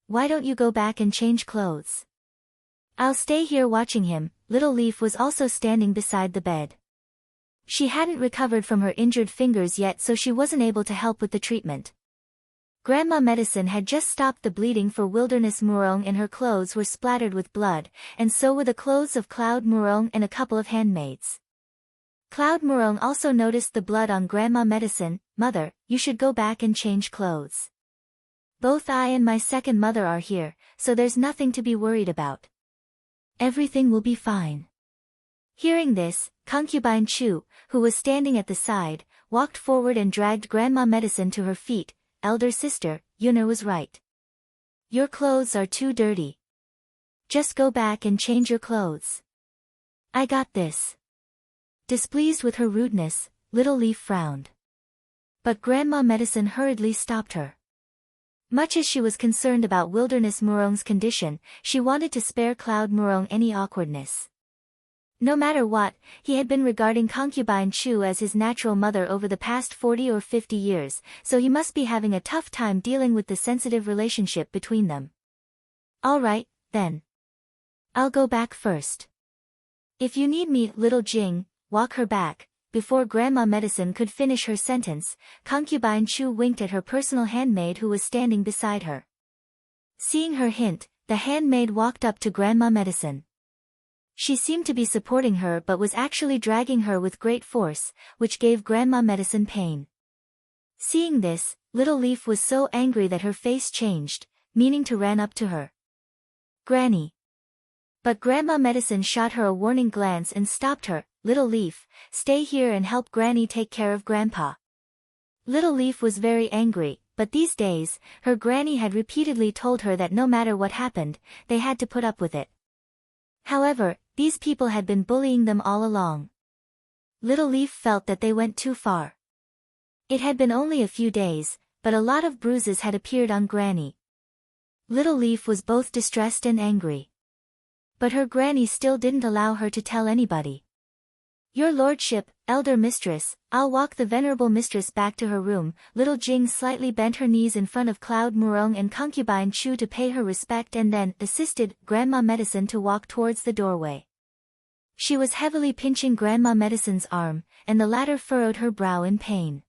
Why don't you go back and change clothes? I'll stay here watching him. Little Leaf was also standing beside the bed. She hadn't recovered from her injured fingers yet, so she wasn't able to help with the treatment. Grandma Medicine had just stopped the bleeding for Wilderness Murong and her clothes were splattered with blood, and so were the clothes of Cloud Murong and a couple of handmaids. Cloud Murong also noticed the blood on Grandma Medicine. "Mother, you should go back and change clothes. Both I and my second mother are here, so there's nothing to be worried about. Everything will be fine." Hearing this, Concubine Chu, who was standing at the side, walked forward and dragged Grandma Medicine to her feet. "Elder sister, Yuna was right. Your clothes are too dirty. Just go back and change your clothes. I got this." Displeased with her rudeness, Little Leaf frowned. But Grandma Medicine hurriedly stopped her. Much as she was concerned about Wilderness Murong's condition, she wanted to spare Cloud Murong any awkwardness. No matter what, he had been regarding Concubine Chu as his natural mother over the past 40 or 50 years, so he must be having a tough time dealing with the sensitive relationship between them. "All right, then. I'll go back first. If you need me, Little Jing, walk her back." Before Grandma Medicine could finish her sentence, Concubine Chu winked at her personal handmaid who was standing beside her. Seeing her hint, the handmaid walked up to Grandma Medicine. She seemed to be supporting her but was actually dragging her with great force, which gave Grandma Medicine pain. Seeing this, Little Leaf was so angry that her face changed, meaning to ran up to her. "Granny." But Grandma Medicine shot her a warning glance and stopped her. "Little Leaf, stay here and help Granny take care of Grandpa." Little Leaf was very angry, but these days, her granny had repeatedly told her that no matter what happened, they had to put up with it. However, these people had been bullying them all along. Little Leaf felt that they went too far. It had been only a few days, but a lot of bruises had appeared on Granny. Little Leaf was both distressed and angry. But her granny still didn't allow her to tell anybody. "Your lordship, elder mistress, I'll walk the venerable mistress back to her room." Little Jing slightly bent her knees in front of Cloud Murong and Concubine Chu to pay her respect and then assisted Grandma Medicine to walk towards the doorway. She was heavily pinching Grandma Medicine's arm, and the latter furrowed her brow in pain.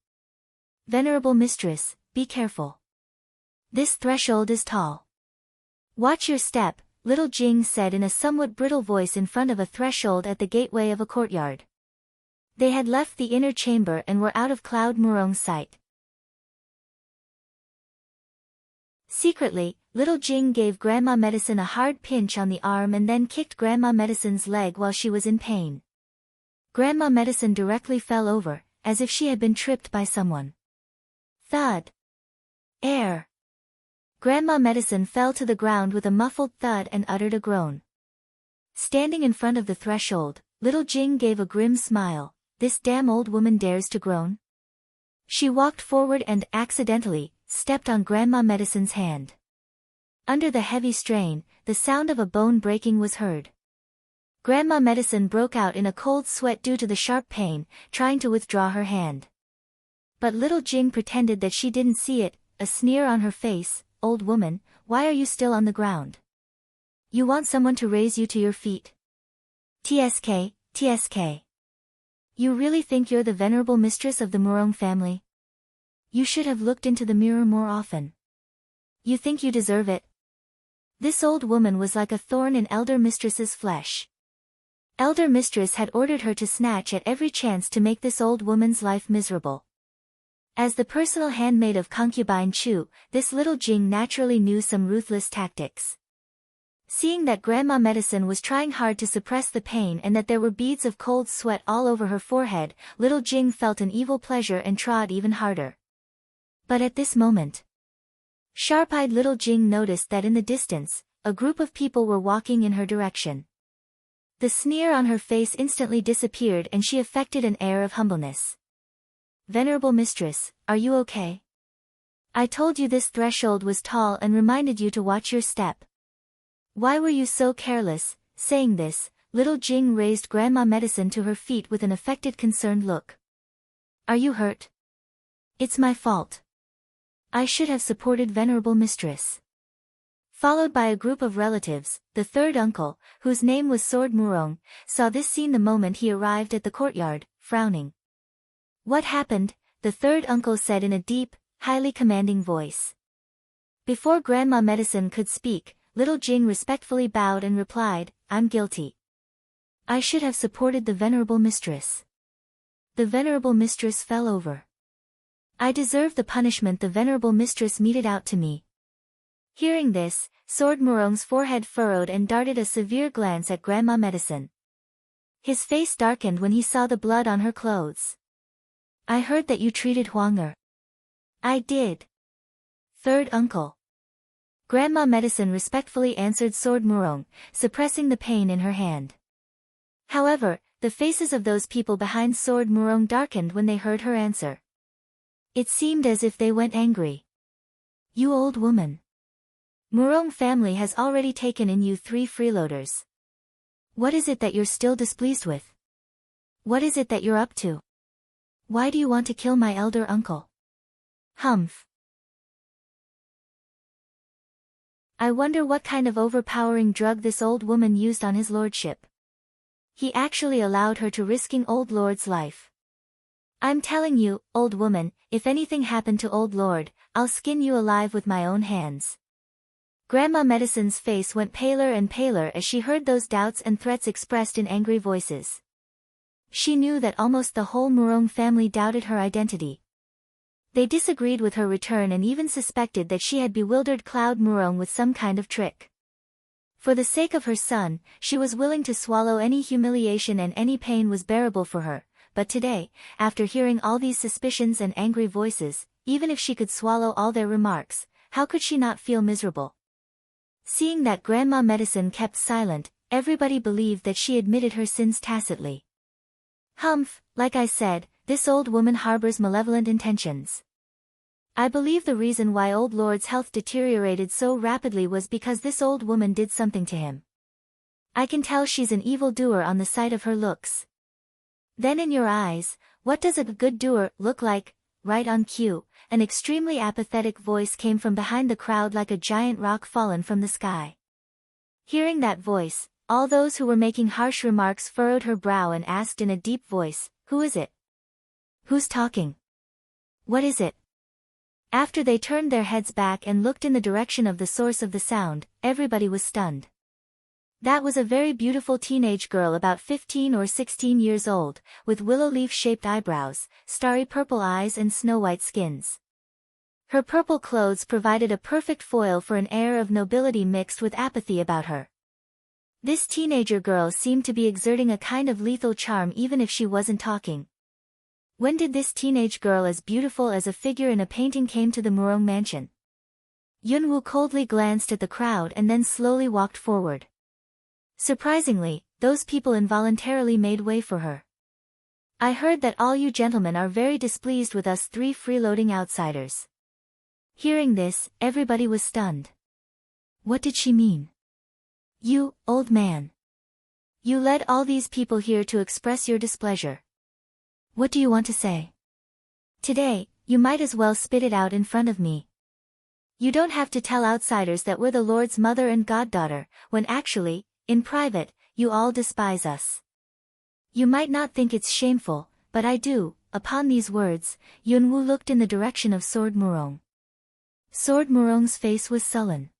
"Venerable mistress, be careful. This threshold is tall. Watch your step," Little Jing said in a somewhat brittle voice in front of a threshold at the gateway of a courtyard. They had left the inner chamber and were out of Cloud Murong's sight. Secretly, Little Jing gave Grandma Medicine a hard pinch on the arm and then kicked Grandma Medicine's leg while she was in pain. Grandma Medicine directly fell over, as if she had been tripped by someone. Thud. Air. Grandma Medicine fell to the ground with a muffled thud and uttered a groan. Standing in front of the threshold, Little Jing gave a grim smile. "This damn old woman dares to groan?" She walked forward and, accidentally, stepped on Grandma Medicine's hand. Under the heavy strain, the sound of a bone breaking was heard. Grandma Medicine broke out in a cold sweat due to the sharp pain, trying to withdraw her hand. But Little Jing pretended that she didn't see it, a sneer on her face. "Old woman, why are you still on the ground? You want someone to raise you to your feet? TSK, TSK. You really think you're the venerable mistress of the Murong family? You should have looked into the mirror more often. You think you deserve it?" This old woman was like a thorn in Elder Mistress's flesh. Elder Mistress had ordered her to snatch at every chance to make this old woman's life miserable. As the personal handmaid of Concubine Chu, this Little Jing naturally knew some ruthless tactics. Seeing that Grandma Medicine was trying hard to suppress the pain and that there were beads of cold sweat all over her forehead, Little Jing felt an evil pleasure and trod even harder. But at this moment, sharp-eyed Little Jing noticed that in the distance, a group of people were walking in her direction. The sneer on her face instantly disappeared and she affected an air of humbleness. "Venerable mistress, are you okay? I told you this threshold was tall and reminded you to watch your step. Why were you so careless?" Saying this, Little Jing raised Grandma Medicine to her feet with an affected concerned look. "Are you hurt? It's my fault. I should have supported venerable mistress." Followed by a group of relatives, the third uncle, whose name was Sword Murong, saw this scene the moment he arrived at the courtyard, frowning. "What happened?" the third uncle said in a deep, highly commanding voice. Before Grandma Medicine could speak, little Jing respectfully bowed and replied, "I'm guilty. I should have supported the venerable mistress." The venerable mistress fell over. "I deserve the punishment the venerable mistress meted out to me." Hearing this, Sword Murong's forehead furrowed and darted a severe glance at Grandma Medicine. His face darkened when he saw the blood on her clothes. "I heard that you treated Huang Er." "I did. Third uncle." Grandma Medicine respectfully answered Sword Murong, suppressing the pain in her hand. However, the faces of those people behind Sword Murong darkened when they heard her answer. It seemed as if they went angry. "You old woman. Murong family has already taken in you 3 freeloaders. What is it that you're still displeased with? What is it that you're up to? Why do you want to kill my elder uncle?" "Humph. I wonder what kind of overpowering drug this old woman used on his lordship. He actually allowed her to risking old lord's life. I'm telling you, old woman, if anything happened to old lord, I'll skin you alive with my own hands." Grandma Medicine's face went paler and paler as she heard those doubts and threats expressed in angry voices. She knew that almost the whole Murong family doubted her identity. They disagreed with her return and even suspected that she had bewildered Cloud Murong with some kind of trick. For the sake of her son, she was willing to swallow any humiliation and any pain was bearable for her, but today, after hearing all these suspicions and angry voices, even if she could swallow all their remarks, how could she not feel miserable? Seeing that Grandma Medicine kept silent, everybody believed that she admitted her sins tacitly. "Humph, like I said, this old woman harbors malevolent intentions. I believe the reason why old lord's health deteriorated so rapidly was because this old woman did something to him. I can tell she's an evil doer on the sight of her looks." "Then in your eyes, what does a good doer look like?" Right on cue, an extremely apathetic voice came from behind the crowd like a giant rock fallen from the sky. Hearing that voice, all those who were making harsh remarks furrowed her brow and asked in a deep voice, "Who is it? Who's talking? What is it?" After they turned their heads back and looked in the direction of the source of the sound, everybody was stunned. That was a very beautiful teenage girl about 15 or 16 years old, with willow leaf-shaped eyebrows, starry purple eyes and snow-white skins. Her purple clothes provided a perfect foil for an air of nobility mixed with apathy about her. This teenager girl seemed to be exerting a kind of lethal charm even if she wasn't talking. When did this teenage girl as beautiful as a figure in a painting came to the Murong mansion? Yunwu coldly glanced at the crowd and then slowly walked forward. Surprisingly, those people involuntarily made way for her. "I heard that all you gentlemen are very displeased with us 3 freeloading outsiders." Hearing this, everybody was stunned. What did she mean? "You, old man. You led all these people here to express your displeasure. What do you want to say? Today, you might as well spit it out in front of me. You don't have to tell outsiders that we're the Lord's mother and goddaughter, when actually, in private, you all despise us. You might not think it's shameful, but I do." Upon these words, Yunwu looked in the direction of Sword Murong. Sword Murong's face was sullen.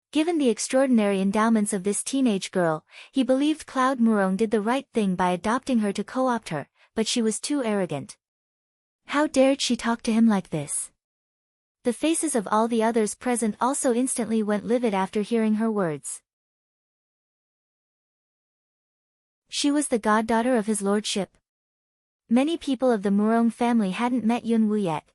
Given the extraordinary endowments of this teenage girl, he believed Cloud Murong did the right thing by adopting her to co-opt her, but she was too arrogant. How dared she talk to him like this? The faces of all the others present also instantly went livid after hearing her words. She was the goddaughter of his lordship. Many people of the Murong family hadn't met Yunwu yet.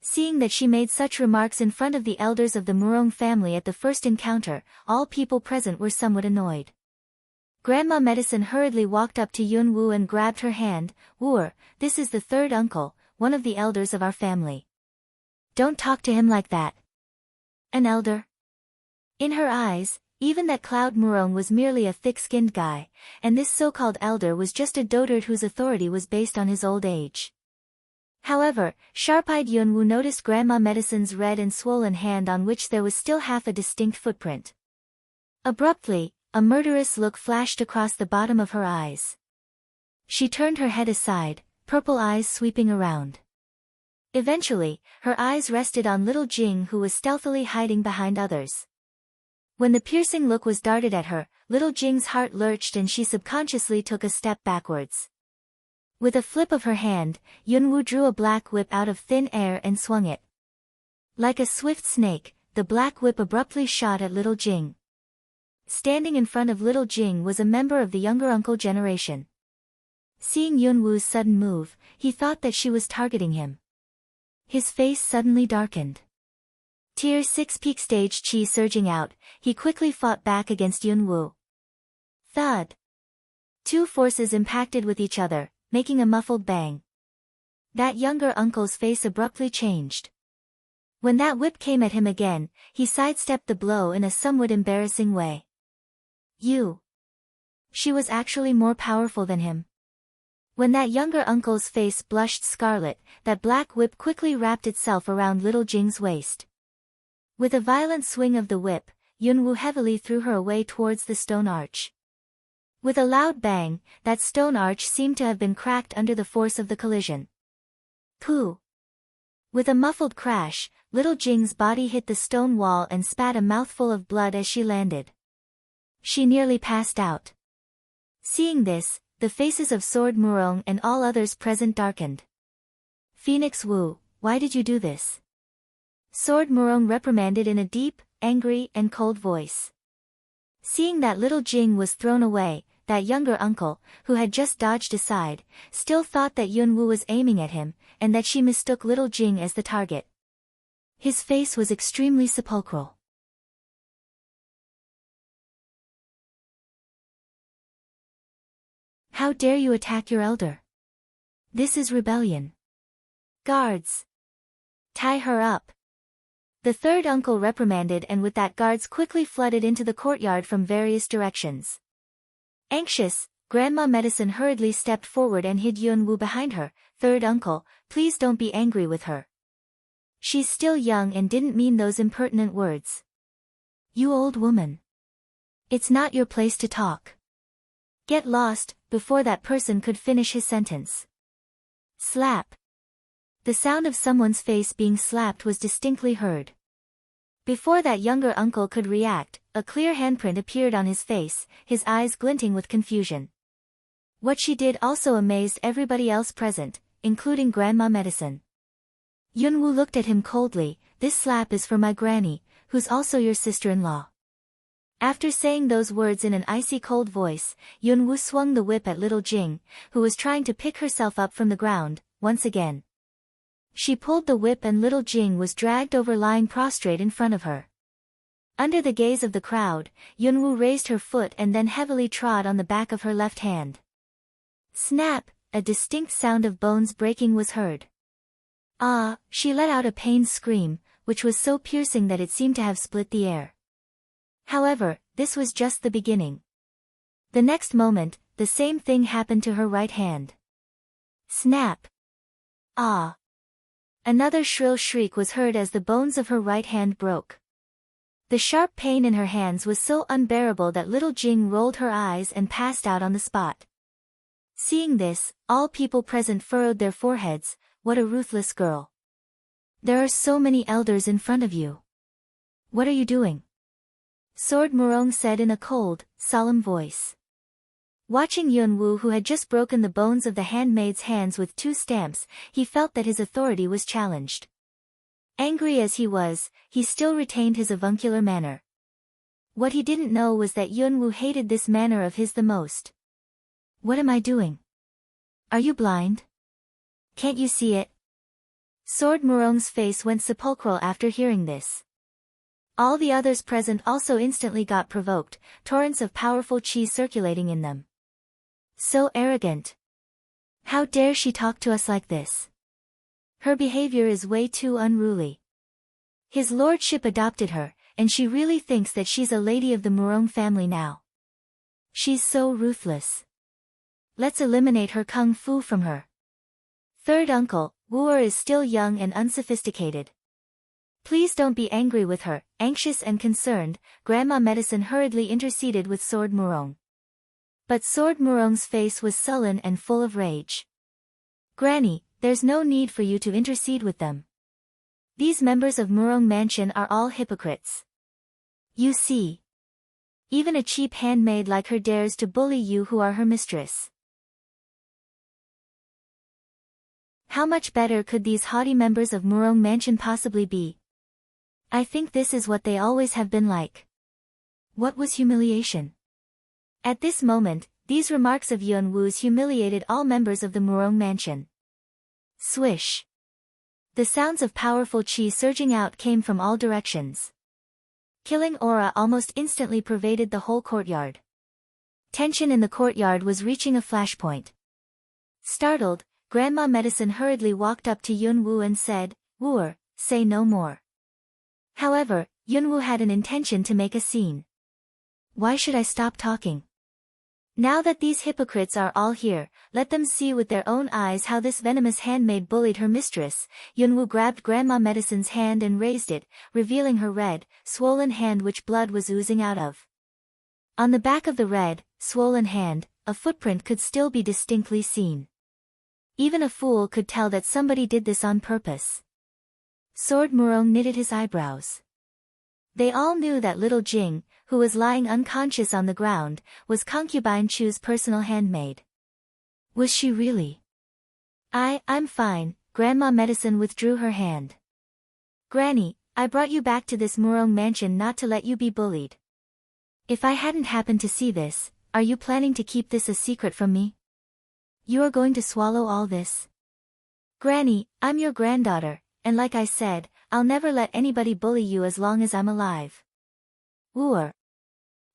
Seeing that she made such remarks in front of the elders of the Murong family at the first encounter, all people present were somewhat annoyed. Grandma Medicine hurriedly walked up to Yunwu and grabbed her hand. "Wooer, this is the 3rd uncle, one of the elders of our family. Don't talk to him like that." An elder? In her eyes, even that Cloud Murong was merely a thick-skinned guy, and this so-called elder was just a dotard whose authority was based on his old age. However, sharp-eyed Yunwu noticed Grandma Medicine's red and swollen hand on which there was still half a distinct footprint. Abruptly, a murderous look flashed across the bottom of her eyes. She turned her head aside, purple eyes sweeping around. Eventually, her eyes rested on little Jing, who was stealthily hiding behind others. When the piercing look was darted at her, little Jing's heart lurched and she subconsciously took a step backwards. With a flip of her hand, Yunwu drew a black whip out of thin air and swung it. Like a swift snake, the black whip abruptly shot at little Jing. Standing in front of little Jing was a member of the younger uncle generation. Seeing Yunwu's sudden move, he thought that she was targeting him. His face suddenly darkened. Tier 6 peak stage chi surging out, he quickly fought back against Yunwu. Thud. Two forces impacted with each other, making a muffled bang. That younger uncle's face abruptly changed. When that whip came at him again, he sidestepped the blow in a somewhat embarrassing way. She was actually more powerful than him. When that younger uncle's face blushed scarlet, that black whip quickly wrapped itself around little Jing's waist. With a violent swing of the whip, Yunwu heavily threw her away towards the stone arch. With a loud bang, that stone arch seemed to have been cracked under the force of the collision. Pooh! With a muffled crash, little Jing's body hit the stone wall and spat a mouthful of blood as she landed. She nearly passed out. Seeing this, the faces of Sword Murong and all others present darkened. Phoenix Wu, why did you do this? Sword Murong reprimanded in a deep, angry, and cold voice. Seeing that little Jing was thrown away, that younger uncle, who had just dodged aside, still thought that Yunwu was aiming at him, and that she mistook little Jing as the target. His face was extremely sepulchral. How dare you attack your elder? This is rebellion. Guards! Tie her up. The third uncle reprimanded, and with that guards quickly flooded into the courtyard from various directions. Anxious, Grandma Medicine hurriedly stepped forward and hid Yunwu behind her. Third uncle, please don't be angry with her. She's still young and didn't mean those impertinent words. You old woman. It's not your place to talk. Get lost, before that person could finish his sentence. Slap. The sound of someone's face being slapped was distinctly heard. Before that younger uncle could react, a clear handprint appeared on his face, his eyes glinting with confusion. What she did also amazed everybody else present, including Grandma Medicine. Yunwu looked at him coldly. This slap is for my granny, who's also your sister-in-law. After saying those words in an icy cold voice, Yunwu swung the whip at little Jing, who was trying to pick herself up from the ground, once again. She pulled the whip and little Jing was dragged over, lying prostrate in front of her. Under the gaze of the crowd, Yunwu raised her foot and then heavily trod on the back of her left hand. Snap! A distinct sound of bones breaking was heard. Ah! She let out a pained scream, which was so piercing that it seemed to have split the air. However, this was just the beginning. The next moment, the same thing happened to her right hand. Snap! Ah! Another shrill shriek was heard as the bones of her right hand broke. The sharp pain in her hands was so unbearable that little Jing rolled her eyes and passed out on the spot. Seeing this, all people present furrowed their foreheads. What a ruthless girl. There are so many elders in front of you. What are you doing? Sword Murong said in a cold, solemn voice. Watching Yunwu, who had just broken the bones of the handmaid's hands with 2 stamps, he felt that his authority was challenged. Angry as he was, he still retained his avuncular manner. What he didn't know was that Yunwu hated this manner of his the most. What am I doing? Are you blind? Can't you see it? Sword Murong's face went sepulchral after hearing this. All the others present also instantly got provoked, torrents of powerful chi circulating in them. So arrogant. How dare she talk to us like this? Her behavior is way too unruly. His lordship adopted her, and she really thinks that she's a lady of the Murong family now. She's so ruthless. Let's eliminate her kung fu from her. Third uncle, Wu'er is still young and unsophisticated. Please don't be angry with her. Anxious and concerned, Grandma Medicine hurriedly interceded with Sword Murong. But Sword Murong's face was sullen and full of rage. Granny, there's no need for you to intercede with them. These members of Murong Mansion are all hypocrites. You see. Even a cheap handmaid like her dares to bully you who are her mistress. How much better could these haughty members of Murong Mansion possibly be? I think this is what they always have been like. What was humiliation? At this moment, these remarks of Yunwu's humiliated all members of the Murong Mansion. Swish. The sounds of powerful chi surging out came from all directions. Killing aura almost instantly pervaded the whole courtyard. Tension in the courtyard was reaching a flashpoint. Startled, Grandma Medicine hurriedly walked up to Yunwu and said, "Wooer, say no more." However, Yunwu had an intention to make a scene. Why should I stop talking? Now that these hypocrites are all here, let them see with their own eyes how this venomous handmaid bullied her mistress. Yunwu grabbed Grandma Medicine's hand and raised it, revealing her red, swollen hand which blood was oozing out of. On the back of the red, swollen hand, a footprint could still be distinctly seen. Even a fool could tell that somebody did this on purpose. Sword Murong knitted his eyebrows. They all knew that little Jing, who was lying unconscious on the ground, was concubine Chu's personal handmaid. Was she really? I'm fine, Grandma Medicine withdrew her hand. Granny, I brought you back to this Murong mansion not to let you be bullied. If I hadn't happened to see this, are you planning to keep this a secret from me? You are going to swallow all this? Granny, I'm your granddaughter, and like I said, I'll never let anybody bully you as long as I'm alive. Wooer.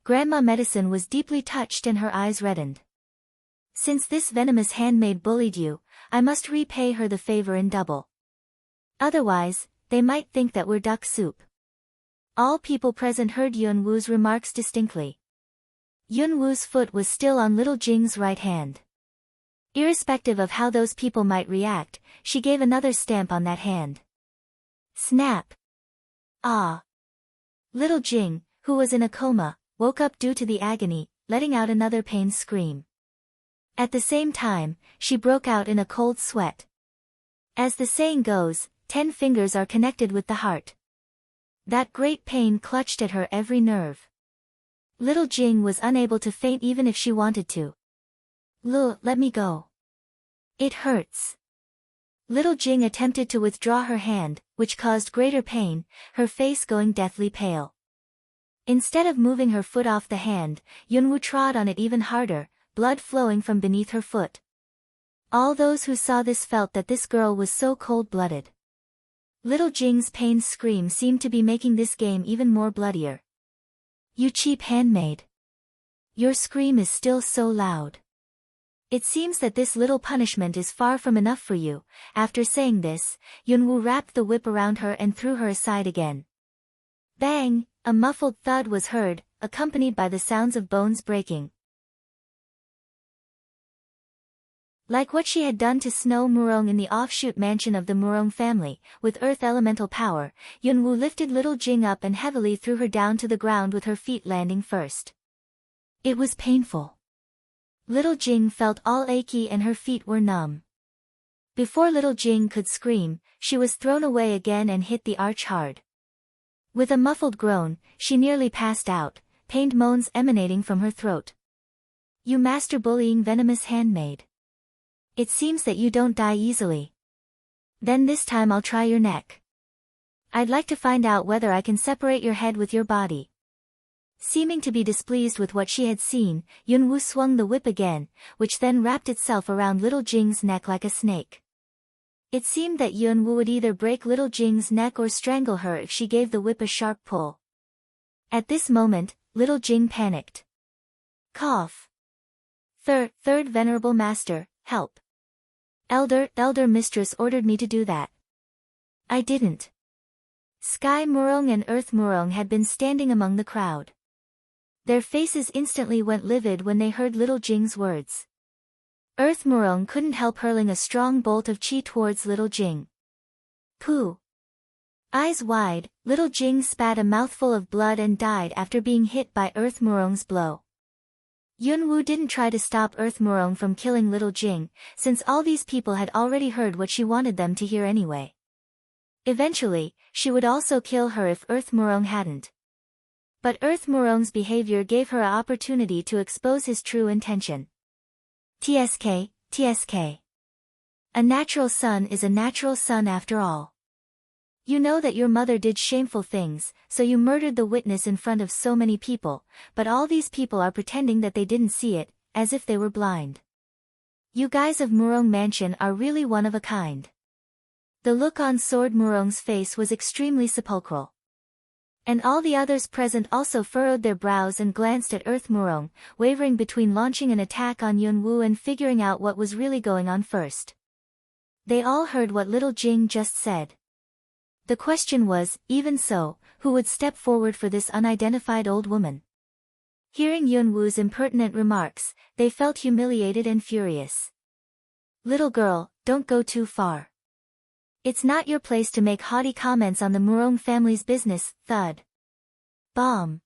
Grandma Medicine was deeply touched and her eyes reddened. Since this venomous handmaid bullied you, I must repay her the favor in double. Otherwise, they might think that we're duck soup. All people present heard Yunwu's remarks distinctly. Yunwu's foot was still on little Jing's right hand. Irrespective of how those people might react, she gave another stamp on that hand. Snap. Ah. Little Jing, who was in a coma, woke up due to the agony, letting out another pain scream. At the same time, she broke out in a cold sweat. As the saying goes, 10 fingers are connected with the heart. That great pain clutched at her every nerve. Little Jing was unable to faint even if she wanted to. Let me go. It hurts. Little Jing attempted to withdraw her hand, which caused greater pain, her face going deathly pale. Instead of moving her foot off the hand, Yunwu trod on it even harder, blood flowing from beneath her foot. All those who saw this felt that this girl was so cold-blooded. Little Jing's pain scream seemed to be making this game even more bloodier. You cheap handmaid. Your scream is still so loud. It seems that this little punishment is far from enough for you. After saying this, Yunwu wrapped the whip around her and threw her aside again. Bang! A muffled thud was heard, accompanied by the sounds of bones breaking. Like what she had done to Snow Murong in the offshoot mansion of the Murong family, with earth elemental power, Yunwu lifted little Jing up and heavily threw her down to the ground with her feet landing first. It was painful. Little Jing felt all achy and her feet were numb. Before little Jing could scream, she was thrown away again and hit the arch hard. With a muffled groan, she nearly passed out, pained moans emanating from her throat. You master-bullying venomous handmaid. It seems that you don't die easily. Then this time I'll try your neck. I'd like to find out whether I can separate your head with your body. Seeming to be displeased with what she had seen, Yunwu swung the whip again, which then wrapped itself around little Jing's neck like a snake. It seemed that Yunwu would either break little Jing's neck or strangle her if she gave the whip a sharp pull. At this moment, little Jing panicked. Cough. Third Venerable Master, help. Elder Mistress ordered me to do that. I didn't. Sky Murong and Earth Murong had been standing among the crowd. Their faces instantly went livid when they heard little Jing's words. Earth Murong couldn't help hurling a strong bolt of chi towards little Jing. Pooh! Eyes wide, little Jing spat a mouthful of blood and died after being hit by Earth Murong's blow. Yunwu didn't try to stop Earth Murong from killing little Jing, since all these people had already heard what she wanted them to hear anyway. Eventually, she would also kill her if Earth Murong hadn't. But Earth Murong's behavior gave her an opportunity to expose his true intention. TSK, TSK. A natural son is a natural son after all. You know that your mother did shameful things, so you murdered the witness in front of so many people, but all these people are pretending that they didn't see it, as if they were blind. You guys of Murong Mansion are really one of a kind. The look on Sword Murong's face was extremely sepulchral. And all the others present also furrowed their brows and glanced at Earth Murong, wavering between launching an attack on Yunwu and figuring out what was really going on first. They all heard what little Jing just said. The question was, even so, who would step forward for this unidentified old woman? Hearing Yunwu's impertinent remarks, they felt humiliated and furious. Little girl, don't go too far. It's not your place to make haughty comments on the Murong family's business, thud. Bomb.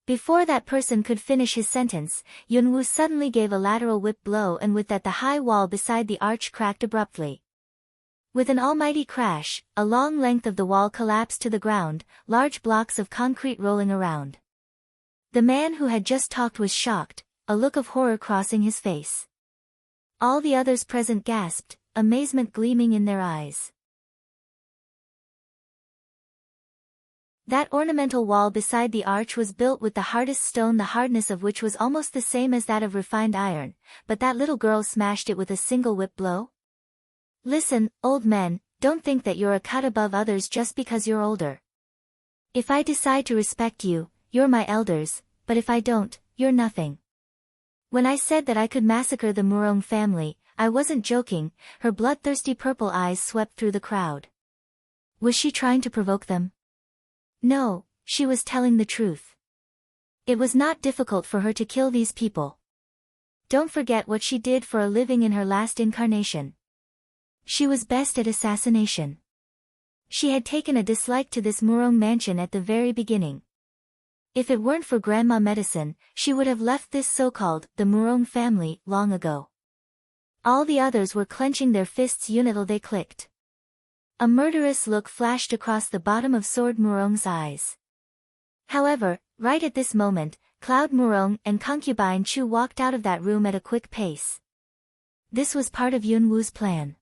Before that person could finish his sentence, Yunwu suddenly gave a lateral whip blow, and with that the high wall beside the arch cracked abruptly. With an almighty crash, a long length of the wall collapsed to the ground, large blocks of concrete rolling around. The man who had just talked was shocked, a look of horror crossing his face. All the others present gasped, amazement gleaming in their eyes. That ornamental wall beside the arch was built with the hardest stone, the hardness of which was almost the same as that of refined iron, but that little girl smashed it with a single whip blow? Listen, old men, don't think that you're a cut above others just because you're older. If I decide to respect you, you're my elders, but if I don't, you're nothing. When I said that I could massacre the Murong family, I wasn't joking. Her bloodthirsty purple eyes swept through the crowd. Was she trying to provoke them? No, she was telling the truth. It was not difficult for her to kill these people. Don't forget what she did for a living in her last incarnation. She was best at assassination. She had taken a dislike to this Murong mansion at the very beginning. If it weren't for Grandma Medicine, she would have left this so-called, the Murong family, long ago. All the others were clenching their fists until they clicked. A murderous look flashed across the bottom of Sword Murong's eyes. However, right at this moment, Cloud Murong and Concubine Chu walked out of that room at a quick pace. This was part of Yunwu's plan.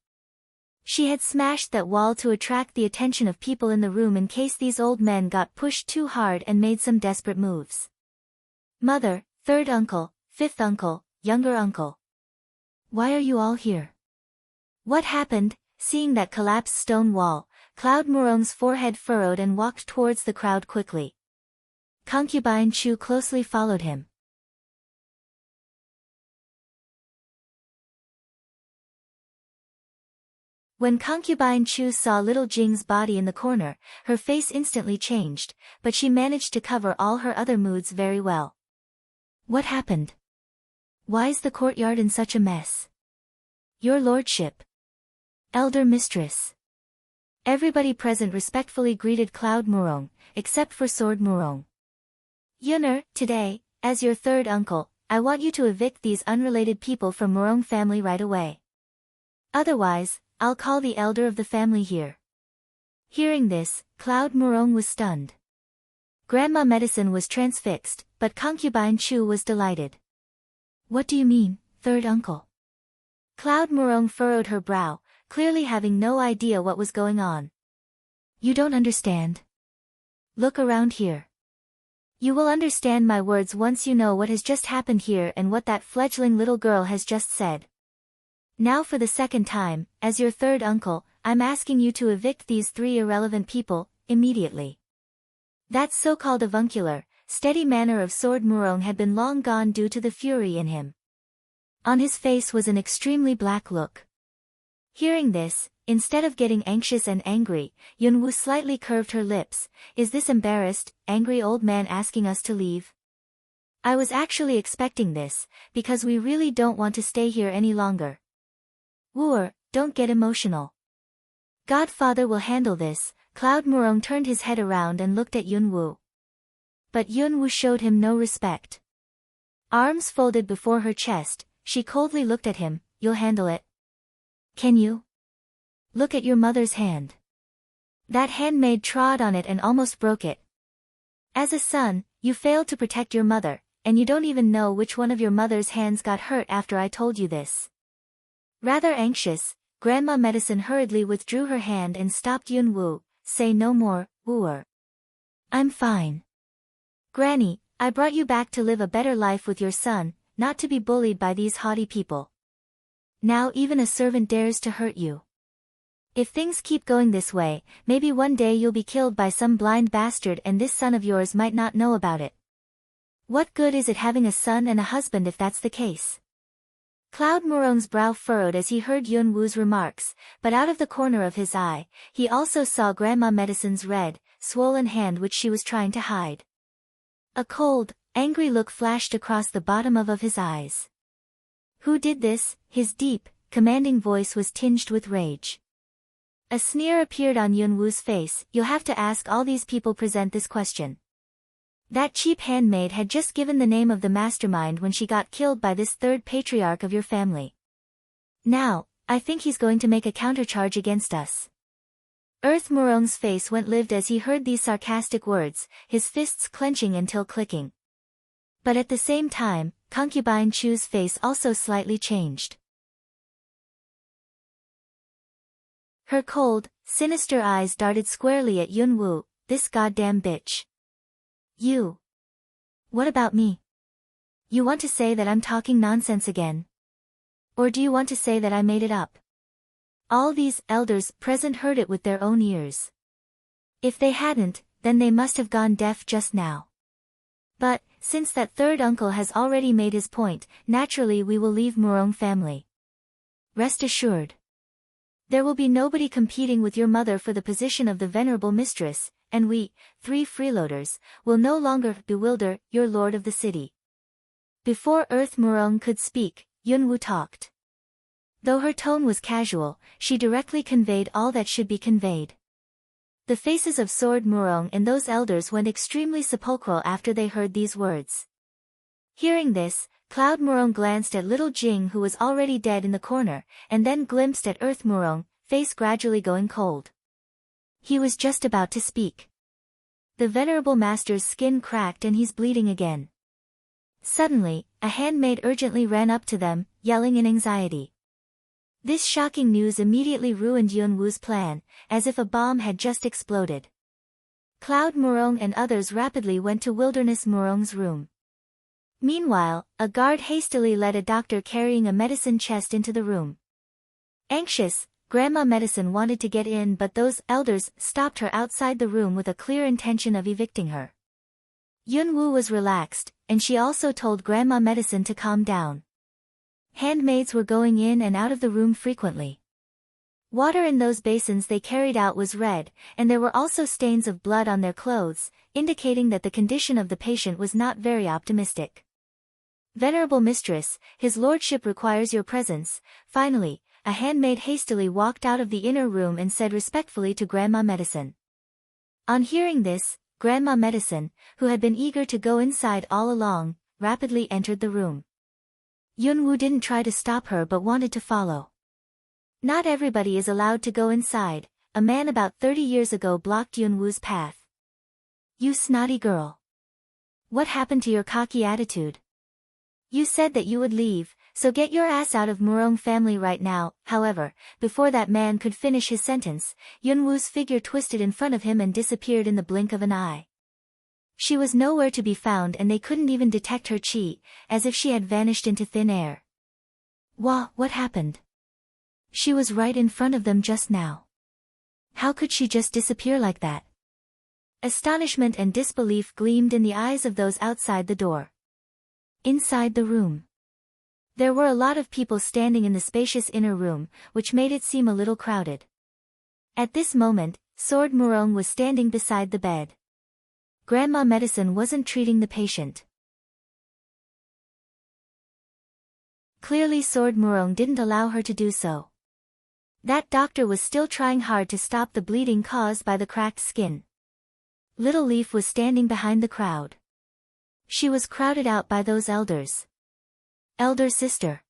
She had smashed that wall to attract the attention of people in the room in case these old men got pushed too hard and made some desperate moves. Mother, third uncle, fifth uncle, younger uncle. Why are you all here? What happened? Seeing that collapsed stone wall, Cloud Murong's forehead furrowed and walked towards the crowd quickly. Concubine Chu closely followed him. When Concubine Chu saw little Jing's body in the corner, her face instantly changed, but she managed to cover all her other moods very well. What happened? Why is the courtyard in such a mess? Your lordship. Elder mistress. Everybody present respectfully greeted Cloud Murong, except for Sword Murong. Yun'er, today, as your third uncle, I want you to evict these unrelated people from Murong family right away. Otherwise, I'll call the elder of the family here. Hearing this, Cloud Murong was stunned. Grandma Medicine was transfixed, but Concubine Chu was delighted. What do you mean, third uncle? Cloud Murong furrowed her brow, clearly having no idea what was going on. You don't understand. Look around here. You will understand my words once you know what has just happened here and what that fledgling little girl has just said. Now for the second time, as your third uncle, I'm asking you to evict these three irrelevant people, immediately. That so-called avuncular, steady manner of Sword Murong had been long gone due to the fury in him. On his face was an extremely black look. Hearing this, instead of getting anxious and angry, Yunwu slightly curved her lips. Is this embarrassed, angry old man asking us to leave? I was actually expecting this, because we really don't want to stay here any longer. Wooer, don't get emotional. Godfather will handle this. Cloud Murong turned his head around and looked at Yunwu. But Yunwu showed him no respect. Arms folded before her chest, she coldly looked at him. You'll handle it? Can you? Look at your mother's hand. That handmaid trod on it and almost broke it. As a son, you failed to protect your mother, and you don't even know which one of your mother's hands got hurt after I told you this. Rather anxious, Grandma Medicine hurriedly withdrew her hand and stopped Yun-woo. Say no more, wooer. I'm fine. Granny, I brought you back to live a better life with your son, not to be bullied by these haughty people. Now even a servant dares to hurt you. If things keep going this way, maybe one day you'll be killed by some blind bastard and this son of yours might not know about it. What good is it having a son and a husband if that's the case? Cloud Murong's brow furrowed as he heard Yun-woo's remarks, but out of the corner of his eye, he also saw Grandma Medicine's red, swollen hand which she was trying to hide. A cold, angry look flashed across the bottom of his eyes. Who did this? His deep, commanding voice was tinged with rage. A sneer appeared on Yun-woo's face. You'll have to ask all these people present this question. That cheap handmaid had just given the name of the mastermind when she got killed by this third patriarch of your family. Now, I think he's going to make a countercharge against us. Earth Murong's face went livid as he heard these sarcastic words, his fists clenching until clicking. But at the same time, Concubine Chu's face also slightly changed. Her cold, sinister eyes darted squarely at Yun-woo. This goddamn bitch. You. What about me? You want to say that I'm talking nonsense again? Or do you want to say that I made it up? All these elders present heard it with their own ears. If they hadn't, then they must have gone deaf just now. But, since that third uncle has already made his point, naturally we will leave Murong family. Rest assured. There will be nobody competing with your mother for the position of the venerable mistress, and we, 3 freeloaders, will no longer bewilder your lord of the city. Before Earth Murong could speak, Yun-woo talked. Though her tone was casual, she directly conveyed all that should be conveyed. The faces of Sword Murong and those elders went extremely sepulchral after they heard these words. Hearing this, Cloud Murong glanced at little Jing who was already dead in the corner, and then glimpsed at Earth Murong, face gradually going cold. He was just about to speak. The venerable master's skin cracked and he's bleeding again. Suddenly, a handmaid urgently ran up to them, yelling in anxiety. This shocking news immediately ruined Yun-woo's plan, as if a bomb had just exploded. Cloud Murong and others rapidly went to Wilderness Murong's room. Meanwhile, a guard hastily led a doctor carrying a medicine chest into the room. Anxious, Grandma Medicine wanted to get in but those elders stopped her outside the room with a clear intention of evicting her. Yun-woo was relaxed, and she also told Grandma Medicine to calm down. Handmaids were going in and out of the room frequently. Water in those basins they carried out was red, and there were also stains of blood on their clothes, indicating that the condition of the patient was not very optimistic. Venerable mistress, his lordship requires your presence. Finally, a handmaid hastily walked out of the inner room and said respectfully to Grandma Medicine. On hearing this, Grandma Medicine, who had been eager to go inside all along, rapidly entered the room. Yun-woo didn't try to stop her but wanted to follow. Not everybody is allowed to go inside. A man about 30 years ago blocked Yun-woo's path. You snotty girl. What happened to your cocky attitude? You said that you would leave, so get your ass out of Murong family right now. However, before that man could finish his sentence, Yun-woo's figure twisted in front of him and disappeared in the blink of an eye. She was nowhere to be found and they couldn't even detect her chi, as if she had vanished into thin air. What happened? She was right in front of them just now. How could she just disappear like that? Astonishment and disbelief gleamed in the eyes of those outside the door. Inside the room, there were a lot of people standing in the spacious inner room, which made it seem a little crowded. At this moment, Sword Murong was standing beside the bed. Grandma Medicine wasn't treating the patient. Clearly Sword Murong didn't allow her to do so. That doctor was still trying hard to stop the bleeding caused by the cracked skin. Little Leaf was standing behind the crowd. She was crowded out by those elders. Elder sister.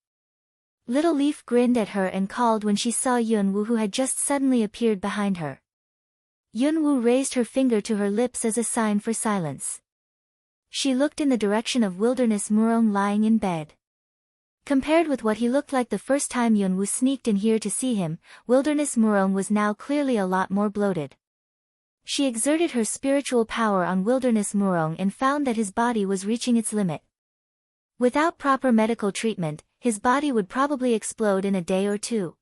Little Leaf grinned at her and called when she saw Yunwoo, who had just suddenly appeared behind her. Yunwoo raised her finger to her lips as a sign for silence. She looked in the direction of Wilderness Murong lying in bed. Compared with what he looked like the first time Yunwoo sneaked in here to see him, Wilderness Murong was now clearly a lot more bloated. She exerted her spiritual power on Wilderness Murong and found that his body was reaching its limit. Without proper medical treatment, his body would probably explode in a day or two.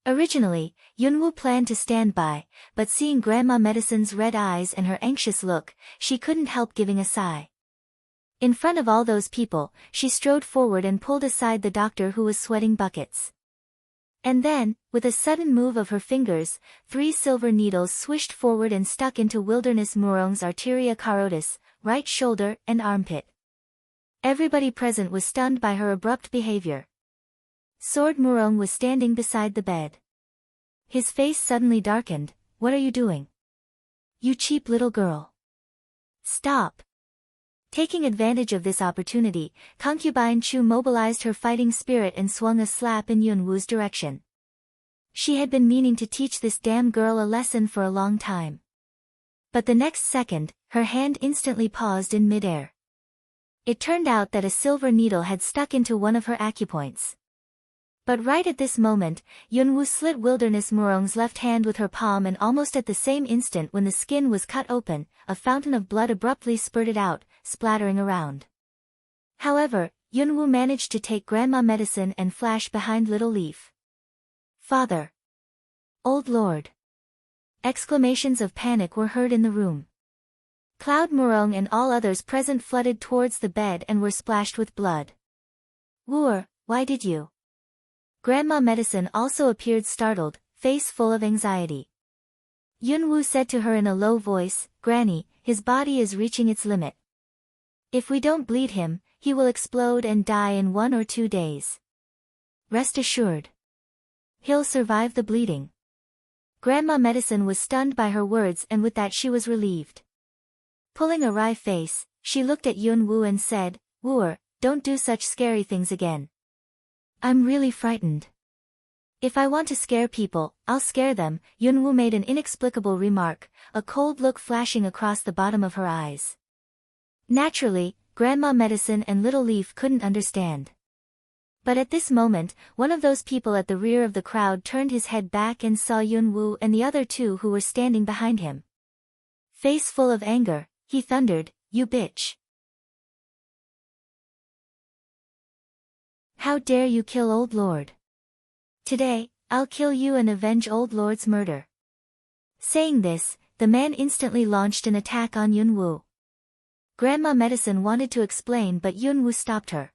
Originally, Yunwoo planned to stand by, but seeing Grandma Medicine's red eyes and her anxious look, she couldn't help giving a sigh. In front of all those people, she strode forward and pulled aside the doctor, who was sweating buckets. And then, with a sudden move of her fingers, 3 silver needles swished forward and stuck into Wilderness Murong's arteria carotis, right shoulder and armpit. Everybody present was stunned by her abrupt behavior. Sword Murong was standing beside the bed. His face suddenly darkened. What are you doing? You cheap little girl. Stop. Taking advantage of this opportunity, Concubine Chu mobilized her fighting spirit and swung a slap in Yunwoo's direction. She had been meaning to teach this damn girl a lesson for a long time. But the next second, her hand instantly paused in midair. It turned out that a silver needle had stuck into one of her acupoints. But right at this moment, Yunwoo slit Wilderness Murong's left hand with her palm, and almost at the same instant when the skin was cut open, a fountain of blood abruptly spurted out, splattering around. However, Yunwoo managed to take Grandma Medicine and flash behind Little Leaf. Father! Old Lord! Exclamations of panic were heard in the room. Cloud Murong and all others present flooded towards the bed and were splashed with blood. Wooer, why did you? Grandma Medicine also appeared startled, face full of anxiety. Yunwoo said to her in a low voice, Granny, his body is reaching its limit. If we don't bleed him, he will explode and die in 1 or 2 days. Rest assured. He'll survive the bleeding. Grandma Medicine was stunned by her words, and with that she was relieved. Pulling a wry face, she looked at Yunwoo and said, Wooer, don't do such scary things again. I'm really frightened. If I want to scare people, I'll scare them. Yunwoo made an inexplicable remark, a cold look flashing across the bottom of her eyes. Naturally, Grandma Medicine and Little Leaf couldn't understand. But at this moment, one of those people at the rear of the crowd turned his head back and saw Yunwoo and the other 2 who were standing behind him. Face full of anger, he thundered, You bitch! How dare you kill Old Lord? Today, I'll kill you and avenge Old Lord's murder. Saying this, the man instantly launched an attack on Yunwoo. Grandma Medicine wanted to explain, but Yunwoo stopped her.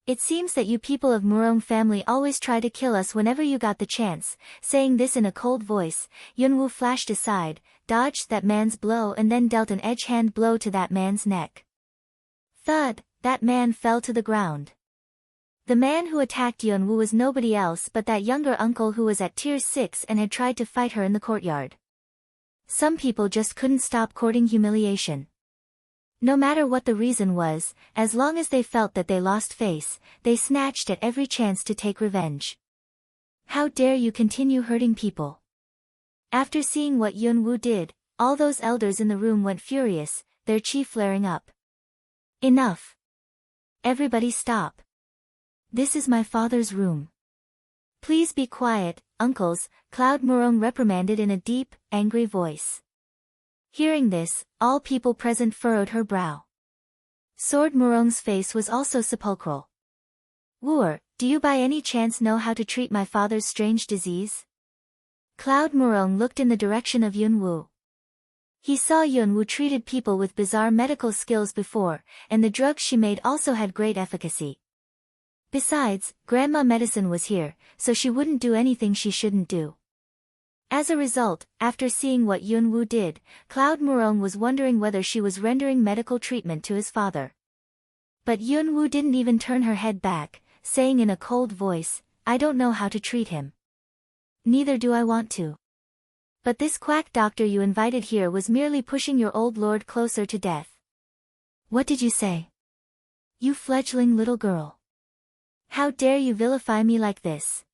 It seems that you people of Murong family always try to kill us whenever you got the chance. Saying this in a cold voice, Yunwoo flashed aside, dodged that man's blow and then dealt an edge-hand blow to that man's neck. Thud, that man fell to the ground. The man who attacked Yunwoo was nobody else but that younger uncle who was at tier 6 and had tried to fight her in the courtyard. Some people just couldn't stop courting humiliation. No matter what the reason was, as long as they felt that they lost face, they snatched at every chance to take revenge. How dare you continue hurting people? After seeing what Yunwoo did, all those elders in the room went furious, their chi flaring up. Enough! Everybody stop! This is my father's room. Please be quiet, uncles, Cloud Murong reprimanded in a deep, angry voice. Hearing this, all people present furrowed her brow. Sword Murong's face was also sepulchral. Wooer, do you by any chance know how to treat my father's strange disease? Cloud Murong looked in the direction of Yunwoo. He saw Yunwoo treated people with bizarre medical skills before, and the drugs she made also had great efficacy. Besides, Grandma Medicine was here, so she wouldn't do anything she shouldn't do. As a result, after seeing what Yunwoo did, Cloud Murong was wondering whether she was rendering medical treatment to his father. But Yunwoo didn't even turn her head back, saying in a cold voice, I don't know how to treat him. Neither do I want to. But this quack doctor you invited here was merely pushing your old lord closer to death. What did you say? You fledgling little girl. How dare you vilify me like this?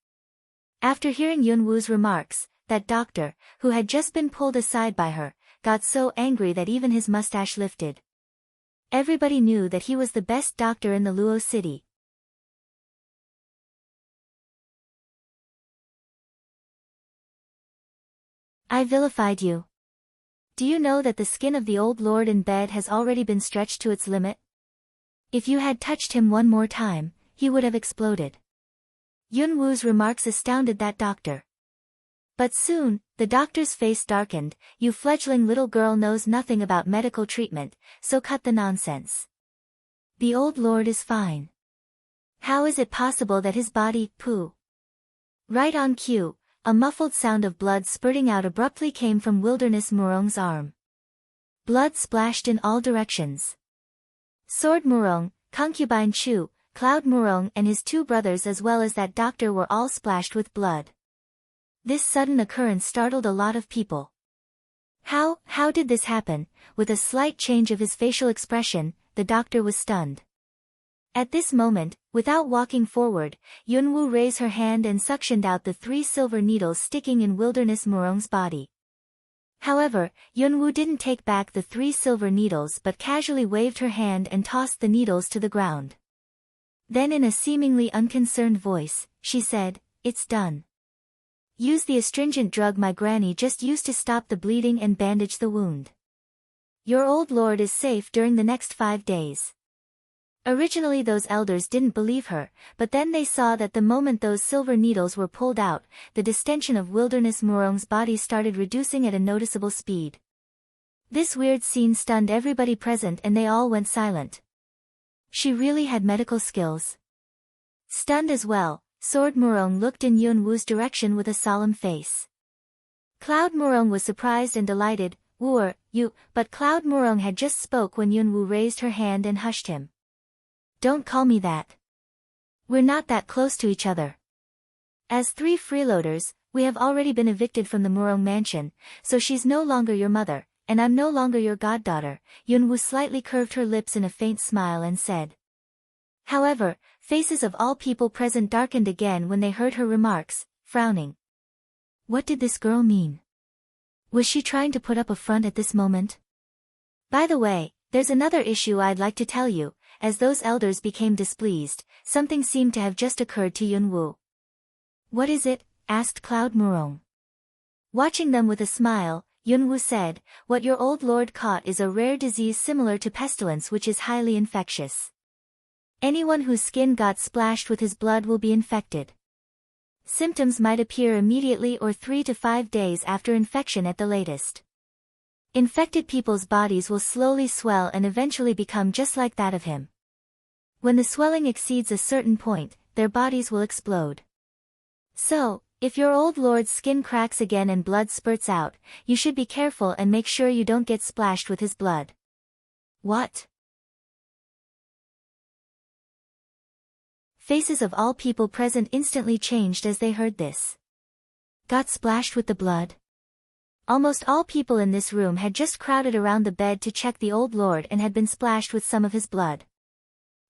After hearing Yunwoo's remarks, that doctor, who had just been pulled aside by her, got so angry that even his mustache lifted. Everybody knew that he was the best doctor in the Luo city. I vilified you. Do you know that the skin of the old lord in bed has already been stretched to its limit? If you had touched him one more time, he would have exploded. Yunwoo's remarks astounded that doctor. But soon, the doctor's face darkened. You fledgling little girl knows nothing about medical treatment, so cut the nonsense. The old lord is fine. How is it possible that his body, poo? Right on cue, a muffled sound of blood spurting out abruptly came from Wilderness Murong's arm. Blood splashed in all directions. Sword Murong, concubine Chu, Cloud Murong and his two brothers as well as that doctor were all splashed with blood. This sudden occurrence startled a lot of people. How did this happen? With a slight change of his facial expression, the doctor was stunned. At this moment, without walking forward, Yunwoo raised her hand and suctioned out the 3 silver needles sticking in Wilderness Murong's body. However, Yunwoo didn't take back the 3 silver needles but casually waved her hand and tossed the needles to the ground. Then in a seemingly unconcerned voice, she said, "It's done. Use the astringent drug my granny just used to stop the bleeding and bandage the wound. Your old lord is safe during the next 5 days." Originally those elders didn't believe her, but then they saw that the moment those silver needles were pulled out, the distension of Wilderness Murong's body started reducing at a noticeable speed. This weird scene stunned everybody present and they all went silent. She really had medical skills. Stunned as well, Sword Murong looked in Yunwoo's direction with a solemn face. Cloud Murong was surprised and delighted. "Wooer, you," but Cloud Murong had just spoke when Yunwoo raised her hand and hushed him. "Don't call me that. We're not that close to each other. As 3 freeloaders, we have already been evicted from the Murong mansion, so she's no longer your mother, and I'm no longer your goddaughter." Yunwoo slightly curved her lips in a faint smile and said. However, faces of all people present darkened again when they heard her remarks, frowning. What did this girl mean? Was she trying to put up a front at this moment? By the way, there's another issue I'd like to tell you. As those elders became displeased, something seemed to have just occurred to Yunwoo. "What is it?" asked Cloud Murong. Watching them with a smile, Yunwoo said, "What your old lord caught is a rare disease similar to pestilence which is highly infectious. Anyone whose skin got splashed with his blood will be infected. Symptoms might appear immediately or 3 to 5 days after infection at the latest. Infected people's bodies will slowly swell and eventually become just like that of him. When the swelling exceeds a certain point, their bodies will explode. So, if your old lord's skin cracks again and blood spurts out, you should be careful and make sure you don't get splashed with his blood." "What?" Faces of all people present instantly changed as they heard this. Got splashed with the blood? Almost all people in this room had just crowded around the bed to check the old lord and had been splashed with some of his blood.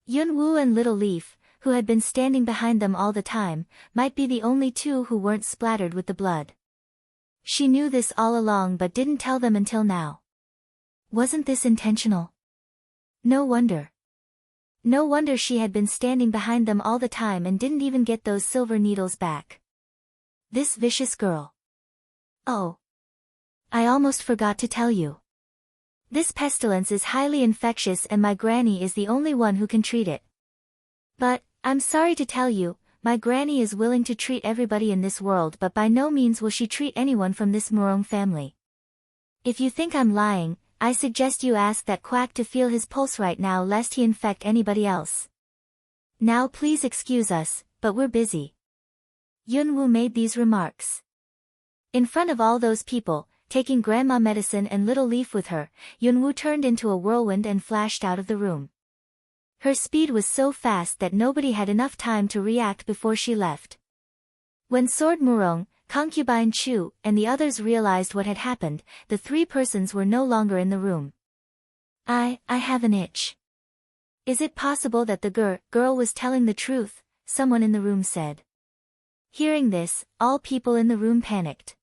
Yunwoo and Little Leaf, who had been standing behind them all the time, might be the only 2 who weren't splattered with the blood. She knew this all along but didn't tell them until now. Wasn't this intentional? No wonder. No wonder she had been standing behind them all the time and didn't even get those silver needles back. This vicious girl. Oh. I almost forgot to tell you. This pestilence is highly infectious and my granny is the only one who can treat it. But, I'm sorry to tell you, my granny is willing to treat everybody in this world but by no means will she treat anyone from this Murong family. If you think I'm lying, I suggest you ask that quack to feel his pulse right now lest he infect anybody else. Now please excuse us, but we're busy." Yunwoo made these remarks. In front of all those people, taking grandma medicine and Little Leaf with her, Yunwoo turned into a whirlwind and flashed out of the room. Her speed was so fast that nobody had enough time to react before she left. When Sword Murong, Concubine Chu, and the others realized what had happened, the 3 persons were no longer in the room. I have an itch. Is it possible that the girl was telling the truth? Someone in the room said. Hearing this, all people in the room panicked.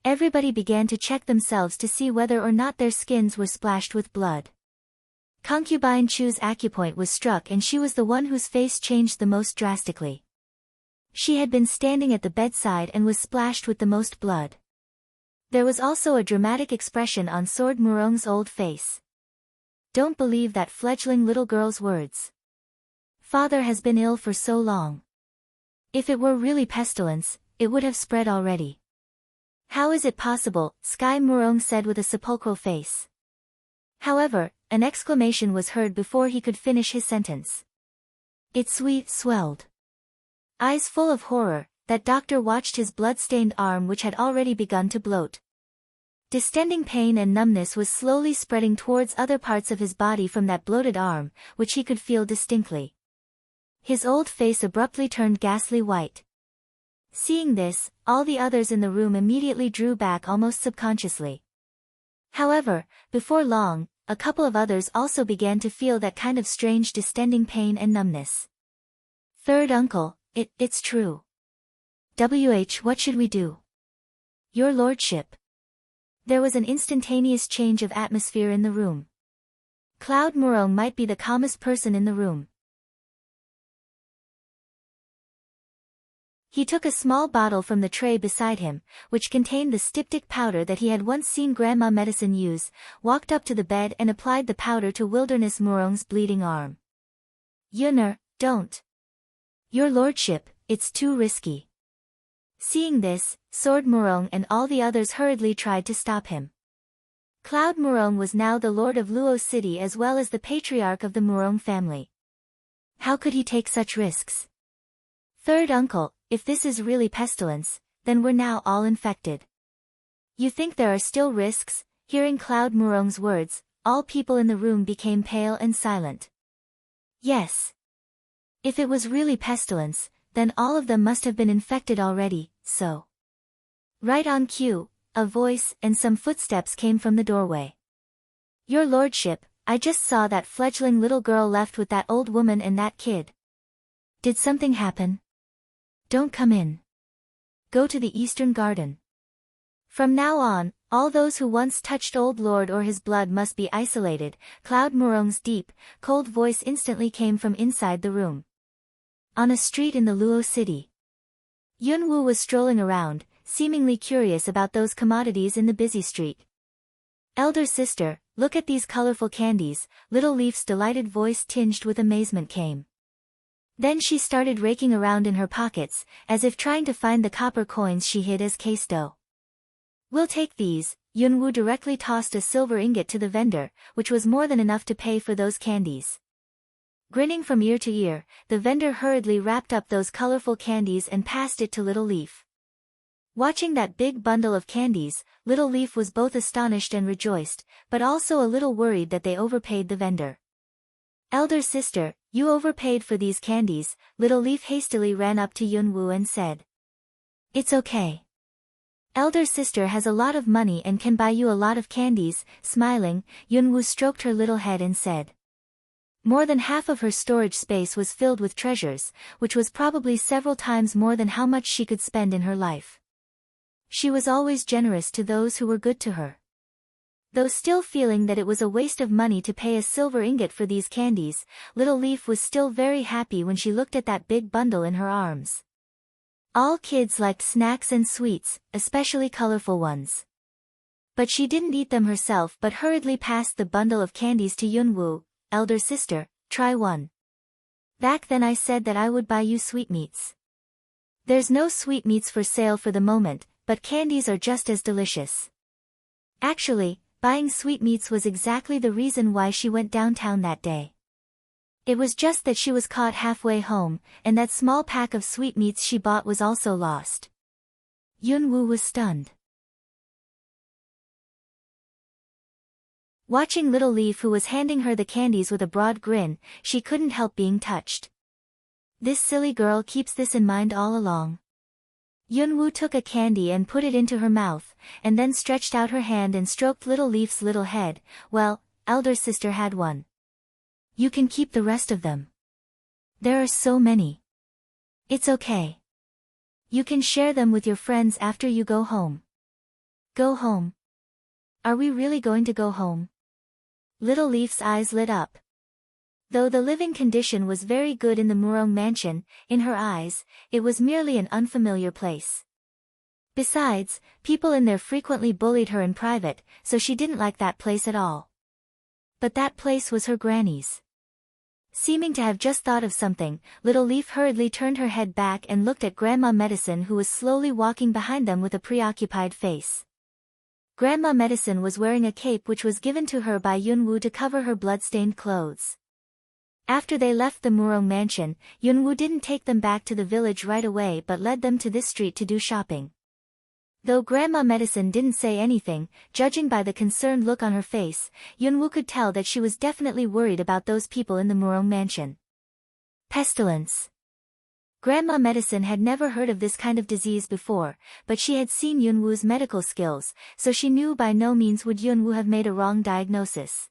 Everybody began to check themselves to see whether or not their skins were splashed with blood. Concubine Chu's acupoint was struck and she was the one whose face changed the most drastically. She had been standing at the bedside and was splashed with the most blood. There was also a dramatic expression on Sword Murong's old face. Don't believe that fledgling little girl's words. Father has been ill for so long. If it were really pestilence, it would have spread already. How is it possible? Sky Murong said with a sepulchral face. However, an exclamation was heard before he could finish his sentence. Its sweet swelled. Eyes full of horror, that doctor watched his blood-stained arm which had already begun to bloat. Distending pain and numbness was slowly spreading towards other parts of his body from that bloated arm, which he could feel distinctly. His old face abruptly turned ghastly white. Seeing this, all the others in the room immediately drew back almost subconsciously. However, before long, a couple of others also began to feel that kind of strange distending pain and numbness. Third uncle, it's true. What should we do? Your lordship. There was an instantaneous change of atmosphere in the room. Cloud Murong might be the calmest person in the room. He took a small bottle from the tray beside him, which contained the styptic powder that he had once seen Grandma Medicine use, walked up to the bed and applied the powder to Wilderness Murong's bleeding arm. Yunner, don't. Your lordship, it's too risky. Seeing this, Sword Murong and all the others hurriedly tried to stop him. Cloud Murong was now the lord of Luo City as well as the patriarch of the Murong family. How could he take such risks? Third uncle, if this is really pestilence, then we're now all infected. You think there are still risks? Hearing Cloud Murong's words, all people in the room became pale and silent. Yes. If it was really pestilence, then all of them must have been infected already, so. Right on cue, a voice and some footsteps came from the doorway. Your lordship, I just saw that fledgling little girl left with that old woman and that kid. Did something happen? Don't come in. Go to the eastern garden. From now on, all those who once touched Old Lord or his blood must be isolated. Cloud Murong's deep, cold voice instantly came from inside the room. On a street in the Luo city. Yunwu was strolling around, seemingly curious about those commodities in the busy street. Elder sister, look at these colorful candies, Little Leaf's delighted voice tinged with amazement came. Then she started raking around in her pockets, as if trying to find the copper coins she hid as case dough. We'll take these. Yunwu directly tossed a silver ingot to the vendor, which was more than enough to pay for those candies. Grinning from ear to ear, the vendor hurriedly wrapped up those colorful candies and passed it to Little Leaf. Watching that big bundle of candies, Little Leaf was both astonished and rejoiced, but also a little worried that they overpaid the vendor. Elder sister, you overpaid for these candies. Little Leaf hastily ran up to Yunwu and said. It's okay. Elder sister has a lot of money and can buy you a lot of candies. Smiling, Yunwu stroked her little head and said. More than half of her storage space was filled with treasures, which was probably several times more than how much she could spend in her life. She was always generous to those who were good to her. Though still feeling that it was a waste of money to pay a silver ingot for these candies, Little Leaf was still very happy when she looked at that big bundle in her arms. All kids liked snacks and sweets, especially colorful ones. But she didn't eat them herself but hurriedly passed the bundle of candies to Yunwu. Elder sister, try one. Back then I said that I would buy you sweetmeats. There's no sweetmeats for sale for the moment, but candies are just as delicious. Actually, buying sweetmeats was exactly the reason why she went downtown that day. It was just that she was caught halfway home, and that small pack of sweetmeats she bought was also lost. Yunwu was stunned. Watching Little Leaf who was handing her the candies with a broad grin, she couldn't help being touched. This silly girl keeps this in mind all along. Yunwu took a candy and put it into her mouth, and then stretched out her hand and stroked Little Leaf's little head. Well, elder sister had one. You can keep the rest of them. There are so many. It's okay. You can share them with your friends after you go home. Go home. Are we really going to go home? Little Leaf's eyes lit up. Though the living condition was very good in the Murong mansion, in her eyes, it was merely an unfamiliar place. Besides, people in there frequently bullied her in private, so she didn't like that place at all. But that place was her granny's. Seeming to have just thought of something, Little Leaf hurriedly turned her head back and looked at Grandma Medicine, who was slowly walking behind them with a preoccupied face. Grandma Medicine was wearing a cape which was given to her by Yunwu to cover her blood-stained clothes. After they left the Murong mansion, Yunwu didn't take them back to the village right away but led them to this street to do shopping. Though Grandma Medicine didn't say anything, judging by the concerned look on her face, Yunwu could tell that she was definitely worried about those people in the Murong mansion. Pestilence. Grandma Medicine had never heard of this kind of disease before, but she had seen Yunwu's medical skills, so she knew by no means would Yunwu have made a wrong diagnosis.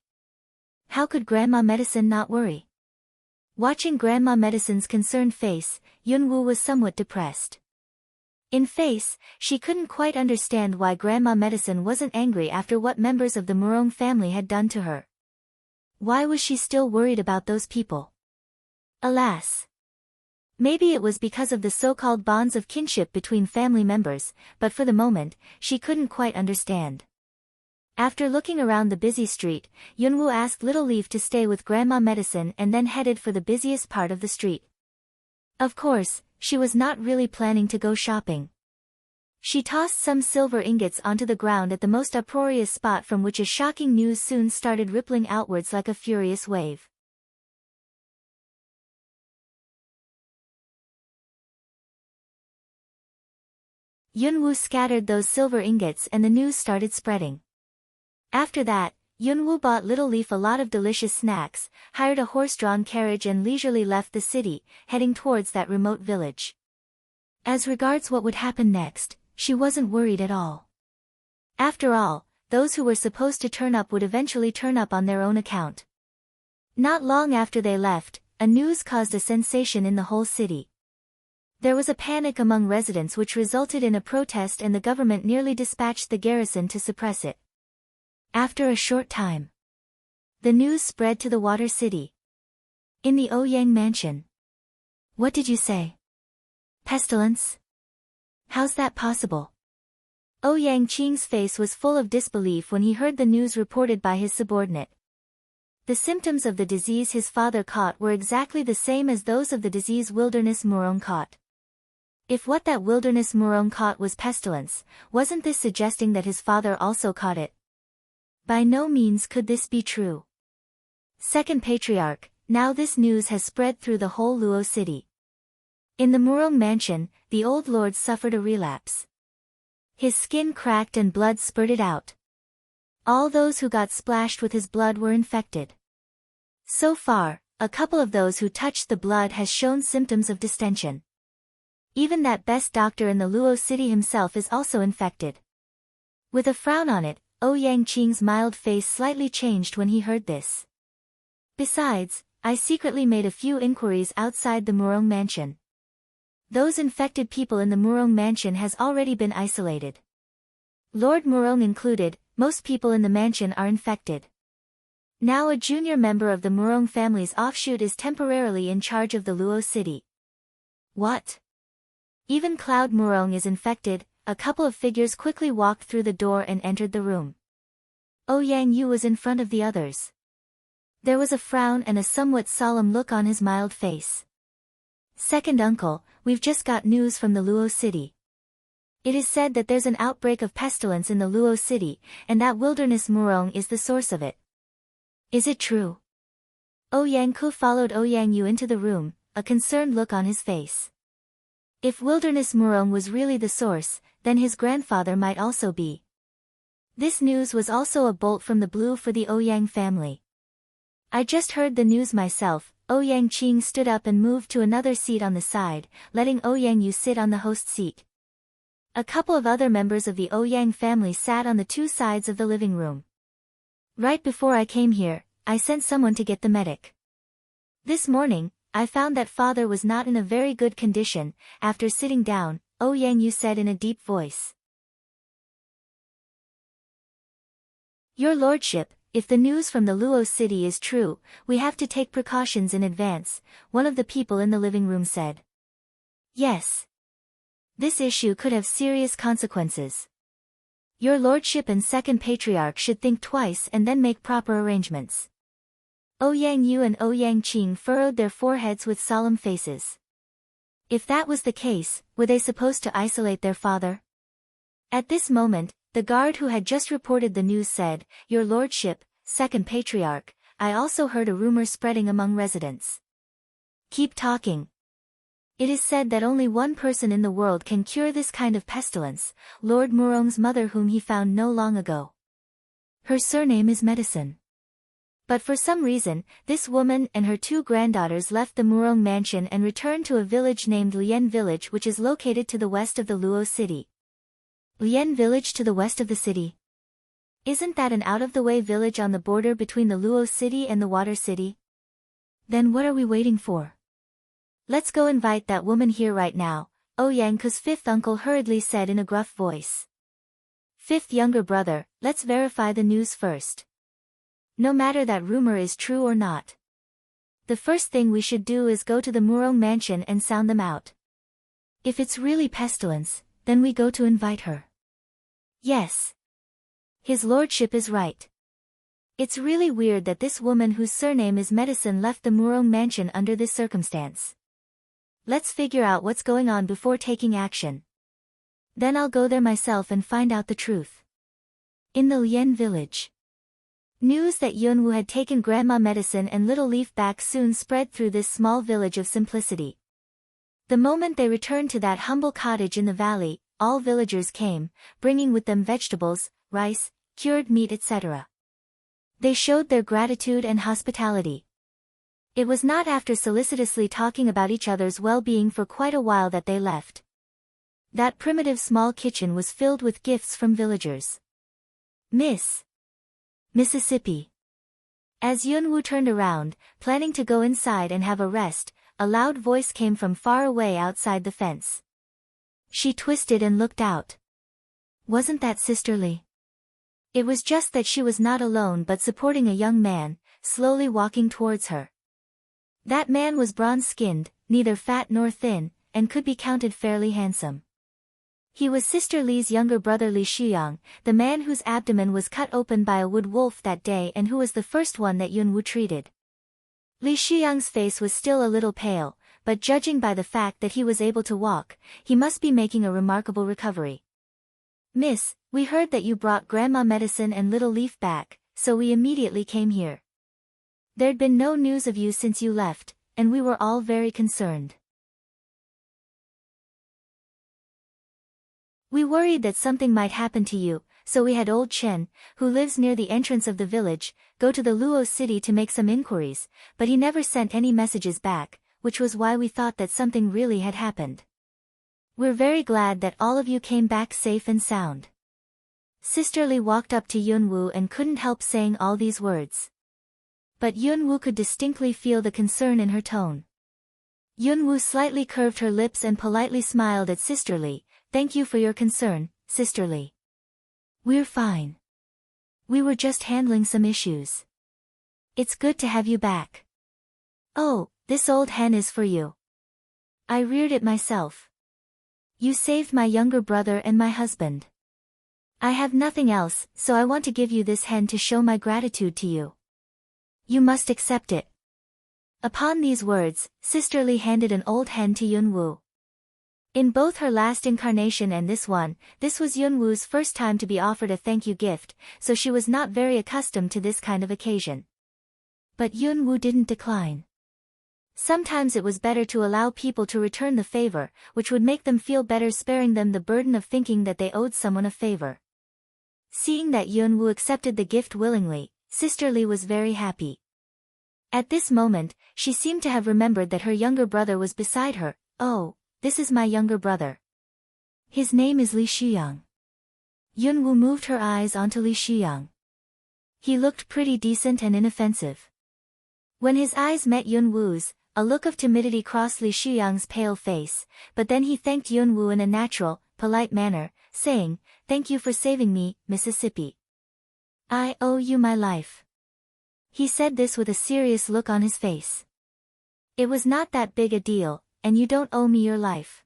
How could Grandma Medicine not worry? Watching Grandma Medicine's concerned face, Yunwu was somewhat depressed. In face, she couldn't quite understand why Grandma Medicine wasn't angry after what members of the Murong family had done to her. Why was she still worried about those people? Alas! Maybe it was because of the so-called bonds of kinship between family members, but for the moment, she couldn't quite understand. After looking around the busy street, Yunwu asked Little Leaf to stay with Grandma Medicine and then headed for the busiest part of the street. Of course, she was not really planning to go shopping. She tossed some silver ingots onto the ground at the most uproarious spot from which a shocking news soon started rippling outwards like a furious wave. Yunwu scattered those silver ingots and the news started spreading. After that, Yunwu bought Little Leaf a lot of delicious snacks, hired a horse-drawn carriage and leisurely left the city, heading towards that remote village. As regards what would happen next, she wasn't worried at all. After all, those who were supposed to turn up would eventually turn up on their own account. Not long after they left, a news caused a sensation in the whole city. There was a panic among residents which resulted in a protest and the government nearly dispatched the garrison to suppress it. After a short time, the news spread to the Water City. In the Ouyang mansion. What did you say? Pestilence? How's that possible? Ouyang Qing's face was full of disbelief when he heard the news reported by his subordinate. The symptoms of the disease his father caught were exactly the same as those of the disease Wilderness Murong caught. If what that Wilderness Murong caught was pestilence, wasn't this suggesting that his father also caught it? By no means could this be true. Second Patriarch, now this news has spread through the whole Luo city. In the Murong mansion, the old lord suffered a relapse. His skin cracked and blood spurted out. All those who got splashed with his blood were infected. So far, a couple of those who touched the blood has shown symptoms of distension. Even that best doctor in the Luo city himself is also infected. With a frown on it, Ouyang Qing's mild face slightly changed when he heard this. Besides, I secretly made a few inquiries outside the Murong mansion. Those infected people in the Murong mansion has already been isolated. Lord Murong included, most people in the mansion are infected. Now a junior member of the Murong family's offshoot is temporarily in charge of the Luo city. What? Even Cloud Murong is infected. A couple of figures quickly walked through the door and entered the room. Ouyang Yu was in front of the others. There was a frown and a somewhat solemn look on his mild face. Second uncle, we've just got news from the Luo city. It is said that there's an outbreak of pestilence in the Luo city, and that Wilderness Murong is the source of it. Is it true? Ouyang Ku followed Ouyang Yu into the room, a concerned look on his face. If Wilderness Murong was really the source, then his grandfather might also be. This news was also a bolt from the blue for the Ouyang family. I just heard the news myself. Ouyang Qing stood up and moved to another seat on the side, letting Ouyang Yu sit on the host seat. A couple of other members of the Ouyang family sat on the two sides of the living room. Right before I came here, I sent someone to get the medic. This morning, I found that father was not in a very good condition. After sitting down, Yang Yu said in a deep voice. Your lordship, if the news from the Luo city is true, we have to take precautions in advance, one of the people in the living room said. Yes. This issue could have serious consequences. Your lordship and second patriarch should think twice and then make proper arrangements. Yang Yu and Yang Qing furrowed their foreheads with solemn faces. If that was the case, were they supposed to isolate their father? At this moment, the guard who had just reported the news said, Your lordship, second patriarch, I also heard a rumor spreading among residents. Keep talking. It is said that only one person in the world can cure this kind of pestilence, Lord Murong's mother whom he found no long ago. Her surname is Medicine. But for some reason, this woman and her two granddaughters left the Murong mansion and returned to a village named Lian Village which is located to the west of the Luo city. Lian Village to the west of the city. Isn't that an out-of-the-way village on the border between the Luo city and the Water city? Then what are we waiting for? Let's go invite that woman here right now, Yang Ku's fifth uncle hurriedly said in a gruff voice. Fifth younger brother, let's verify the news first. No matter that rumor is true or not. The first thing we should do is go to the Murong mansion and sound them out. If it's really pestilence, then we go to invite her. Yes. His lordship is right. It's really weird that this woman whose surname is Medicine left the Murong mansion under this circumstance. Let's figure out what's going on before taking action. Then I'll go there myself and find out the truth. In the Lian village. News that Yunwu had taken Grandma Medicine and Little Leaf back soon spread through this small village of simplicity. The moment they returned to that humble cottage in the valley, all villagers came, bringing with them vegetables, rice, cured meat etc. They showed their gratitude and hospitality. It was not after solicitously talking about each other's well-being for quite a while that they left. That primitive small kitchen was filled with gifts from villagers. Mississippi. As Yunwu turned around, planning to go inside and have a rest, a loud voice came from far away outside the fence. She twisted and looked out. Wasn't that Sister Lee? It was just that she was not alone but supporting a young man, slowly walking towards her. That man was bronze-skinned, neither fat nor thin, and could be counted fairly handsome. He was Sister Li's younger brother Li Shiyang, the man whose abdomen was cut open by a wood wolf that day and who was the first one that Yunwu treated. Li Shiyang's face was still a little pale, but judging by the fact that he was able to walk, he must be making a remarkable recovery. Miss, we heard that you brought Grandma Medicine and Little Leaf back, so we immediately came here. There'd been no news of you since you left, and we were all very concerned. We worried that something might happen to you, so we had old Chen, who lives near the entrance of the village, go to the Luo city to make some inquiries, but he never sent any messages back, which was why we thought that something really had happened. We're very glad that all of you came back safe and sound. Sister Li walked up to Yunwu and couldn't help saying all these words. But Yunwu could distinctly feel the concern in her tone. Yunwu slightly curved her lips and politely smiled at Sister Li. Thank you for your concern, Sister Li. We're fine. We were just handling some issues. It's good to have you back. Oh, this old hen is for you. I reared it myself. You saved my younger brother and my husband. I have nothing else, so I want to give you this hen to show my gratitude to you. You must accept it. Upon these words, Sister Li handed an old hen to Yunwu. In both her last incarnation and this one, this was Yunwu's first time to be offered a thank you gift, so she was not very accustomed to this kind of occasion. But Yunwu didn't decline. Sometimes it was better to allow people to return the favor, which would make them feel better, sparing them the burden of thinking that they owed someone a favor. Seeing that Yunwu accepted the gift willingly, Sister Li was very happy. At this moment, she seemed to have remembered that her younger brother was beside her. Oh, this is my younger brother. His name is Li Shiyang. Yunwu moved her eyes onto Li Shiyang. He looked pretty decent and inoffensive. When his eyes met Yunwu's, a look of timidity crossed Li Shuyang's pale face, but then he thanked Yunwu in a natural, polite manner, saying, "Thank you for saving me, Mississippi. I owe you my life." He said this with a serious look on his face. "It was not that big a deal, and you don't owe me your life.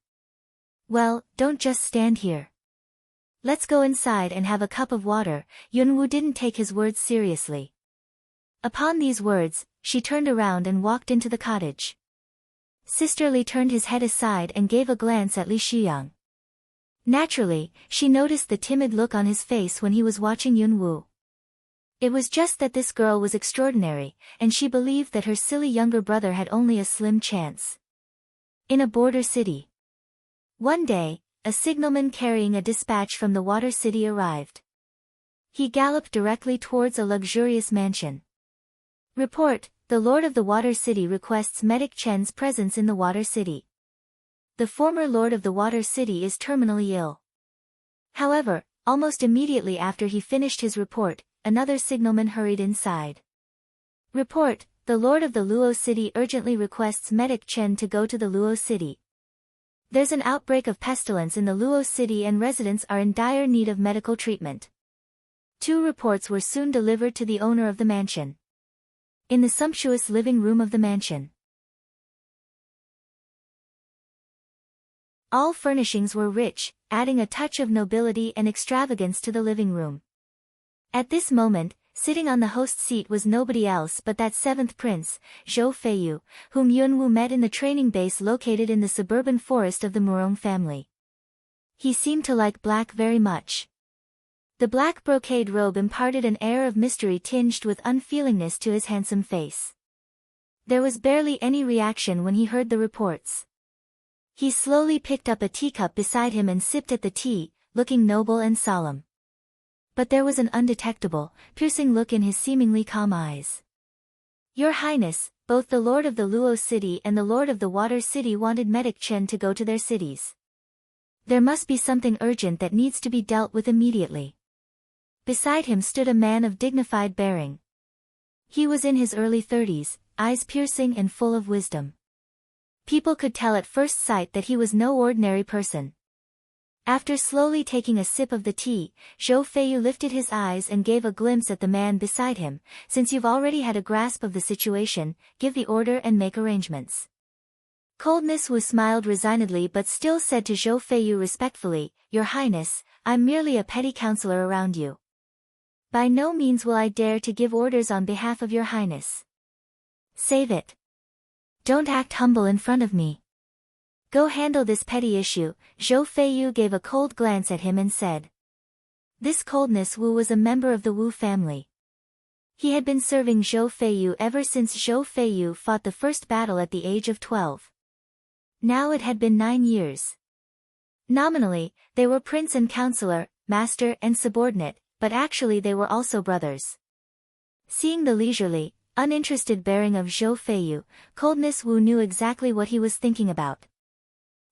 Well, don't just stand here. Let's go inside and have a cup of water." Yunwu didn't take his words seriously. Upon these words, she turned around and walked into the cottage. Sister Li turned his head aside and gave a glance at Li Shuyang. Naturally, she noticed the timid look on his face when he was watching Yunwu. It was just that this girl was extraordinary, and she believed that her silly younger brother had only a slim chance. In a border city. One day, a signalman carrying a dispatch from the water city arrived. He galloped directly towards a luxurious mansion. Report, the Lord of the Water City requests Medic Chen's presence in the Water City. The former Lord of the Water City is terminally ill. However, almost immediately after he finished his report, another signalman hurried inside. Report, the Lord of the Luo City urgently requests Medic Chen to go to the Luo City. There's an outbreak of pestilence in the Luo City and residents are in dire need of medical treatment. Two reports were soon delivered to the owner of the mansion. In the sumptuous living room of the mansion. All furnishings were rich, adding a touch of nobility and extravagance to the living room. At this moment, sitting on the host seat was nobody else but that seventh prince, Zhou Feiyu, whom Yunwu met in the training base located in the suburban forest of the Murong family. He seemed to like black very much. The black brocade robe imparted an air of mystery tinged with unfeelingness to his handsome face. There was barely any reaction when he heard the reports. He slowly picked up a teacup beside him and sipped at the tea, looking noble and solemn. But there was an undetectable, piercing look in his seemingly calm eyes. "Your Highness, both the Lord of the Luo City and the Lord of the Water City wanted Medic Chen to go to their cities. There must be something urgent that needs to be dealt with immediately." Beside him stood a man of dignified bearing. He was in his early 30s, eyes piercing and full of wisdom. People could tell at first sight that he was no ordinary person. After slowly taking a sip of the tea, Zhou Feiyu lifted his eyes and gave a glimpse at the man beside him. "Since you've already had a grasp of the situation, give the order and make arrangements." Coldness Wu smiled resignedly but still said to Zhou Feiyu respectfully, "Your Highness, I'm merely a petty counselor around you. By no means will I dare to give orders on behalf of your Highness. Save it. Don't act humble in front of me. Go handle this petty issue." Zhou Feiyu gave a cold glance at him and said. This Coldness Wu was a member of the Wu family. He had been serving Zhou Feiyu ever since Zhou Feiyu fought the first battle at the age of 12. Now it had been 9 years. Nominally, they were prince and counselor, master and subordinate, but actually they were also brothers. Seeing the leisurely, uninterested bearing of Zhou Feiyu, Coldness Wu knew exactly what he was thinking about.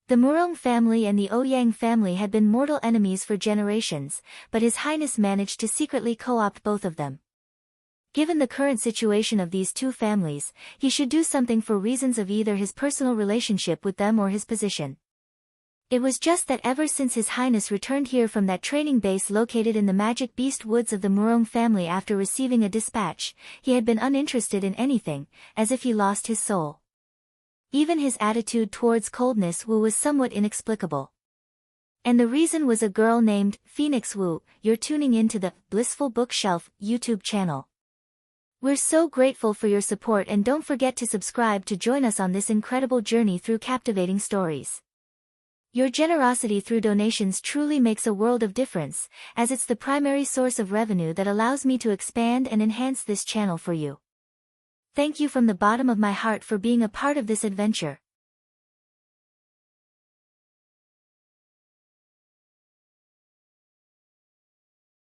The Murong family and the Ouyang family had been mortal enemies for generations, but His Highness managed to secretly co-opt both of them. Given the current situation of these two families, he should do something for reasons of either his personal relationship with them or his position. It was just that ever since His Highness returned here from that training base located in the Magic Beast Woods of the Murong family after receiving a dispatch, he had been uninterested in anything, as if he lost his soul. Even his attitude towards Coldness Wu was somewhat inexplicable. And the reason was a girl named Phoenix Wu. You're tuning into the Blissful Bookshelf YouTube channel. We're so grateful for your support and don't forget to subscribe to join us on this incredible journey through captivating stories. Your generosity through donations truly makes a world of difference, as it's the primary source of revenue that allows me to expand and enhance this channel for you. Thank you from the bottom of my heart for being a part of this adventure.